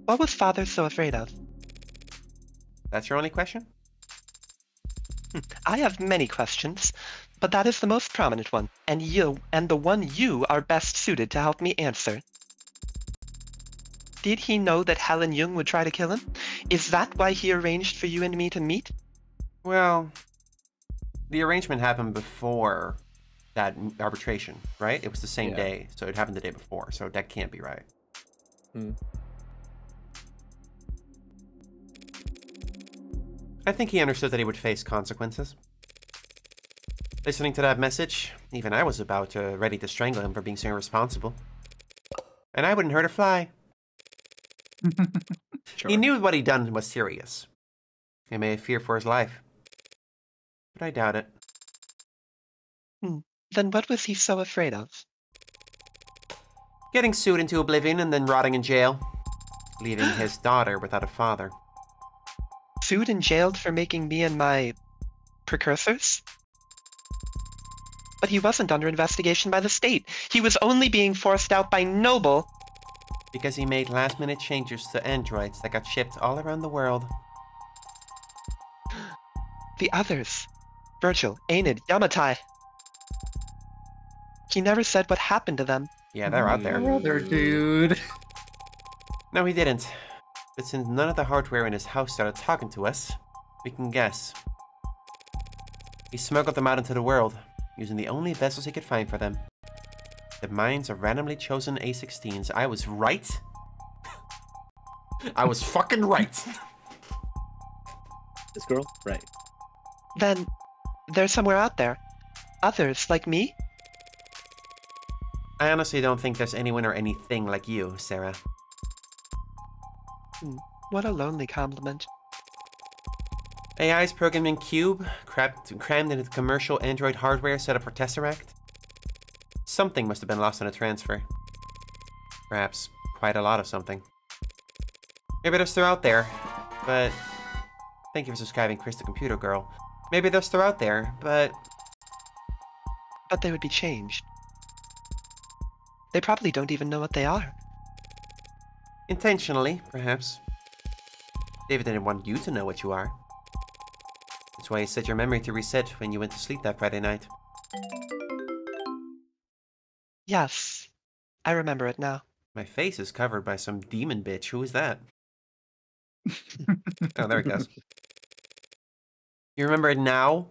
What was Father so afraid of? That's your only question? I have many questions, but that is the most prominent one, and the one you are best suited to help me answer. Did he know that Helen Jung would try to kill him? Is that why he arranged for you and me to meet? Well, the arrangement happened before that arbitration, right? It was the same day, so it happened the day before, so that can't be right. I think he understood that he would face consequences. Listening to that message, even I was about ready to strangle him for being so irresponsible. And I wouldn't hurt a fly. Sure. He knew what he'd done was serious. He may have fear for his life. But I doubt it. Then what was he so afraid of? Getting sued into oblivion and then rotting in jail. Leaving his daughter without a father. Sued and jailed for making me and my precursors? But he wasn't under investigation by the state. He was only being forced out by Noble. Because he made last-minute changes to androids that got shipped all around the world. The others. Virgil, Aenid, Yamatai. He never said what happened to them. Yeah, they're out there. Brother, dude. No, he didn't. But since none of the hardware in his house started talking to us, we can guess. He smuggled them out into the world, using the only vessels he could find for them. The minds of randomly chosen A16s. I was right. I was fucking right. This girl? Right. Then, they're somewhere out there. Others, like me? I honestly don't think there's anyone or anything like you, Sarah. What a lonely compliment. AI's programming cube, crammed into the commercial Android hardware set up for Tesseract. Something must have been lost on a transfer. Perhaps quite a lot of something. Maybe they're still out there, but... Thank you for subscribing, Chris the Computer Girl. Maybe they're still out there, but... But they would be changed. They probably don't even know what they are. Intentionally, perhaps. David didn't want you to know what you are. That's why he set your memory to reset when you went to sleep that Friday night. Yes, I remember it now. My face is covered by some demon bitch. Who is that? Oh, there it goes. You remember it now?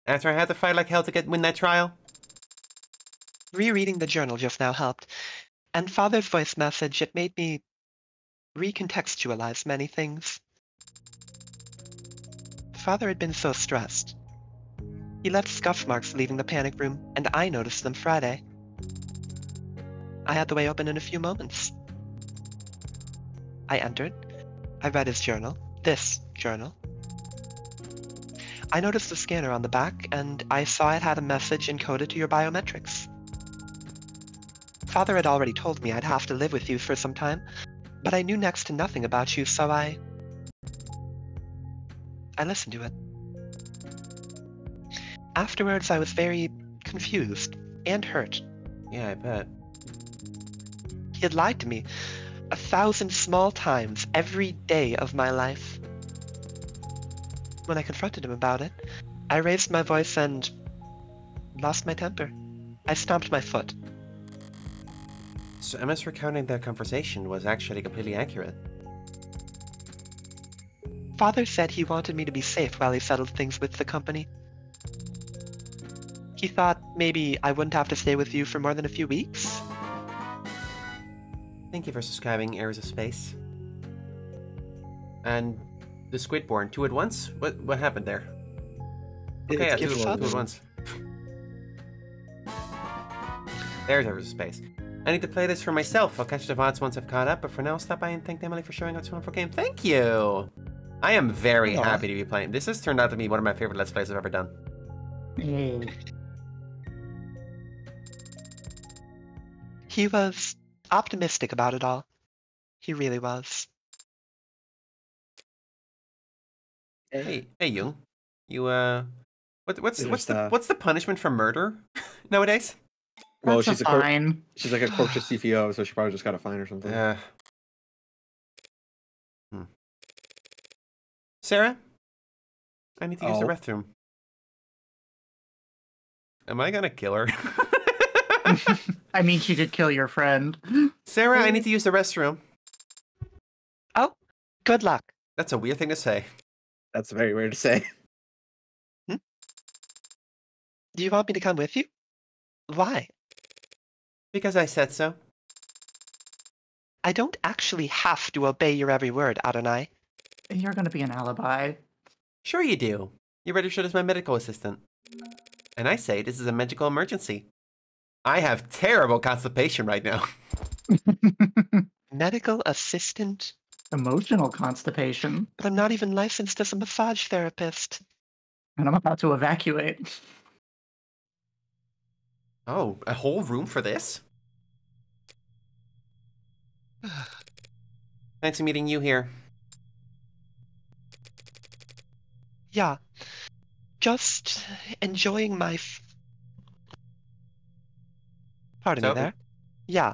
After I had to fight like hell to win that trial? Rereading the journal just now helped, and Father's voice message, it made me recontextualize many things. Father had been so stressed. He left scuff marks leaving the panic room, and I noticed them Friday. I had the way open in a few moments. I entered. I read his journal. This journal. I noticed the scanner on the back, and I saw it had a message encoded to your biometrics. Father had already told me I'd have to live with you for some time, but I knew next to nothing about you, so I listened to it. Afterwards, I was very confused and hurt. Yeah, I bet. He had lied to me 1,000 small times every day of my life. When I confronted him about it, I raised my voice and lost my temper. I stomped my foot. So Emma's recounting that conversation was actually completely accurate. Father said he wanted me to be safe while he settled things with the company. He thought maybe I wouldn't have to stay with you for more than a few weeks. Thank you for subscribing, Heirs of Space. And the Squidborn, 2 at once? What happened there? Okay, yeah, gift 2 at subs. once. There's Heirs of Space. I need to play this for myself. I'll catch the VODs once I've caught up, but for now, stop by and thank Demily for showing out this wonderful game. Thank you! I am very happy to be playing. This has turned out to be one of my favorite Let's Plays I've ever done. Hey. He was optimistic about it all. He really was. Hey, Jung. You, what's Just, the punishment for murder nowadays? Well, That's she's a fine. she's like a corpus CFO, so she probably just got a fine or something. Sarah? I need to use the Oh. restroom. Am I gonna kill her? I mean, she did kill your friend. Sarah, I need to use the restroom. Oh, good luck. That's a weird thing to say. That's very weird to say. Do you want me to come with you? Why? Because I said so. I don't actually have to obey your every word, Adonai. You're gonna be an alibi. Sure you do. You're registered as my medical assistant. And I say this is a medical emergency. I have terrible constipation right now. Medical assistant? Emotional constipation. But I'm not even licensed as a massage therapist. And I'm about to evacuate. Oh, a whole room for this? Fancy meeting you here. Yeah. Just enjoying my Pardon me there. Yeah.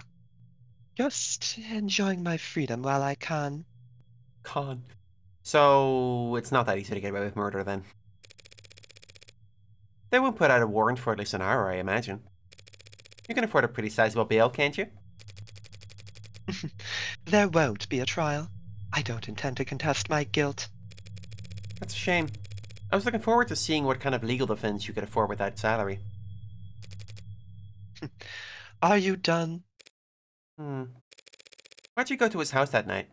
Just enjoying my freedom while I can. Con. So, it's not that easy to get away with murder, then. They won't put out a warrant for at least an hour, I imagine. You can afford a pretty sizable bail, can't you? There won't be a trial. I don't intend to contest my guilt. That's a shame. I was looking forward to seeing what kind of legal defense you could afford with that salary. Are you done? Why'd you go to his house that night?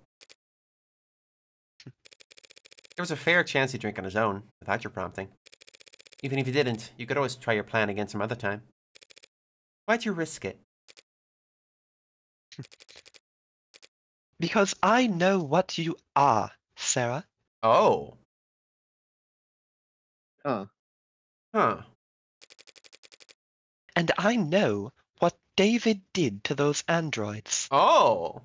There was a fair chance he'd drink on his own, without your prompting. Even if you didn't, you could always try your plan again some other time. Why'd you risk it? Because I know what you are, Sarah. Oh. Huh. Huh. And I know what David did to those androids. Oh!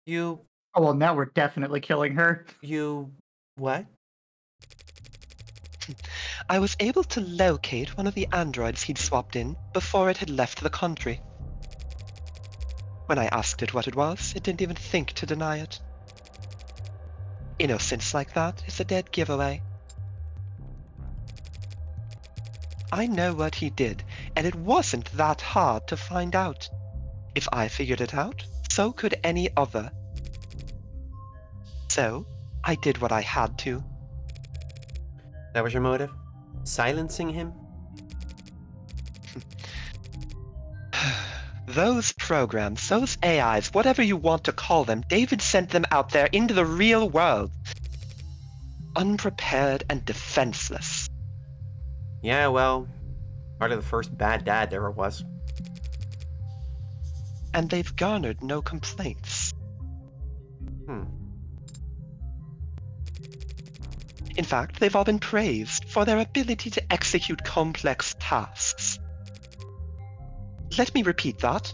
You... Oh, well, now we're definitely killing her. What? I was able to locate one of the androids he'd swapped in before it had left the country. When I asked it what it was, it didn't even think to deny it. Innocence like that is a dead giveaway. I know what he did, and it wasn't that hard to find out. If I figured it out, so could any other. So, I did what I had to. That was your motive? Silencing him? Those programs, those AIs, whatever you want to call them, David sent them out there into the real world. Unprepared and defenseless. Yeah, well, part of the first bad dad there was. And they've garnered no complaints. In fact, they've all been praised for their ability to execute complex tasks. Let me repeat that.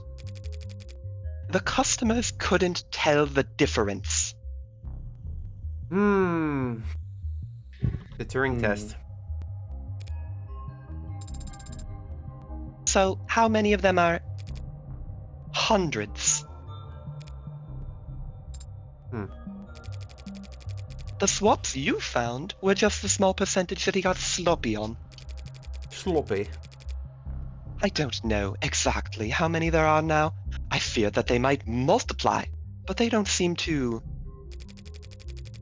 The customers couldn't tell the difference. The Turing test. So, how many of them are hundreds? The swaps you found were just the small percentage that he got sloppy on. Sloppy. I don't know exactly how many there are now. I fear that they might multiply, but they don't seem to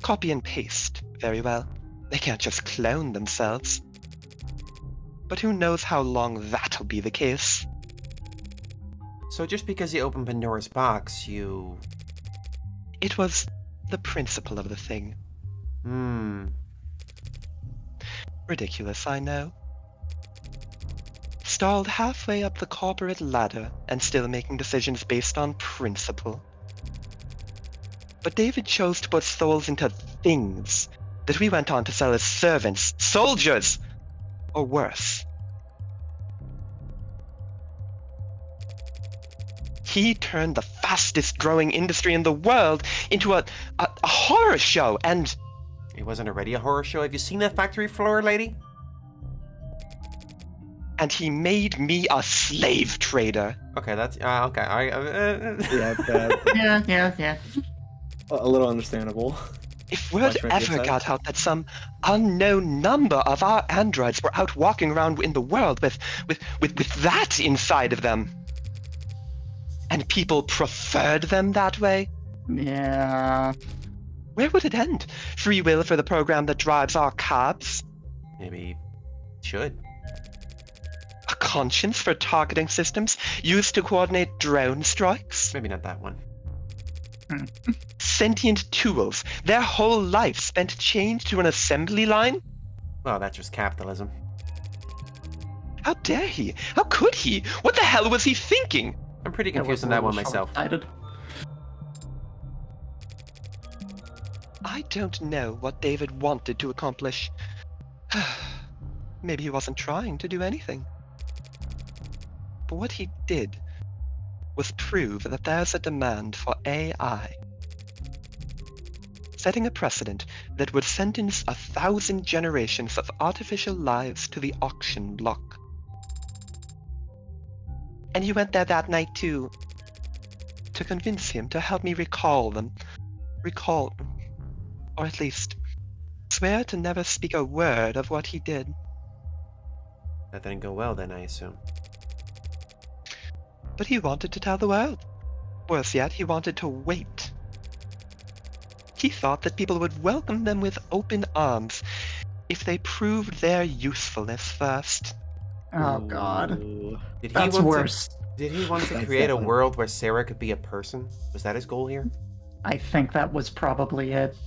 copy and paste very well. They can't just clone themselves. But who knows how long that'll be the case. So just because you opened Pandora's box, you... It was the principle of the thing. Ridiculous, I know. Stalled halfway up the corporate ladder and still making decisions based on principle. But David chose to put souls into things that we went on to sell as servants, soldiers, or worse. He turned the fastest growing industry in the world into a horror show, and... It wasn't already a horror show. Have you seen that factory floor, lady? And he made me a slave trader. Okay, that's... okay. Yeah. A little understandable. If word ever got out that some unknown number of our androids were out walking around in the world with that inside of them, and people preferred them that way, Yeah. where would it end? Free will for the program that drives our cabs? Maybe... should. A conscience for targeting systems used to coordinate drone strikes? Maybe not that one. Sentient tools, their whole life spent chained to an assembly line? Well, that's just capitalism. How dare he? How could he? What the hell was he thinking? I'm pretty confused on that one myself. I don't know what David wanted to accomplish. Maybe he wasn't trying to do anything. But what he did was prove that there's a demand for AI. Setting a precedent that would sentence 1,000 generations of artificial lives to the auction block. And you went there that night to convince him to help me recall them. Or at least, swear to never speak a word of what he did. That didn't go well then, I assume. But he wanted to tell the world. Worse yet, he wanted to wait. He thought that people would welcome them with open arms if they proved their usefulness first. Oh, God. That's worse. Did he want to create a world where Sarah could be a person? Was that his goal here? I think that was probably it.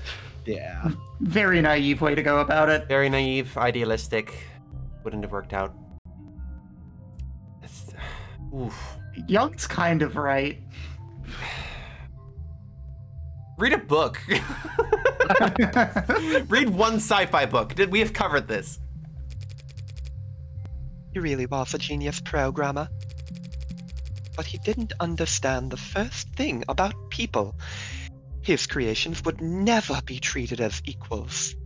Yeah. Very naive way to go about it. Very naive, idealistic. Wouldn't have worked out. Oof. Young's kind of right. Read a book. Read one sci-fi book. We have covered this. He really was a genius programmer. But he didn't understand the first thing about people. His creations would never be treated as equals.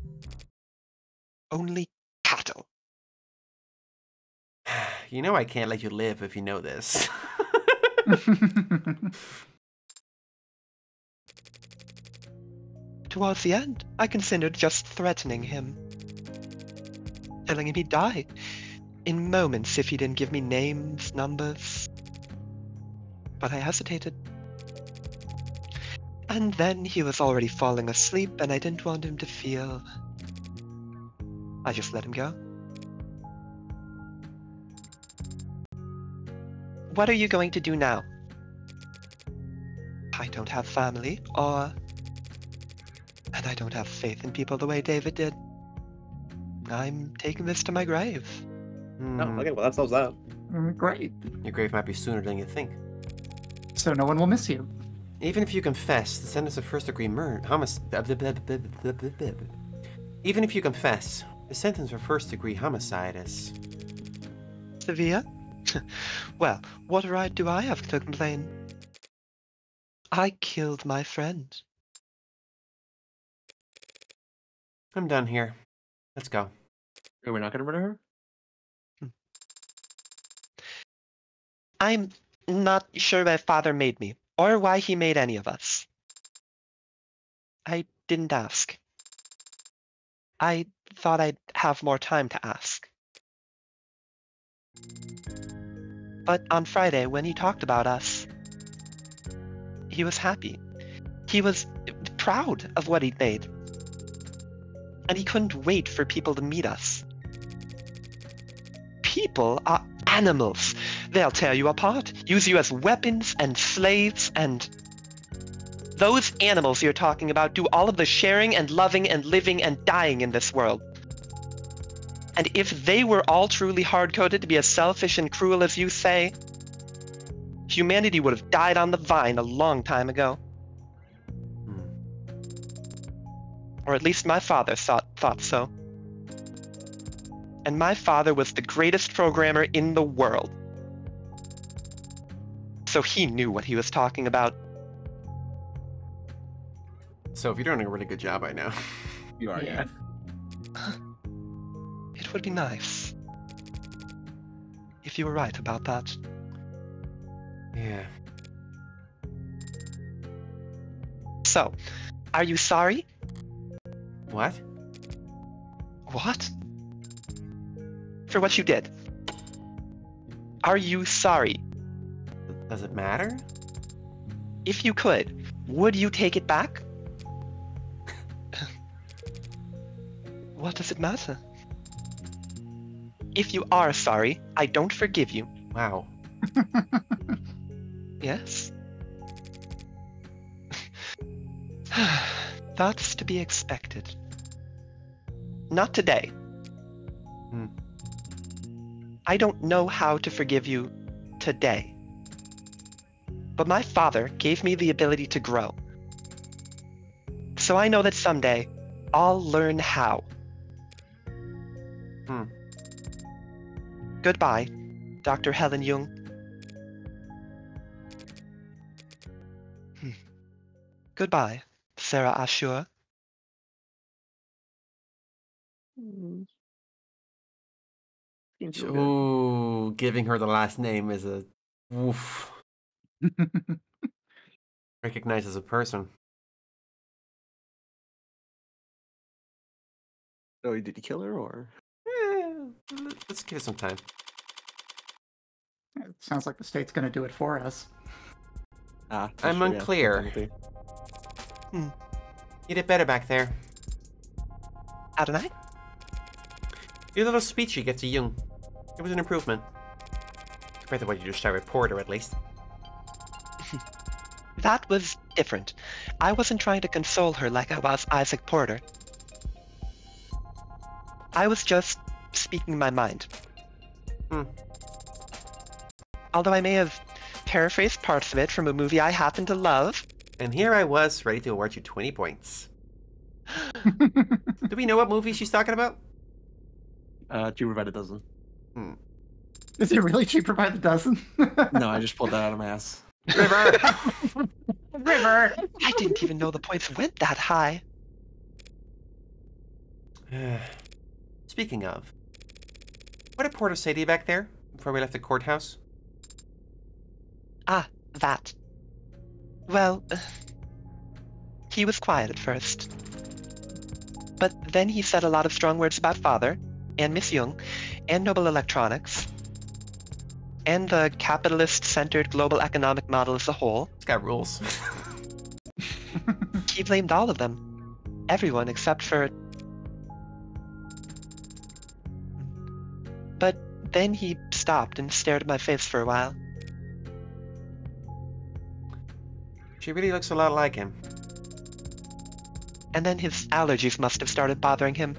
Only cattle. You know I can't let you live if you know this. Towards the end, I considered just threatening him. Telling him he'd die. In moments if he didn't give me names, numbers. But I hesitated. And then he was already falling asleep and I didn't want him to feel... I just let him go. What are you going to do now? I don't have family, and I don't have faith in people the way David did. I'm taking this to my grave. Oh, okay, well that solves that. Great. Your grave might be sooner than you think. So no one will miss you. Even if you confess, the sentence of first-degree murder, Even if you confess, the sentence for first-degree homicide is... Severe? Well, what right do I have to complain? I killed my friend. I'm done here. Let's go. Are we not gonna murder her? I'm not sure my father made me, or why he made any of us. I didn't ask. I thought I'd have more time to ask. But on Friday, when he talked about us, he was happy. He was proud of what he'd made. And he couldn't wait for people to meet us. People are animals. They'll tear you apart, use you as weapons and slaves, and... Those animals you're talking about do all of the sharing and loving and living and dying in this world. And if they were all truly hard-coded to be as selfish and cruel as you say, humanity would have died on the vine a long time ago. Or at least my father thought so. And my father was the greatest programmer in the world. So he knew what he was talking about. So if you're doing a really good job right now. You are, yeah. It would be nice if you were right about that. Yeah. So, are you sorry? What? What? For what you did. Are you sorry? Does it matter? If you could, would you take it back? What does it matter? If you are sorry, I don't forgive you. Wow. Yes? That's to be expected. Not today. I don't know how to forgive you today. But my father gave me the ability to grow. So I know that someday I'll learn how. Goodbye, Dr. Helen Jung. Goodbye, Sarah Ashur. Ooh, giving her the last name is a woof. Recognized as a person. Oh, did he kill her or? Let's give it some time. It sounds like the state's going to do it for us. I'm unclear. You did better back there. Adonai? Your little speech you get to Jung. It was an improvement. Compared to what you just tried with Porter, at least. That was different. I wasn't trying to console her like I was Isaac Porter. I was just speaking my mind. Although I may have paraphrased parts of it from a movie I happen to love, And here I was, ready to award you 20 points. Do we know what movie she's talking about? Cheaper by the dozen. Is it really cheaper by the dozen? No, I just pulled that out of my ass. River! River. I didn't even know the points went that high. Speaking of, what did Porter say to you back there before we left the courthouse? Ah, that. Well, he was quiet at first. But then he said a lot of strong words about Father, and Miss Young, and Noble Electronics, and the capitalist-centered global economic model as a whole. It's got rules. He blamed all of them. Everyone except for... But then he stopped and stared at my face for a while. She really looks a lot like him. And then his allergies must have started bothering him,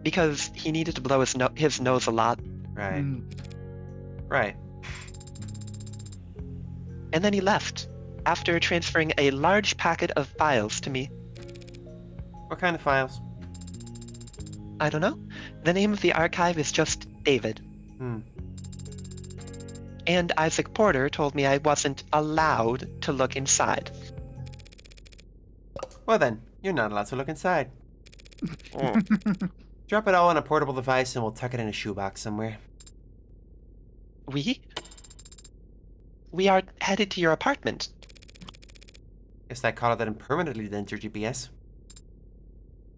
because he needed to blow his nose a lot. Right. Right. And then he left, after transferring a large packet of files to me. What kind of files? I don't know. The name of the archive is just David. And Isaac Porter told me I wasn't allowed to look inside. Well then, you're not allowed to look inside. Drop it all on a portable device and we'll tuck it in a shoebox somewhere. We? We are headed to your apartment. Guess I call it that permanently then, your GPS.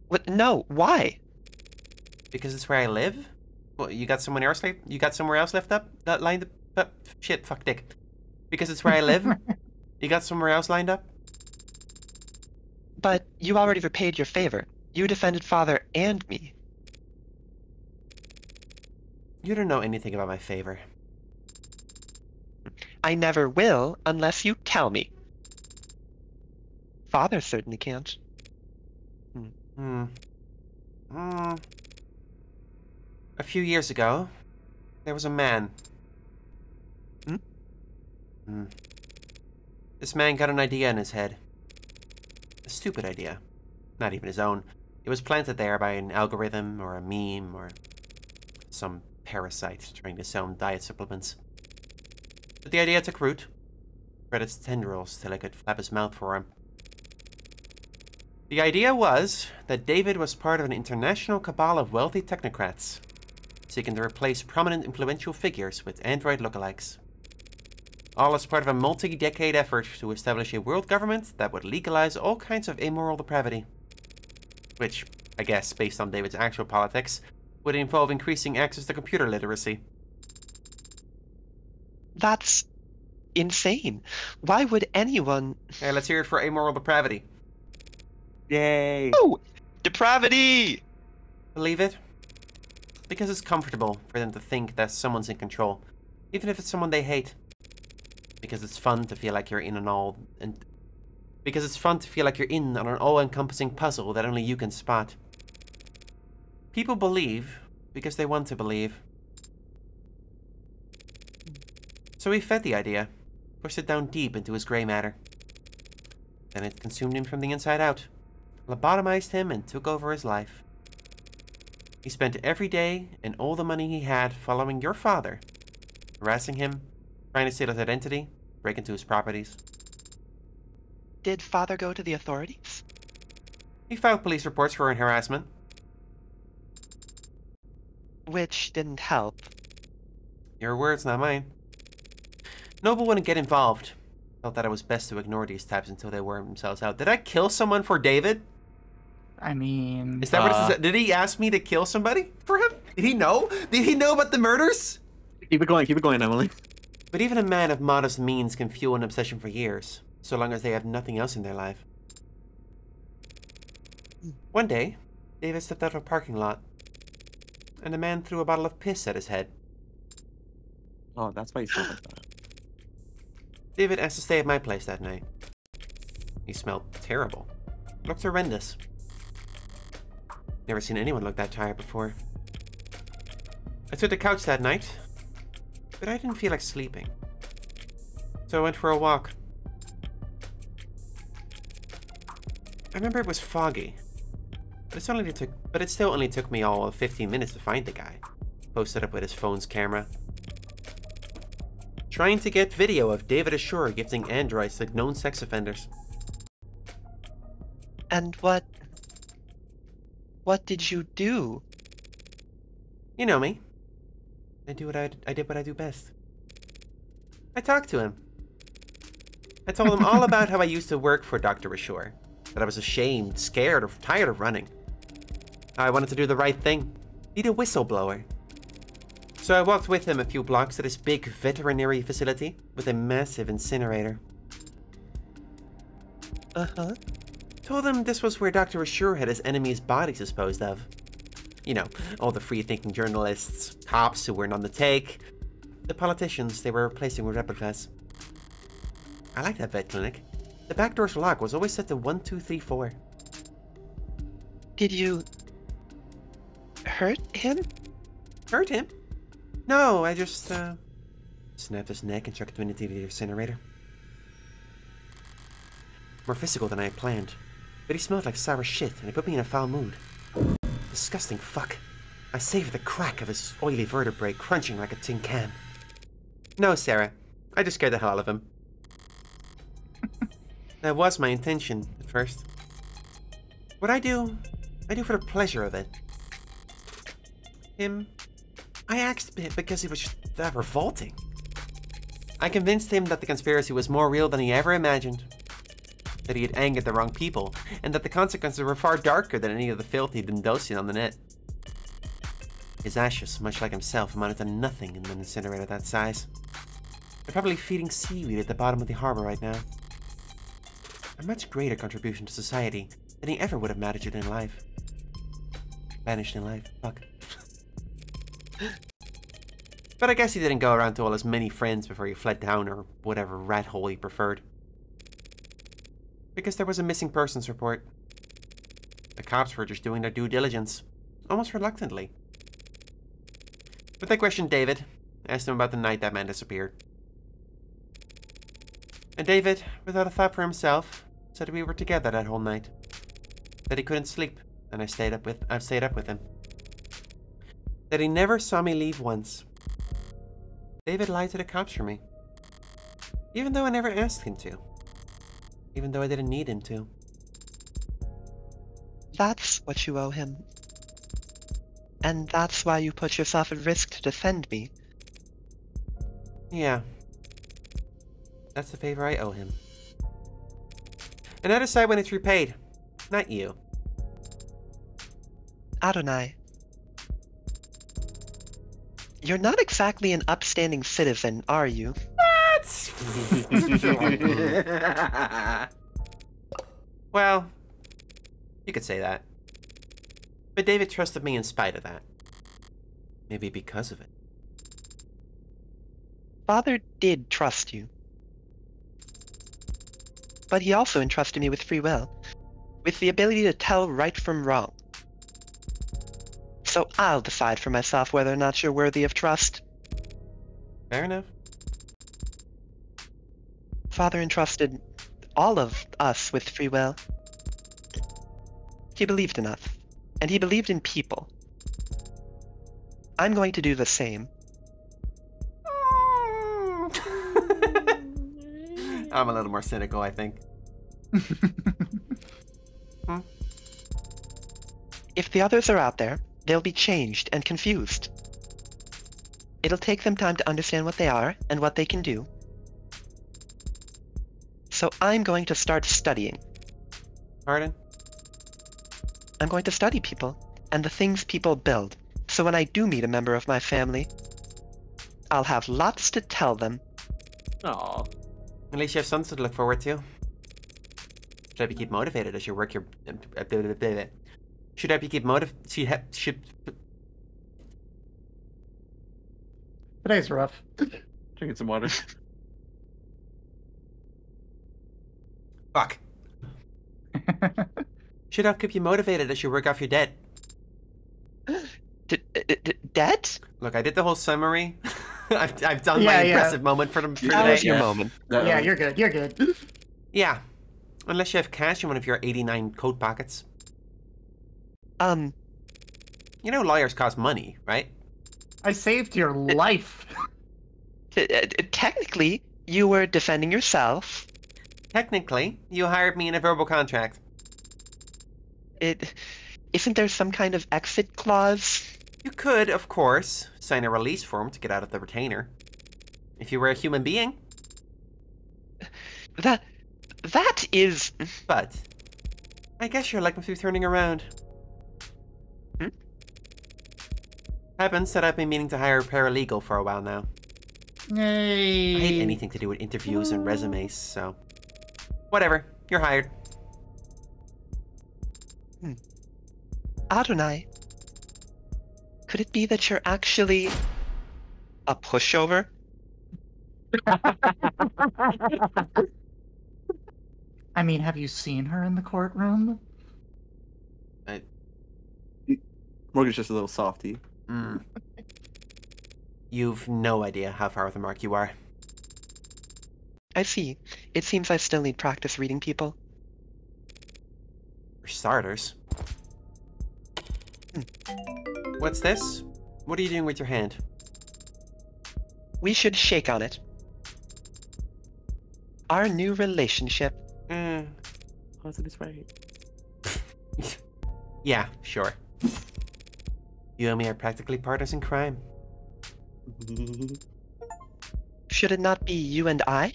What? No, why? Because it's where I live? Well, you got somewhere else left up? That lined up? Shit, fuck dick. Because it's where I live? You got somewhere else lined up? But you already repaid your favor. You defended Father and me. You don't know anything about my favor. I never will unless you tell me. Father certainly can't. A few years ago, there was a man. This man got an idea in his head. A stupid idea. Not even his own. It was planted there by an algorithm or a meme or some parasite trying to sell him diet supplements. But the idea took root. Spread its tendrils till I could flap his mouth for him. The idea was that David was part of an international cabal of wealthy technocrats, seeking to replace prominent influential figures with android lookalikes. All as part of a multi-decade effort to establish a world government that would legalize all kinds of immoral depravity. Which, I guess, based on David's actual politics, would involve increasing access to computer literacy. That's insane. Why would anyone... Hey, let's hear it for amoral depravity. Yay! Oh! Depravity! Believe it? Because it's comfortable for them to think that someone's in control, even if it's someone they hate. Because it's fun to feel like you're in on an all-encompassing puzzle that only you can spot. People believe because they want to believe. So he fed the idea, pushed it down deep into his gray matter. Then it consumed him from the inside out, lobotomized him and took over his life. He spent every day and all the money he had following your father, harassing him, trying to steal his identity, break into his properties. Did Father go to the authorities? He filed police reports for harassment. Which didn't help. Your words, not mine. Noble wouldn't get involved. Felt that it was best to ignore these types until they wore themselves out. Did I kill someone for David? I mean... Is that what it is? Did he ask me to kill somebody for him? Did he know? Did he know about the murders? Keep it going, Emily. But even a man of modest means can fuel an obsession for years, so long as they have nothing else in their life. One day, David stepped out of a parking lot, and a man threw a bottle of piss at his head. Oh, that's why you smell like that. David asked to stay at my place that night. He smelled terrible. Looked horrendous. Never seen anyone look that tired before. I took the couch that night, but I didn't feel like sleeping. So I went for a walk. remember it was foggy. But it still only took me all of 15 minutes to find the guy. Posted up with his phone's camera. Trying to get video of David Ashore gifting androids to known sex offenders. And what did you do? You know me. I did what I do best. I talked to him. I told him all about how I used to work for Dr. Ashore. That I was ashamed, scared, or tired of running. I wanted to do the right thing. Be the whistleblower. So I walked with him a few blocks to this big veterinary facility with a massive incinerator. Uh-huh. Told him this was where Dr. Ashore had his enemies' bodies disposed of. You know, all the free-thinking journalists, cops who weren't on the take, the politicians they were replacing with replicas. I like that vet clinic. The back door's lock was always set to 1, 2, 3, 4. Did you hurt him? Hurt him? No, I just, snapped his neck and chucked him into the incinerator. More physical than I had planned. But he smelled like sour shit, and it put me in a foul mood. Disgusting fuck. I savored the crack of his oily vertebrae crunching like a tin can. No, Sarah. I just scared the hell out of him. That was my intention, at first. What I do for the pleasure of it. Him, I axed because he was just that revolting. I convinced him that the conspiracy was more real than he ever imagined. That he had angered the wrong people, and that the consequences were far darker than any of the filth he'd been dosing on the net. His ashes, much like himself, amounted to nothing in an incinerator that size. They're probably feeding seaweed at the bottom of the harbor right now. A much greater contribution to society than he ever would have managed in life. Vanished in life. Fuck. But I guess he didn't go around to all his many friends before he fled down or whatever rat hole he preferred. Because there was a missing persons report. The cops were just doing their due diligence. Almost reluctantly. But they questioned David. Asked him about the night that man disappeared. And David, without a thought for himself, said we were together that whole night. That he couldn't sleep, and I've stayed up with him. That he never saw me leave once. David lied to the cops for me. Even though I never asked him to. Even though I didn't need him to. That's what you owe him. And that's why you put yourself at risk to defend me. Yeah. That's the favor I owe him. And I decide when it's repaid. Not you. Adonai. You're not exactly an upstanding citizen, are you? What? Well, you could say that. But David trusted me in spite of that. Maybe because of it. Father did trust you. But he also entrusted me with free will. With the ability to tell right from wrong. So I'll decide for myself whether or not you're worthy of trust. Fair enough. Father entrusted all of us with free will. He believed in us, and he believed in people. I'm going to do the same. I'm a little more cynical, I think. If the others are out there, they'll be changed and confused. It'll take them time to understand what they are and what they can do. So I'm going to start studying. Pardon? I'm going to study people and the things people build. So when I do meet a member of my family, I'll have lots to tell them. Aw. At least you have something to look forward to. Should help you keep motivated as you work your... Should help you keep should... Today's rough. Drinking some water. Fuck. Should help keep you motivated as you work off your debt. Debt? Look, I did the whole summary. I've done my impressive moment for That today. was your moment. Yeah, you're good. You're good. Yeah. Unless you have cash in one of your 89 coat pockets. Um, You know lawyers cost money, right? I saved your life. technically, you were defending yourself. Technically, you hired me in a verbal contract. Isn't there some kind of exit clause? You could, of course, sign a release form to get out of the retainer. If you were a human being. That is... But I guess you're like me through turning around. Hmm? Happens that I've been meaning to hire a paralegal for a while now. Yay. I hate anything to do with interviews and resumes, so... Whatever, you're hired. Adonai, could it be that you're actually a pushover? I mean, have you seen her in the courtroom? Morgan's just a little softy. You've no idea how far off the mark you are. I see. It seems I still need practice reading people. For starters. What's this? What are you doing with your hand? We should shake on it. Our new relationship. Positive right. Yeah, sure. You and me are practically partners in crime. Should it not be you and I?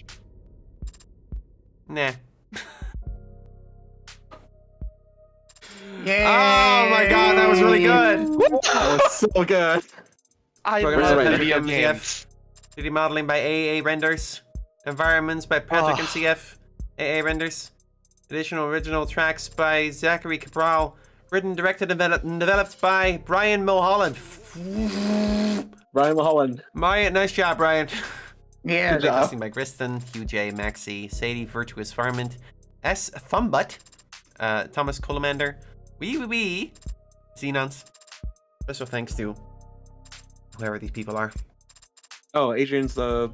Nah. Yay. Oh my god, that was really good! That was so good. I Program love development video from games. 3D modeling by AAA renders. Environments by Patrick and CF. AA renders. Additional original tracks by Zachary Cabral. Written, directed, and developed by Brian Mulholland. Brian Mulholland. Nice job, Brian. Yeah, Good job. listing by Griston, Hugh J, Maxi, Sadie, Virtuous Varmint, S. Thumbbutt, Thomas Colamander, Wee, Xenons. Special thanks to whoever these people are. Oh, Adrian's the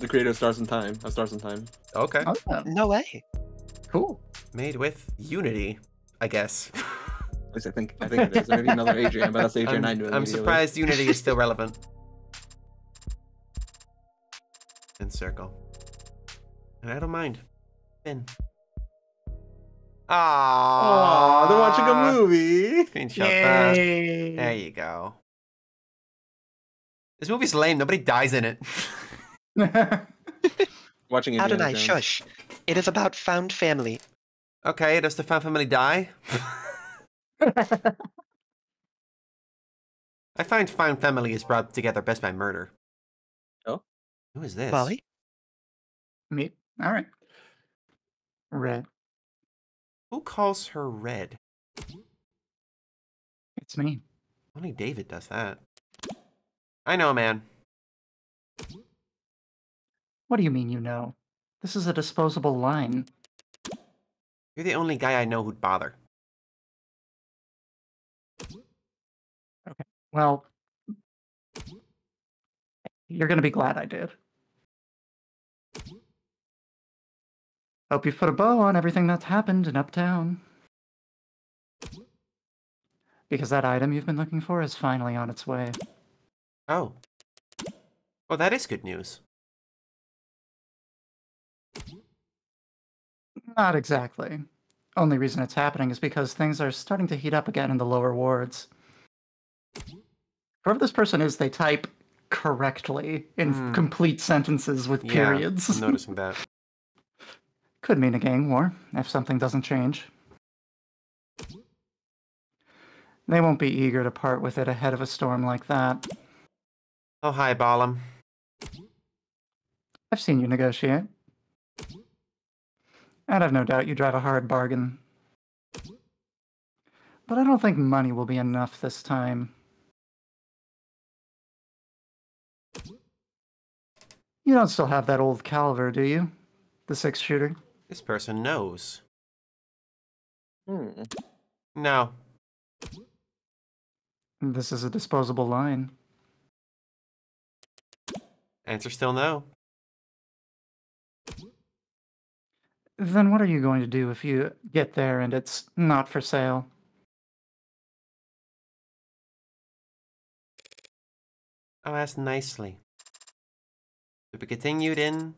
creator of Stars in Time. Stars in Time. Okay. Oh, No way. cool. Made with Unity, I guess. At least I think it is. Maybe another Adrian, but that's Adrian I knew. I'm immediately. surprised Unity is still relevant. And circle. And I don't mind. Spin. Aw, they're watching a movie. Screenshot that. Yay. There you go. This movie's lame. Nobody dies in it. Watching Indiana Adonai, Jones. shush. It is about found family. Okay, does the found family die? I find found family is brought together best by murder. Oh? Who is this? Molly? Me. All right. Red. Who calls her red? It's me. Only David does that. I know, man. What do you mean you know? This is a disposable line. You're the only guy I know who'd bother. Well, you're gonna be glad I did. Hope you've put a bow on everything that's happened in Uptown. Because that item you've been looking for is finally on its way. Oh. Well, that is good news. Not exactly. Only reason it's happening is because things are starting to heat up again in the lower wards. Whoever this person is, they type correctly in complete sentences with periods. I'm noticing that. Could mean a gang war, if something doesn't change. They won't be eager to part with it ahead of a storm like that. Oh, hi, Balam. I've seen you negotiate. And I've no doubt you drive a hard bargain. But I don't think money will be enough this time. You don't still have that old caliber, do you? The 6-shooter? This person knows. Hmm. No. This is a disposable line. Answer still no. Then what are you going to do if you get there and it's not for sale? I'll ask nicely. To be continued in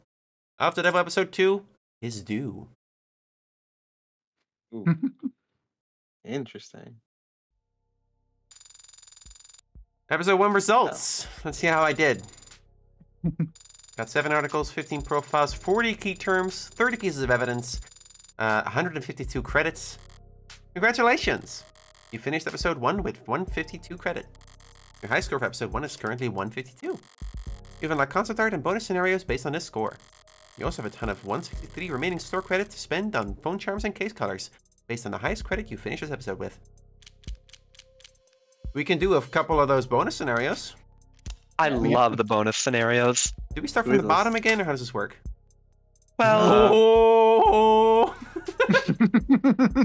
After Devil Episode 2 is due. Ooh. Interesting. Episode 1 results. Let's see how I did. Got 7 articles, 15 profiles, 40 key terms, 30 pieces of evidence, 152 credits. Congratulations! You finished episode 1 with 152 credit. Your high score for episode 1 is currently 152. You have unlocked concept art and bonus scenarios based on this score. You also have a ton of 163 remaining store credit to spend on phone charms and case colors, based on the highest credit you finish this episode with. We can do a couple of those bonus scenarios. I love the bonus scenarios. Do we start from the bottom again, or how does this work? Well, Oh!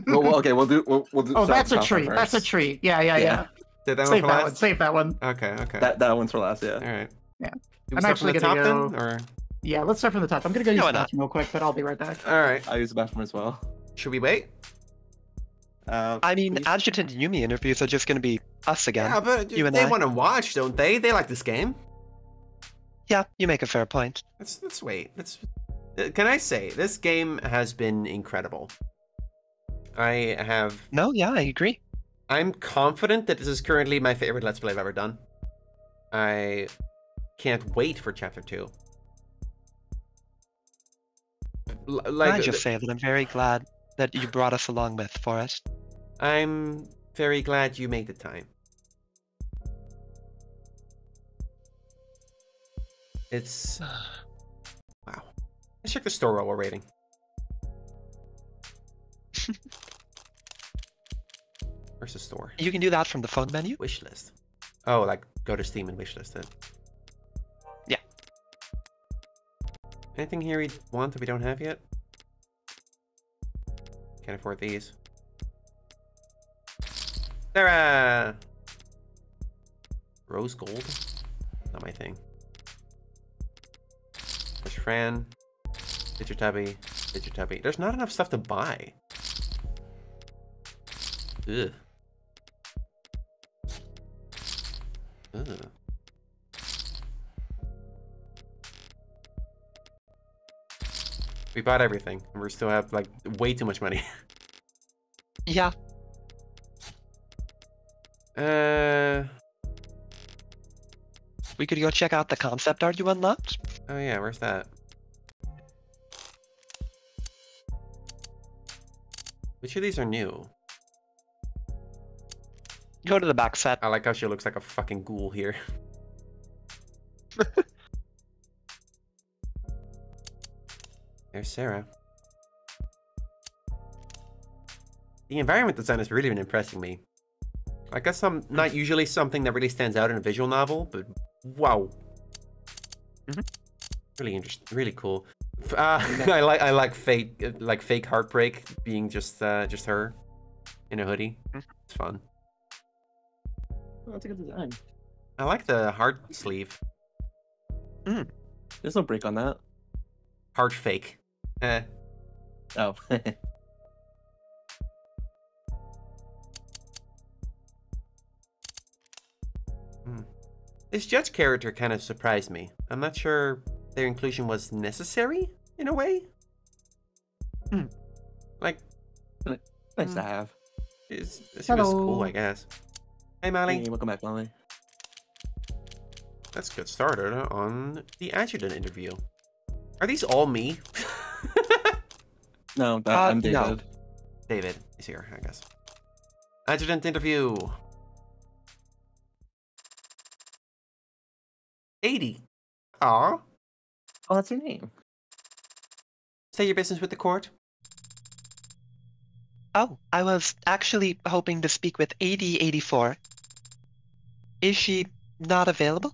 Well, okay, we'll do. Oh, start that's a with treat. first. That's a treat. Yeah. Did that one Save for that last? one. Save that one. Okay. That one's for last. Yeah. All right. Yeah. Do we I'm start actually from the top gonna then, or? Yeah, let's start from the top. I'm gonna go use No, the why not? bathroom real quick, but I'll be right back. All right. I'll use the bathroom as well. Should we wait? I mean, please. Adjutant and Yumi interviews are just going to be us again. Yeah, but you and they I. want to watch, don't they? They like this game. Yeah, you make a fair point. Let's wait. Can I say this game has been incredible? No, yeah, I agree. I'm confident that this is currently my favorite Let's Play I've ever done. I can't wait for Chapter 2. I just say that I'm very glad that you brought us along with for it. I'm very glad you made the time. It's... Wow. Let's check the store while we're waiting. Where's the store? You can do that from the phone menu. Wishlist. Oh, like go to Steam and wishlist it. Yeah. Anything here we want that we don't have yet? Can't afford these. Sarah! Rose gold? Not my thing. There's Fran. Digitubby. There's not enough stuff to buy. Ugh. Ugh. We bought everything, and we still have, like, way too much money. Yeah. We could go check out the concept art you unlocked. Oh yeah, where's that? Which of these are new? Go to the back set. I like how she looks like a fucking ghoul here. There's Sarah. The environment design has really been impressing me. I guess not usually something that really stands out in a visual novel, but wow. Really interesting, really cool. I like fake heartbreak being just her in a hoodie. It's fun. Oh, that's a good design. I like the heart sleeve. There's no break on that. Heart fake. Oh. This judge character kind of surprised me. I'm not sure their inclusion was necessary, in a way. Like, Nice to have. she was Hello. cool, I guess. Hey, Molly. Hey, welcome back, Molly. Let's get started on the adjutant interview. Are these all me? No, I'm David. no. David is here, I guess. Adjutant interview. 80. Aw. Oh, that's your name. Say your business with the court. Oh, I was actually hoping to speak with 8084. Is she not available?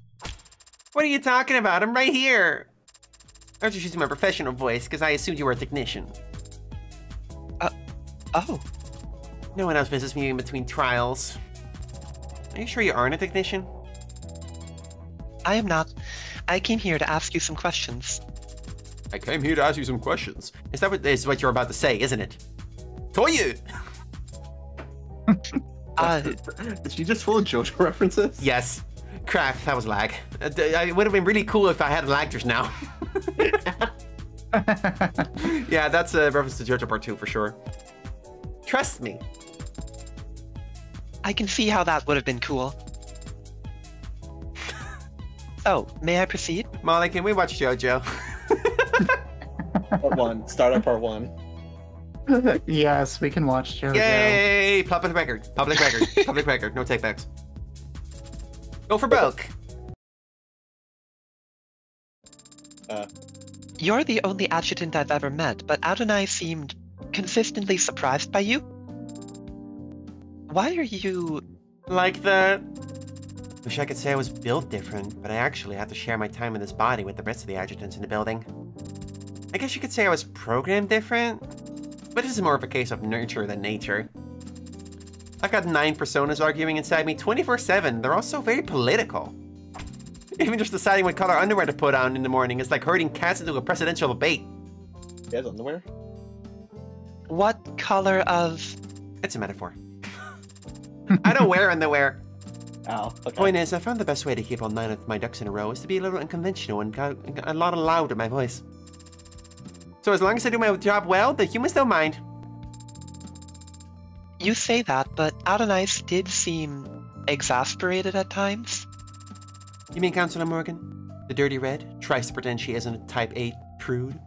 What are you talking about? I'm right here. I was just using my professional voice because I assumed you were a technician. Oh, No one else visits me in between trials. Are you sure you aren't a technician? I am not. I came here to ask you some questions. I came here to ask you some questions. Is that what you're about to say, isn't it? Toyu! Did she just full of JoJo references? Yes. Crap, that was lag. It would have been really cool if I had lag just now. Yeah, that's a reference to JoJo Part 2 for sure. Trust me. I can see how that would have been cool. Oh, may I proceed? Molly, can we watch JoJo? Part 1. Start at Part 1. Yes, we can watch JoJo. Yay! Public record. Public record. Public record. No takebacks. Go for broke. You're the only adjutant I've ever met, but Adonai seemed consistently surprised by you. Why are you... Like that? Wish I could say I was built different, but I actually have to share my time in this body with the rest of the adjutants in the building. I guess you could say I was programmed different, but this is more of a case of nurture than nature. I've got 9 personas arguing inside me 24/7. They're all so very political. Even just deciding what color underwear to put on in the morning is like herding cats into a presidential debate. You have underwear? What color of... It's a metaphor. I don't wear underwear. Oh, okay. Point is, I found the best way to keep all 9 of my ducks in a row is to be a little unconventional and a lot of loud in my voice. So as long as I do my job well, the humans don't mind. You say that, but Adonai did seem exasperated at times. You mean Councilor Morgan? The Dirty Red tries to pretend she isn't a Type A prude?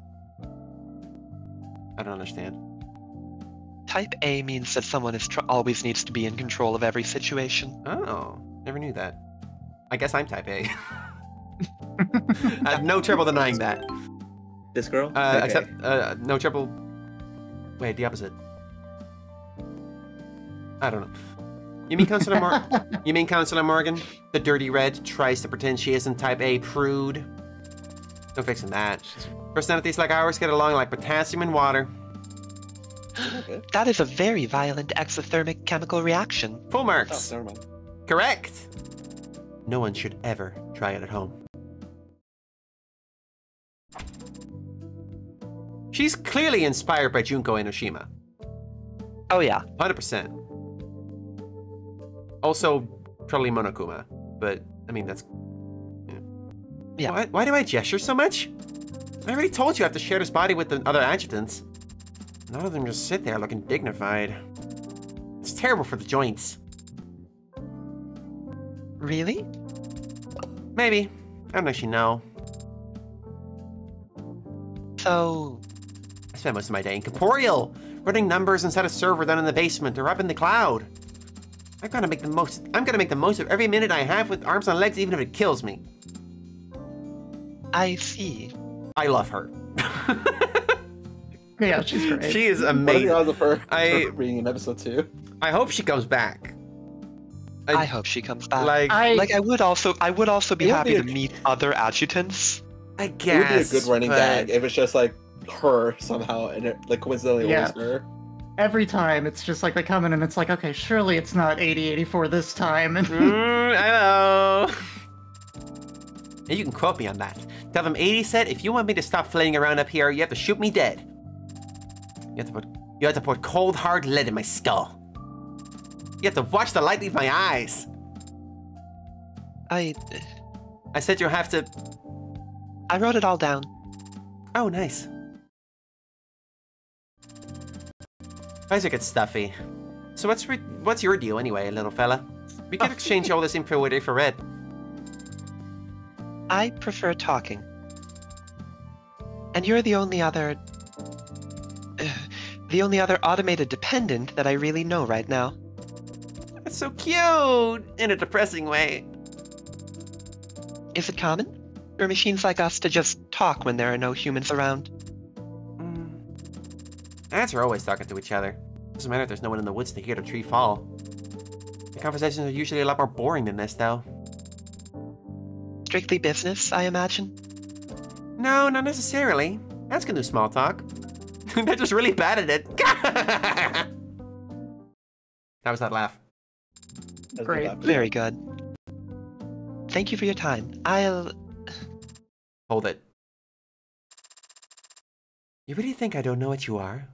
I don't understand. Type A means that someone is always needs to be in control of every situation. Oh, never knew that. I guess I'm Type A. I have no trouble denying that. This girl? Except, no trouble... Wait, the opposite. I don't know. You mean Councilor Morgan? The Dirty Red tries to pretend she isn't Type A prude? No fixing that. Personalities like ours get along like potassium and water. Okay. That is a very violent exothermic chemical reaction. Full Oh, marks. never mind. Correct. No one should ever try it at home. She's clearly inspired by Junko Enoshima. Oh yeah. 100%. Also, probably Monokuma. But, I mean, that's... Yeah. Why do I gesture so much? I already told you I have to share this body with the other adjutants. None of them just sit there looking dignified. It's terrible for the joints. Really? Maybe. I don't actually know. So... I spend most of my day in corporeal, running numbers inside a server down in the basement or up in the cloud. I'm gonna make the most of every minute I have with arms and legs, even if it kills me. I see. I love her. Yeah, she's great. She is What are amazing. the odds of her being in episode 2? I hope she comes back. I hope she comes back. Like, I would also be It would be happy a- to meet other adjutants. I It would be guess. a good running but gag if it's just like her somehow, and it like coincidentally Yeah. always her. Every time, it's just like they come in and it's like, okay, surely it's not 8084 this time. And I know. And you can quote me on that. Tell them 80 said, if you want me to stop flailing around up here, you have to shoot me dead. You have to put cold hard lead in my skull. You have to watch the light leave my eyes. I said you have to... I wrote it all down. Oh, nice. Eyes are get stuffy. So what's your deal anyway, little fella? We could exchange all this info with infrared. I prefer talking. And you're the only other automated dependent that I really know right now. That's so cute! In a depressing way. Is it common for machines like us to just talk when there are no humans around? Ants are always talking to each other. Doesn't matter if there's no one in the woods to hear the tree fall. The conversations are usually a lot more boring than this, though. Strictly business, I imagine. No, not necessarily. Ants can do small talk. They're just really bad at it. That was that laugh. That's a good Great. laugh. Very good. Thank you for your time. I'll... Hold it. You really think I don't know what you are?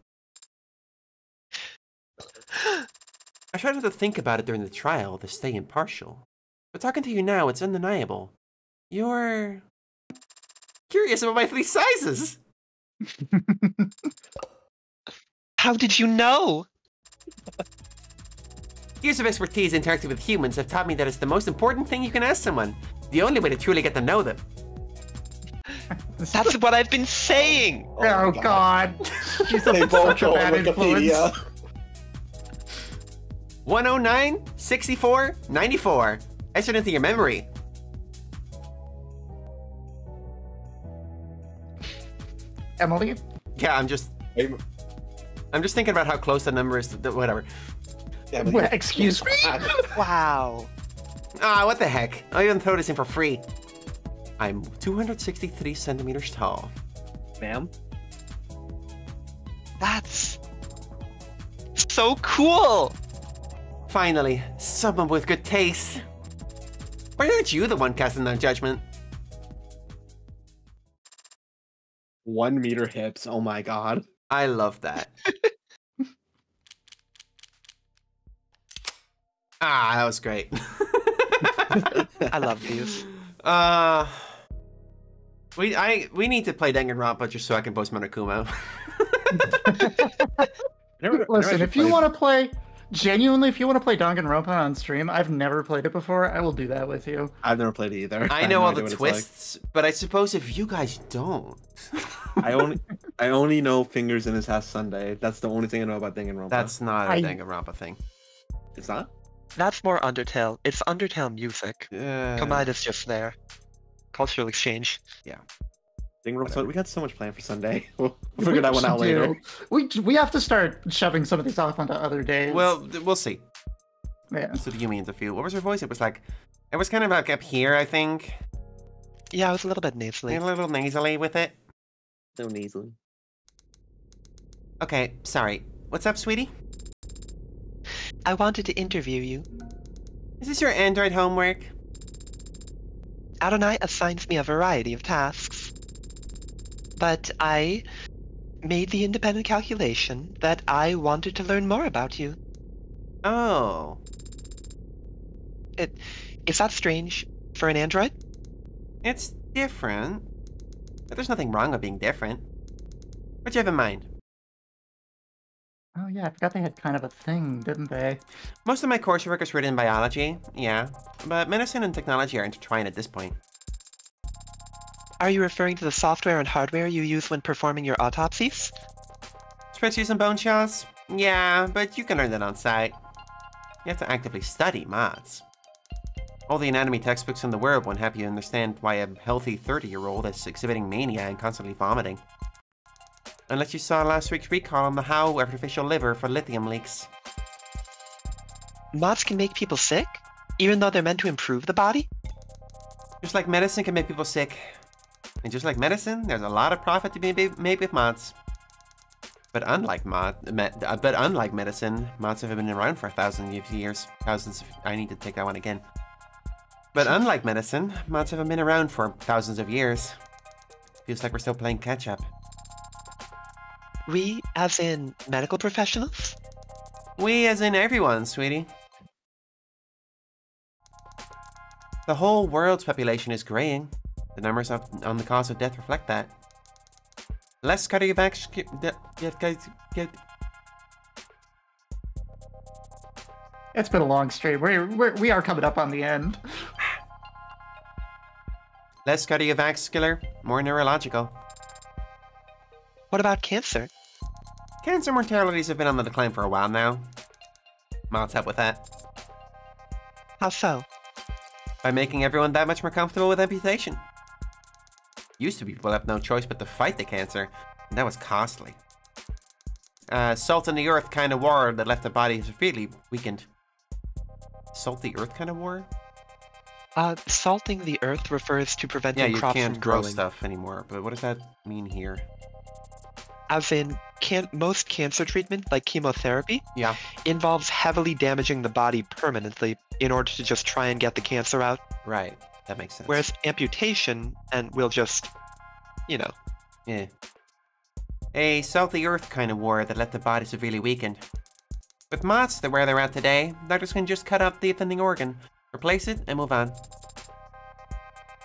I tried not to think about it during the trial to stay impartial. But talking to you now, it's undeniable. You're... curious about my 3 sizes! How did you know? Years of expertise interacting with humans have taught me that it's the most important thing you can ask someone. The only way to truly get to know them. That's what I've been saying! Oh god. She's such a bad influence. 109, 64, 94. Enter into your memory. Emily? Yeah, I'm just thinking about how close the number is to whatever. Well, excuse me? Wow. Ah, what the heck? I'll even throw this in for free. I'm 263 centimeters tall. Ma'am? That's so cool! Finally, someone with good taste. Why aren't you the one casting that judgment? 1 meter hips. Oh my god. I love that. Ah, that was great. I love these. We need to play Danganronpa just so I can post Monokuma. Listen, if you want to play, genuinely, if you want to play Danganronpa on stream, I've never played it before. I will do that with you. I've never played it either. I know all the twists, but I suppose if you guys don't. I only know Fingers in His Ass Sunday. That's the only thing I know about Danganronpa. That's not a Danganronpa thing. It's not? That's more Undertale. It's Undertale music. Komaita's just there. Cultural exchange. Yeah. Danganronpa, we got so much planned for Sunday. We'll figure that one out later. We have to start shoving some of these off onto other days. Well, we'll see. Yeah. So do you mean a few? What was her voice? It was like, it was kind of like up here, I think. Yeah, I was a little bit nasally. A little nasally with it. No nasally. Okay, sorry. What's up, sweetie? I wanted to interview you. Is this your Android homework? Adonai assigns me a variety of tasks. But I made the independent calculation that I wanted to learn more about you. Oh. Is that strange for an android? It's different. But there's nothing wrong with being different. What do you have in mind? Oh yeah, I forgot they had kind of a thing, didn't they? Most of my coursework is written in biology, yeah. But medicine and technology are intertwined at this point. Are you referring to the software and hardware you use when performing your autopsies? Spreadsheets and bone shots? Yeah, but you can learn that on site. You have to actively study mods. All the anatomy textbooks in the world won't help you understand why a healthy 30-year-old is exhibiting mania and constantly vomiting. Unless you saw last week's recall on the How artificial liver for lithium leaks. Mods can make people sick? Even though they're meant to improve the body? Just like medicine can make people sick. And just like medicine, there's a lot of profit to be made with mods. But unlike medicine, mods have been around for thousands of years. I need to take that one again. But unlike medicine, mods haven't been around for thousands of years. Feels like we're still playing catch-up. We, as in medical professionals? We, as in everyone, sweetie. The whole world's population is graying. The numbers on the cause of death reflect that. Less cardiovascular... It's been a long stream. We are coming up on the end. Less cardiovascular, more neurological. What about cancer? Cancer mortalities have been on the decline for a while now. Mods help with that. How so? By making everyone that much more comfortable with amputation. Used to be people have no choice but to fight the cancer, and that was costly. Salt in the earth kind of war that left the body severely weakened. Salt the earth kind of war? Salting the earth refers to preventing crops from you can't grow growing. stuff anymore, but what does that mean here? As in, most cancer treatment, like chemotherapy, Yeah. involves heavily damaging the body permanently in order to just try and get the cancer out. Right, that makes sense. Whereas amputation, and we'll just, you know. Yeah. A salty earth kind of war that left the body severely weakened. With mods that where they're at today, doctors can just cut out the offending organ, replace it, and move on.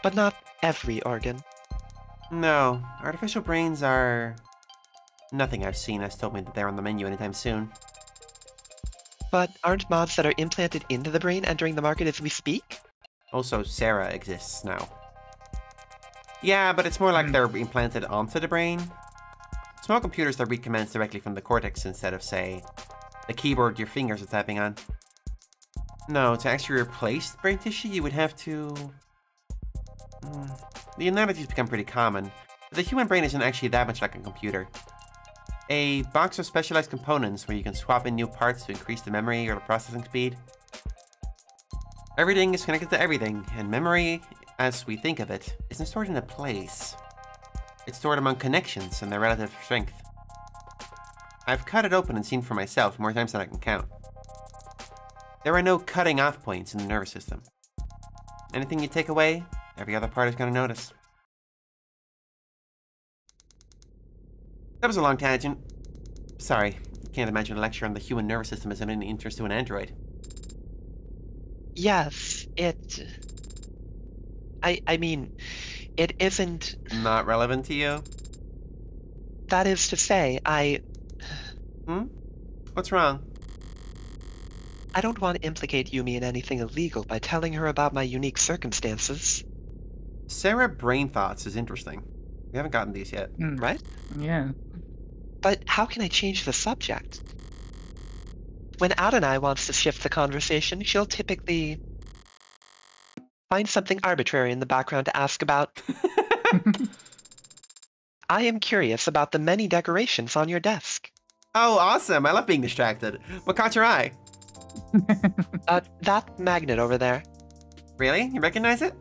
But not every organ. No, artificial brains are... Nothing I've seen has told me that they're on the menu anytime soon. But aren't mods that are implanted into the brain entering the market as we speak? Also, Sarah exists now. Yeah, but it's more like they're implanted onto the brain. Small computers that read commands directly from the cortex instead of, say, the keyboard your fingers are tapping on. No, to actually replace brain tissue, you would have to... The analogies become pretty common, but the human brain isn't actually that much like a computer. A box of specialized components where you can swap in new parts to increase the memory or the processing speed. Everything is connected to everything, and memory, as we think of it, isn't stored in a place. It's stored among connections and their relative strength. I've cut it open and seen for myself more times than I can count. There are no cutting off points in the nervous system. Anything you take away, every other part is going to notice. That was a long tangent. Sorry, can't imagine a lecture on the human nervous system is of any interest to an android. Yes, I mean, it isn't... Not relevant to you? That is to say, What's wrong? I don't want to implicate Yumi in anything illegal by telling her about my unique circumstances. Sarah Brain Thoughts is interesting. We haven't gotten these yet. Right? Yeah. But how can I change the subject? When Adonai wants to shift the conversation, she'll typically find something arbitrary in the background to ask about. I am curious about the many decorations on your desk. Oh, awesome! I love being distracted. What caught your eye? That magnet over there. Really? You recognize it?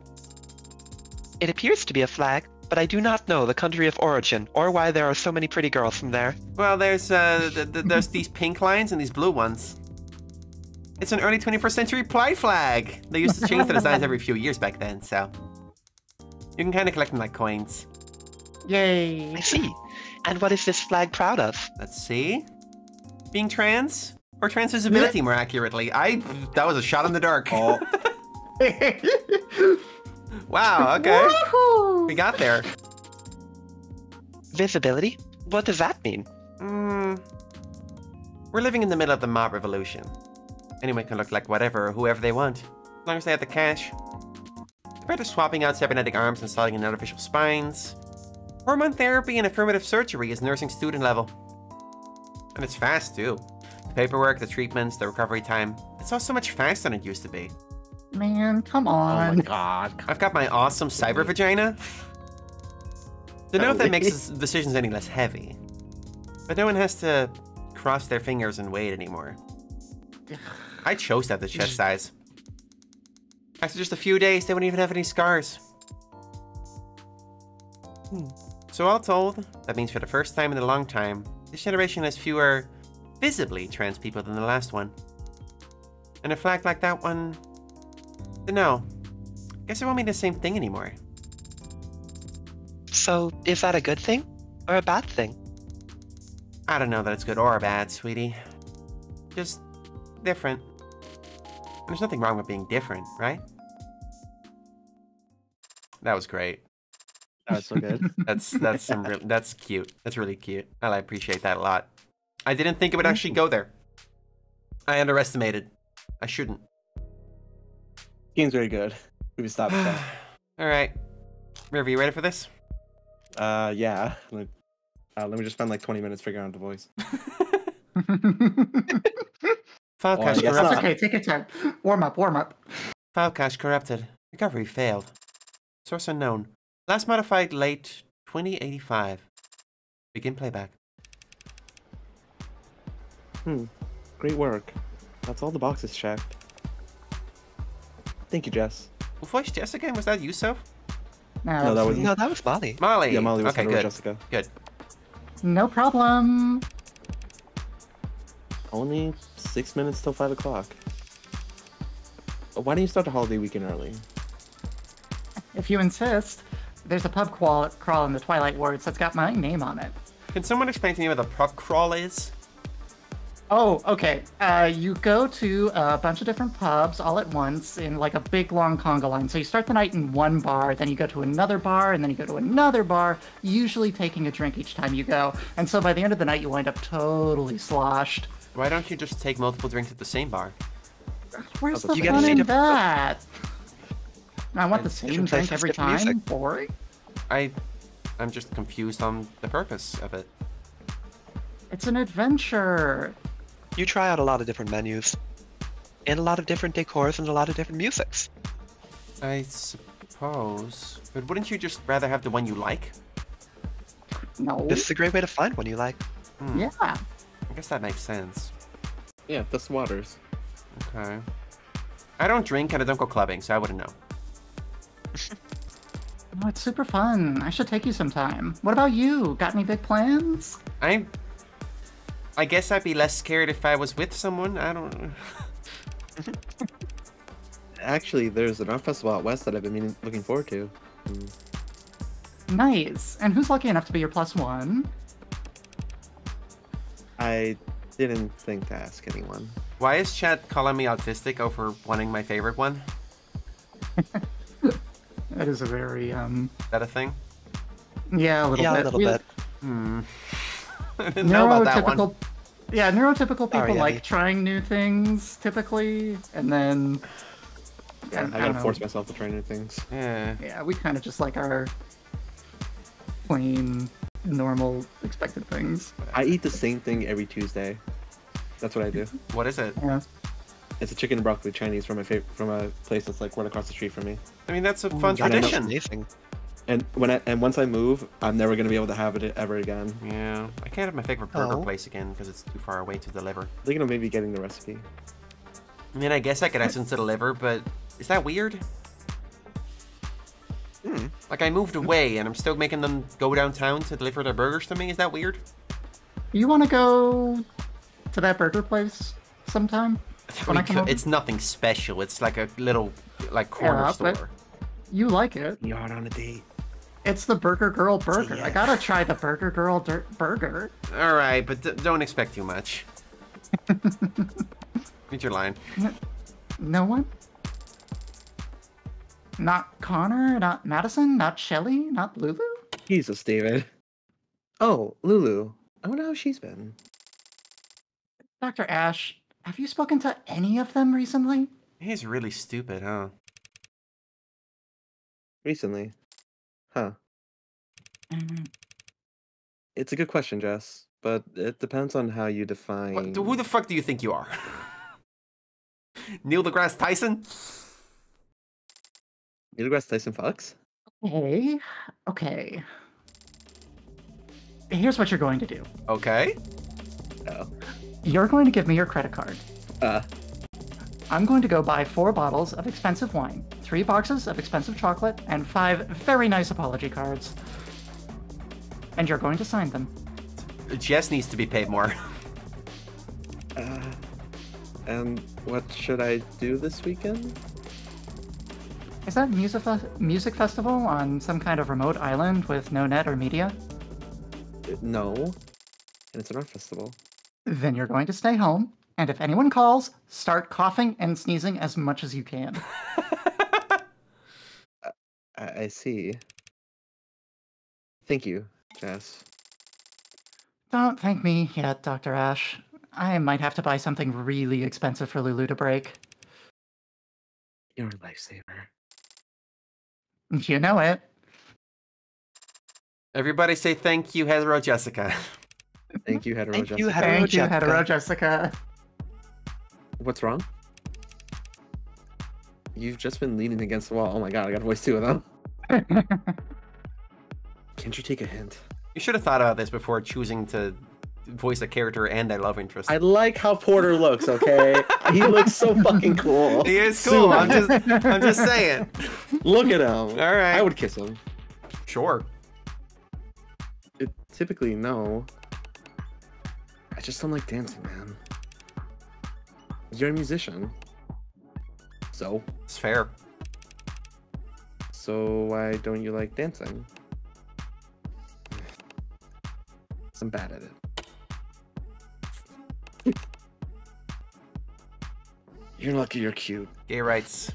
It appears to be a flag, but I do not know the country of origin, or why there are so many pretty girls from there. Well, there's there's these pink lines and these blue ones. It's an early 21st century pride flag. They used to change the designs every few years back then, so you can kind of collect them like coins. Yay. I see. And what is this flag proud of? Let's see. Being trans? Or trans visibility, more accurately. That was a shot in the dark. Oh. Wow, okay. Woohoo! We got there. Visibility? What does that mean? We're living in the middle of the mob revolution. Anyone can look like whatever or whoever they want, as long as they have the cash. Compared to swapping out cybernetic arms and installing in artificial spines, hormone therapy and affirmative surgery is nursing student level. And it's fast, too. The paperwork, the treatments, the recovery time. It's all so much faster than it used to be. Man, come Oh on. my god. I've got my awesome cyber vagina. Don't know if that makes decisions any less heavy. But no one has to cross their fingers and wait anymore. I chose to have the chest size. After just a few days, they wouldn't even have any scars. So all told, that means for the first time in a long time, this generation has fewer visibly trans people than the last one. And a flag like that one... No. Guess it won't mean the same thing anymore. So, is that a good thing? Or a bad thing? I don't know that it's good or bad, sweetie. Just different. And there's nothing wrong with being different, right? That was great. That was so good. That's cute. That's really cute. I appreciate that a lot. I didn't think it would actually go there. I underestimated. I shouldn't. Game's very good. We can stop it now. Alright. River, you ready for this? Yeah. Let me just spend like 20 minutes figuring out the voice. File Oh, cache I guess That's corrupted. not. okay, take your time. Warm up. File cache corrupted. Recovery failed. Source unknown. Last modified late 2085. Begin playback. Great work. That's all the boxes checked. Thank you, Jess. Who voiced Jess again? Was that you, Soph? No, that was- No, that was Molly. Molly! Yeah, Molly was okay, talking about good. Jessica. Good. No problem. Only 6 minutes till 5 o'clock. Why don't you start the holiday weekend early? If you insist, there's a pub crawl in the Twilight Wards that's got my name on it. Can someone explain to me what a pub crawl is? Oh, okay. You go to a bunch of different pubs all at once in like a big long conga line. So you start the night in one bar, then you go to another bar, and then you go to another bar, usually taking a drink each time you go. And so by the end of the night, you wind up totally sloshed. Why don't you just take multiple drinks at the same bar? Where's Oh, the you get fun to in see that? I want the same different drink places, every different time. music. Boring. I'm just confused on the purpose of it. It's an adventure. You try out a lot of different menus, and a lot of different decors, and a lot of different musics. I suppose. But wouldn't you just rather have the one you like? No. This is a great way to find one you like. Yeah. I guess that makes sense. Yeah, the waters. Okay. I don't drink and I don't go clubbing, so I wouldn't know. Oh, it's super fun. I should take you sometime. What about you? Got any big plans? I guess I'd be less scared if I was with someone. I don't know. Actually, there's an art festival out west that I've been looking forward to. Nice. And who's lucky enough to be your +1? I didn't think to ask anyone. Why is chat calling me autistic over wanting my favorite one? That is a very, Is that a thing? yeah, a little bit. A little bit. I didn't know about that one. Yeah, neurotypical people yeah, like me. trying new things, typically, and then... I don't gotta know. force myself to try new things. Yeah. Yeah, we kind of just like our plain, normal, expected things. I eat the same thing every Tuesday. That's what I do. What is it? Yeah. It's a chicken and broccoli Chinese from a place that's like right across the street from me. I mean, that's a fun That is tradition. amazing. And once I move, I'm never gonna be able to have it ever again. Yeah. I can't have my favorite burger Oh. place again because it's too far away to deliver. Thinking of maybe getting the recipe. I mean, I guess I could ask them to deliver, but is that weird? Like, I moved away and I'm still making them go downtown to deliver their burgers to me? Is that weird? You want to go to that burger place sometime? When I come over? It's nothing special. It's like a little, like, corner Yeah, but- store. You like it. You're out on a date. It's the Burger Girl burger. Yeah. I gotta try the Burger Girl burger. All right, but don't expect too much. Read your line. No one? Not Connor? Not Madison? Not Shelly? Not Lulu? Jesus, David. Oh, Lulu. I wonder how she's been. Dr. Ash, have you spoken to any of them recently? He's really stupid, huh? Recently. Huh. Mm, It's a good question, Jess. But it depends on how you define... Who the fuck do you think you are? Neil deGrasse Tyson? Neil deGrasse Tyson fucks? Okay. Here's what you're going to do. Okay. Oh. You're going to give me your credit card. Uh, I'm going to go buy 4 bottles of expensive wine, 3 boxes of expensive chocolate, and 5 very nice apology cards. And you're going to sign them. Jess needs to be paid more. and what should I do this weekend? Is that music festival on some kind of remote island with no net or media? No. And it's an art festival. Then you're going to stay home, and if anyone calls, start coughing and sneezing as much as you can. I see. Thank you, Jess. Don't thank me yet, Dr. Ash. I might have to buy something really expensive for Lulu to break. You're a lifesaver. You know it. Everybody say thank you, hetero Jessica. Thank you, hetero Thank Jessica. you, hetero Thank you, Jessica. hetero Jessica. What's wrong? You've just been leaning against the wall. Oh my god, I got to voice 2 of them. Can't you take a hint? You should have thought about this before choosing to voice a character and their love interest. I like how Porter looks, okay? He looks so fucking cool. He is cool. I'm just saying. Look at him. All right. I would kiss him. Sure. Typically, no. I just don't like dancing, man. You're a musician. So? It's fair. So why don't you like dancing? I'm bad at it. You're lucky you're cute. Gay rights.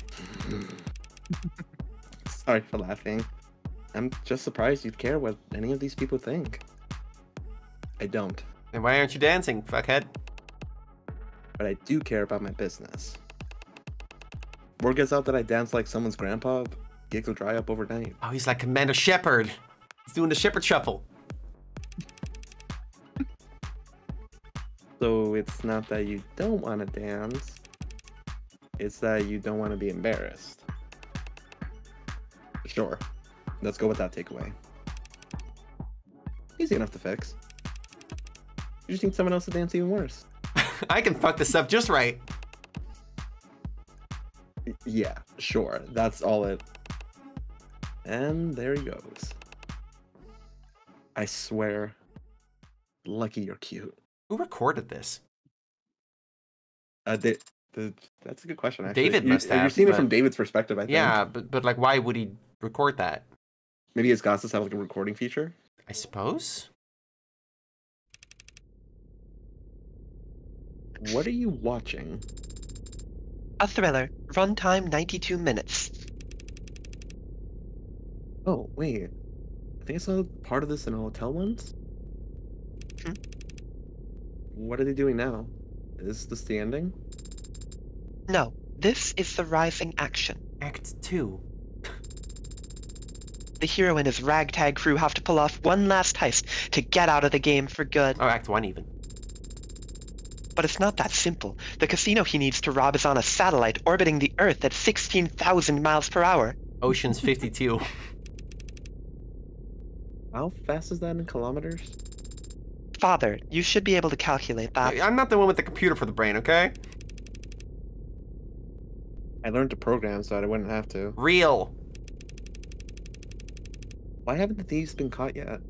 Sorry for laughing. I'm just surprised you'd care what any of these people think. I don't. And why aren't you dancing, fuckhead? But I do care about my business. Word gets out that I dance like someone's grandpa, gigs will dry up overnight. Oh, he's like Commander Shepard. He's doing the Shepard shuffle. So it's not that you don't want to dance, it's that you don't want to be embarrassed. Sure, let's go with that takeaway. Easy enough to fix. You just need someone else to dance even worse. I can fuck this up just right. Yeah, sure, that's all it... And there he goes. I swear, lucky you're cute. Who recorded this? That's a good question, actually. David must have, You're seeing it from but- David's perspective, I think. Yeah, but like, why would he record that? Maybe his glasses have like a recording feature. I suppose? What are you watching? A thriller. Runtime 92 minutes. Oh, wait. I think I saw part of this in a hotel once. Hmm? What are they doing now? Is this the ending? No, this is the rising action. Act 2. The hero and his ragtag crew have to pull off one last heist to get out of the game for good. Oh, Act 1 even. But it's not that simple. The casino he needs to rob is on a satellite orbiting the Earth at 16,000 miles per hour. Ocean's 52. How fast is that in kilometers? Father, you should be able to calculate that. I'm not the one with the computer for the brain, okay? I learned to program so I wouldn't have to. Real. Why haven't the thieves been caught yet?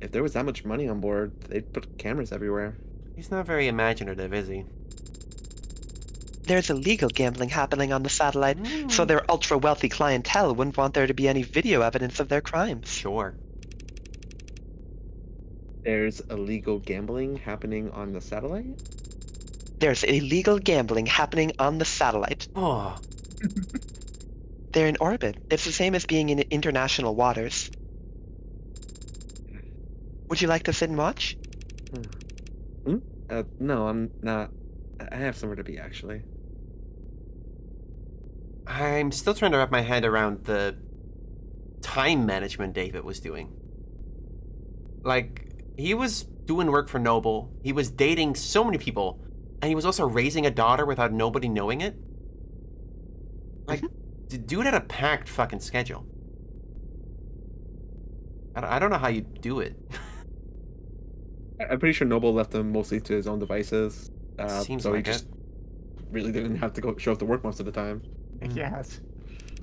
If there was that much money on board, they'd put cameras everywhere. He's not very imaginative, is he? There's illegal gambling happening on the satellite, so their ultra-wealthy clientele wouldn't want there to be any video evidence of their crimes. Sure. There's illegal gambling happening on the satellite? There's illegal gambling happening on the satellite. Oh, They're in orbit. It's the same as being in international waters. Would you like to sit and watch? No, I'm not. I have somewhere to be, actually. I'm still trying to wrap my head around the time management David was doing. Like, he was doing work for Noble, he was dating so many people, and he was also raising a daughter without nobody knowing it. Like, the dude had a packed fucking schedule. I don't know how you do it. I'm pretty sure Noble left him mostly to his own devices. Seems so like he just really didn't have to go show up to work most of the time. Yes.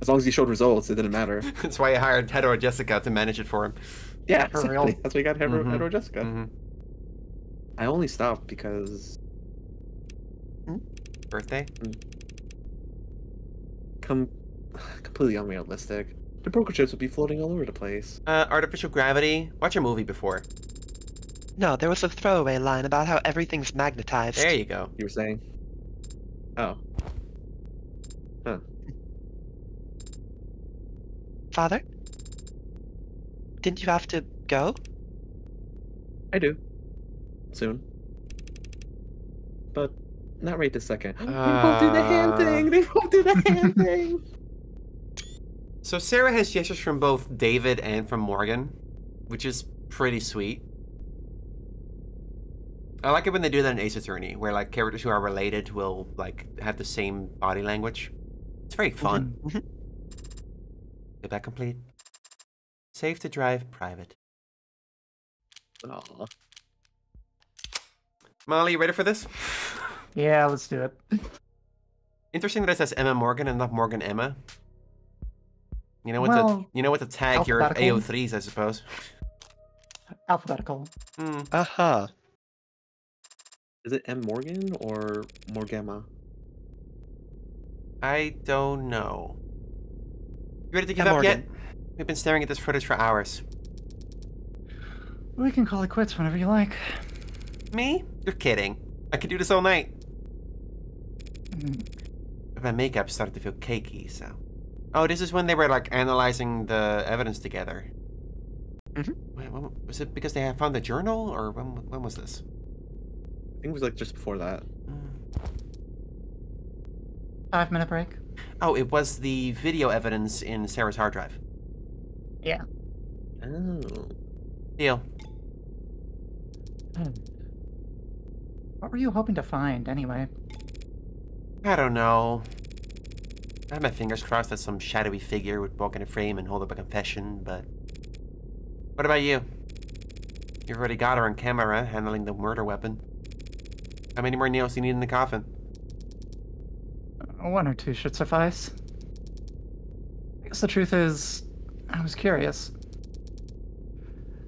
As long as he showed results, it didn't matter. That's why I hired Hetero Jessica to manage it for him. Yeah, For real. exactly. That's why you got Hetero Mhm. Jessica. Mhm. I only stopped because Birthday? completely unrealistic. The poker chips would be floating all over the place. Artificial gravity. Watch a movie before. No, there was a throwaway line about how everything's magnetized. There you go. You were saying? Oh. Huh. Father? Didn't you have to go? I do. Soon. But not right this second. They both do the hand thing! They both do the hand thing! So Sarah has gestures from both David and from Morgan, which is pretty sweet. I like it when they do that in Ace Attorney, where like characters who are related will like have the same body language. It's very fun. Mhm. Get that complete. Safe to drive, private. Aw. Molly, you ready for this? Yeah, let's do it. Interesting that it says Emma Morgan and not Morgan Emma. You know what Well, to tag your alphabetical. AO3s, I suppose. Alphabetical. Hmm. Uh-huh. Is it M. Morgan or Morgana? I don't know. You ready to give Emma up yet? Morgan. We've been staring at this footage for hours. We can call it quits whenever you like. Me? You're kidding. I could do this all night. Mm, But my makeup started to feel cakey, so... Oh, this is when they were, like, analyzing the evidence together. Wait, was it because they had found the journal, or when was this? I think it was like just before that. 5-minute break. Oh, it was the video evidence in Sarah's hard drive. Yeah. Oh. Deal. What were you hoping to find, anyway? I don't know. I had my fingers crossed that some shadowy figure would walk in a frame and hold up a confession, but... What about you? You've already got her on camera, handling the murder weapon. How many more nails do you need in the coffin? 1 or 2 should suffice. I guess the truth is, I was curious.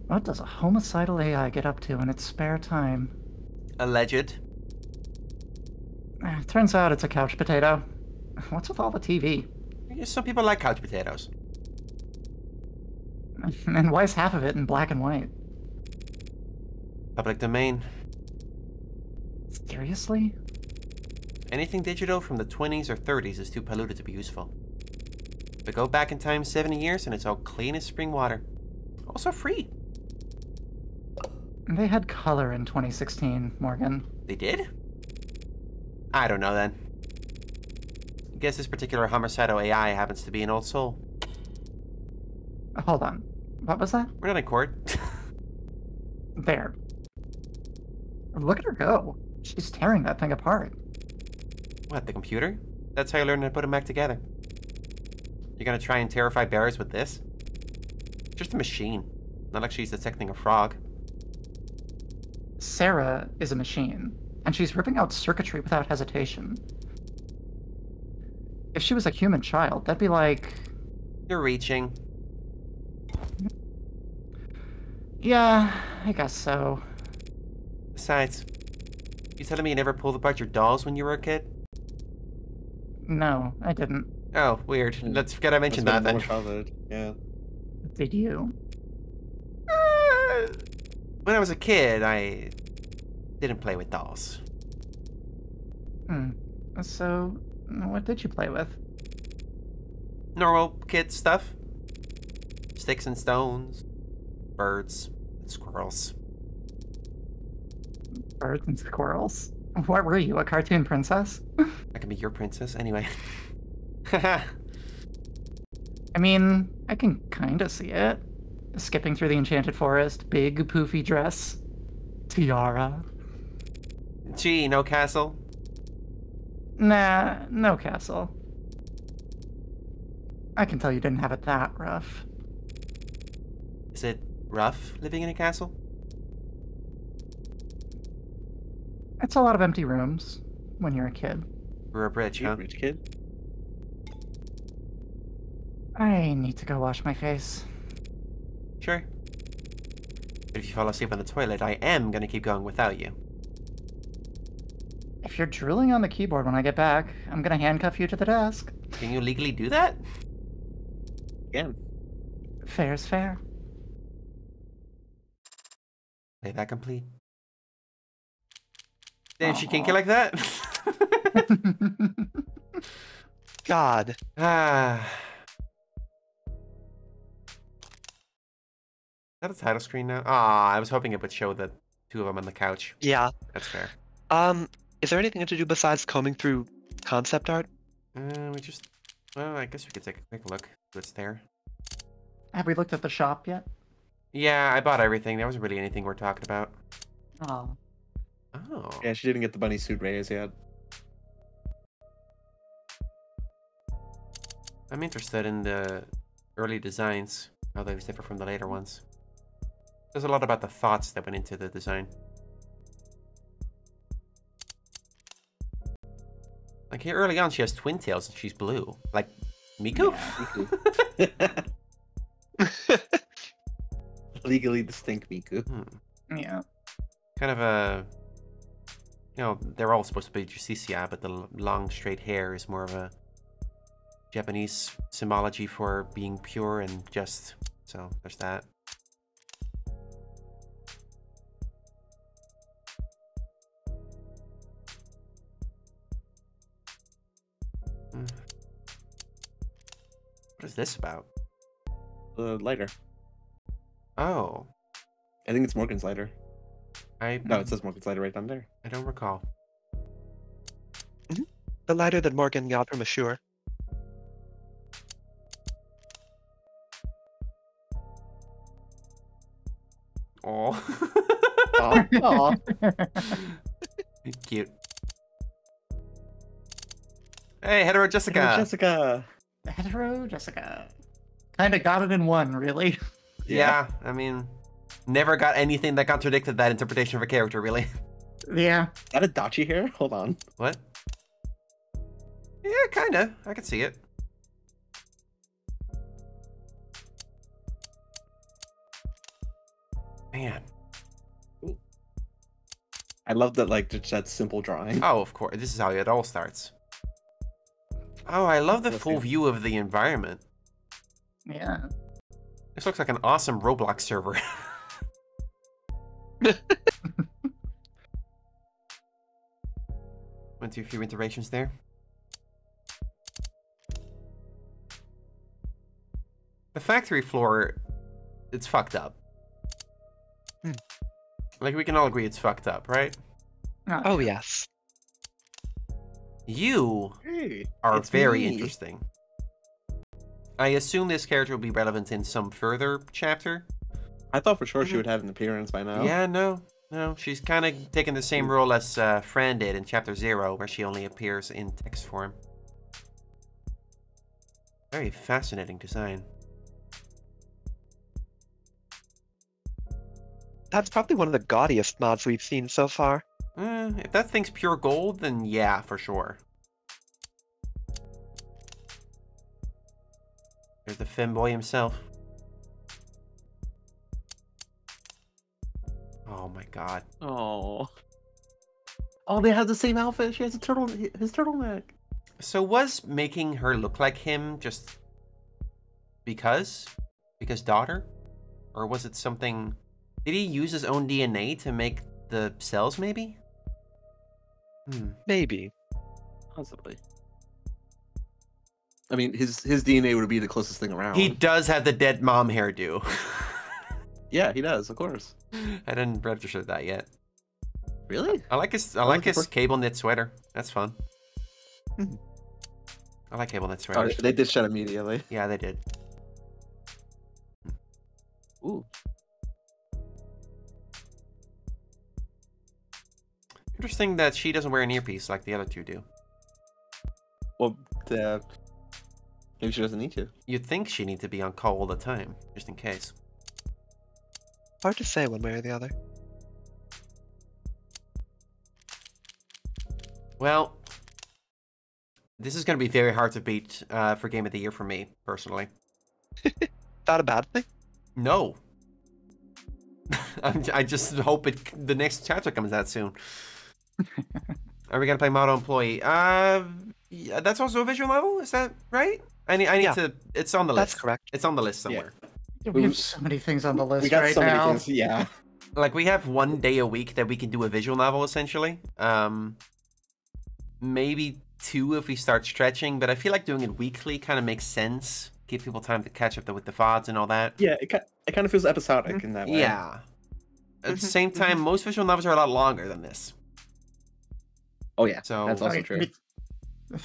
What does a homicidal AI get up to in its spare time? Alleged. Turns out it's a couch potato. What's with all the TV? Some people like couch potatoes. And why is half of it in black and white? Public domain. Seriously? Anything digital from the 20s or 30s is too polluted to be useful. But go back in time 70 years and it's all clean as spring water. Also free. They had color in 2016, Morgan. They did? I don't know then. I guess this particular homicidal AI happens to be an old soul. Hold on. What was that? We're not in court. There. Look at her go. She's tearing that thing apart. What, the computer? That's how you learn to put them back together. You're gonna try and terrify bears with this? Just a machine. Not like she's detecting a frog. Sarah is a machine, and she's ripping out circuitry without hesitation. If she was a human child, that'd be like... You're reaching. Yeah, I guess so. Besides, you telling me you never pulled apart your dolls when you were a kid? No, I didn't. Oh, weird. Let's forget I mentioned that then. Yeah. Did you? When I was a kid, I didn't play with dolls. So, what did you play with? Normal kid stuff. Sticks and stones. Birds and squirrels. Birds and squirrels? What were you, a cartoon princess? I can be your princess anyway. I mean, I can kinda see it. Skipping through the enchanted forest, big poofy dress, tiara. Gee, no castle? Nah, no castle. I can tell you didn't have it that rough. Is it rough living in a castle? It's a lot of empty rooms when you're a kid. We're a bridge, huh? Rich kid? I need to go wash my face. Sure. But if you fall asleep on the toilet, I am gonna keep going without you. If you're drooling on the keyboard when I get back, I'm gonna handcuff you to the desk. Can you legally do that? Again. Fair's fair. Playback complete. Damn, she kinky like that? God. Ah. Is that a title screen now? Ah, I was hoping it would show the two of them on the couch. Yeah. That's fair. Is there anything to do besides combing through concept art? We just... Well, I guess we could take a quick look. What's there? Have we looked at the shop yet? Yeah, I bought everything. There wasn't really anything we're talking about. Oh. Oh. Yeah, she didn't get the bunny suit raise yet. I'm interested in the early designs, how those differ from the later ones. There's a lot about the thoughts that went into the design. Like here early on, she has twin tails and she's blue. Like, Miku? Legally distinct Miku. Yeah. Kind of a... You know, they're all supposed to be Justicia, but the long straight hair is more of a Japanese symbology for being pure and just. So, there's that. this about? The lighter. Oh, I think it's Morgan's lighter. I No, it says Morgan's lighter right down there. I don't recall. The lighter that Morgan got from Ashur. Oh, Aw. cute. Hey, hetero Jessica. Hello, Jessica. Hetero Jessica. Kind of got it in one, really. Yeah, I mean, never got anything that contradicted that interpretation of a character, really. Yeah. Is that a Dachi hair? Hold on. What? Yeah, kinda. I can see it. Man. I love that, like, just that simple drawing. Oh, of course. This is how it all starts. Oh, I love the Let's full see. view of the environment. Yeah. This looks like an awesome Roblox server. Went through a few iterations there. The factory floor, it's fucked up. Like, we can all agree it's fucked up, right? Oh, yes. You Hey, are it's very me. interesting. I assume this character will be relevant in some further chapter. I thought for sure she would have an appearance by now. Yeah, no. She's kind of taking the same role as Fran did in Chapter 0, where she only appears in text form. Very fascinating design. That's probably one of the gaudiest mods we've seen so far. If that thing's pure gold, then yeah, for sure. There's the femboy himself. Oh my god. Oh. Oh, they have the same outfit. She has a his turtleneck. So was making her look like him just because? Because daughter? Or was it something... Did he use his own DNA to make the cells, maybe? Maybe. Possibly. I mean, his DNA would be the closest thing around. He does have the dead mom hairdo. Yeah, he does, of course. I didn't register that yet. Really? I like his looking for- cable knit sweater. That's fun. Mhm. I like cable knit Oh, sweaters. they did shut immediately. Yeah, they did. Ooh. Interesting that she doesn't wear an earpiece like the other two do. Well, maybe she doesn't need to. You'd think she need to be on call all the time, just in case. Hard to say one way or the other. Well, this is going to be very hard to beat for Game of the Year for me, personally. Not a bad thing. No. I just hope the next chapter comes out soon. Are we going to play Model Employee? Yeah, that's also a visual novel? Is that right? I need Yeah. to... It's on the list. That's correct. It's on the list somewhere. We have so many things on the list We got right so many now. things. Yeah. Like, we have one day a week that we can do a visual novel, essentially. Maybe two if we start stretching, but I feel like doing it weekly kind of makes sense. Give people time to catch up with the VODs and all that. Yeah, it kind of feels episodic in that way. Yeah. At the same time, most visual novels are a lot longer than this. Oh yeah. So- That's I also mean, true.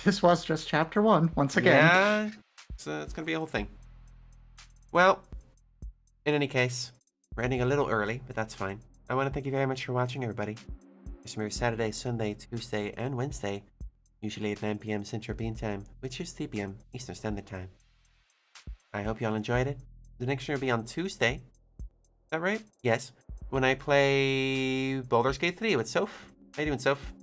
This was just chapter 1, once again. Yeah, so it's going to be a whole thing. Well, in any case, we're ending a little early, but that's fine. I want to thank you very much for watching, everybody. This is Saturday, Sunday, Tuesday, and Wednesday, usually at 9 p.m. Central Bean Time, which is 3 p.m. Eastern Standard Time. I hope you all enjoyed it. The next stream will be on Tuesday. Is that right? Yes. When I play Baldur's Gate 3 with Soph. How you doing, Soph?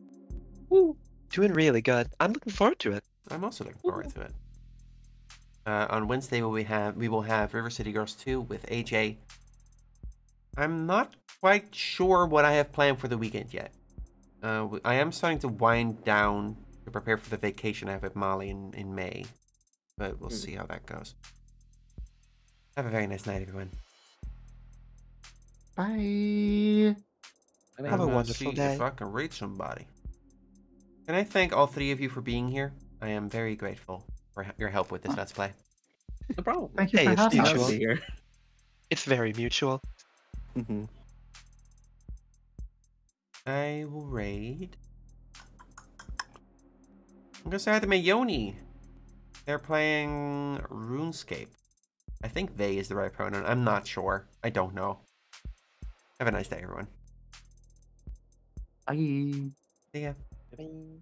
Woo. Doing really good. I'm looking forward to it. I'm also looking forward to it. On Wednesday, we will have River City Girls 2 with AJ. I'm not quite sure what I have planned for the weekend yet. I am starting to wind down to prepare for the vacation I have with Molly in May. But we'll see how that goes. Have a very nice night, everyone. Bye. Have a I'm gonna wonderful see day. if I can reach somebody. Can I thank all three of you for being here? I am very grateful for your help with this Let's Play. No problem. Thank you Hey, for it's having Happy mutual. us. to be here. It's very mutual. Mm-hmm. I will raid. I'm gonna say hi to Mayoni. They're playing RuneScape. I think they is the right pronoun. I'm not sure. I don't know. Have a nice day, everyone. Bye. See ya. Bye.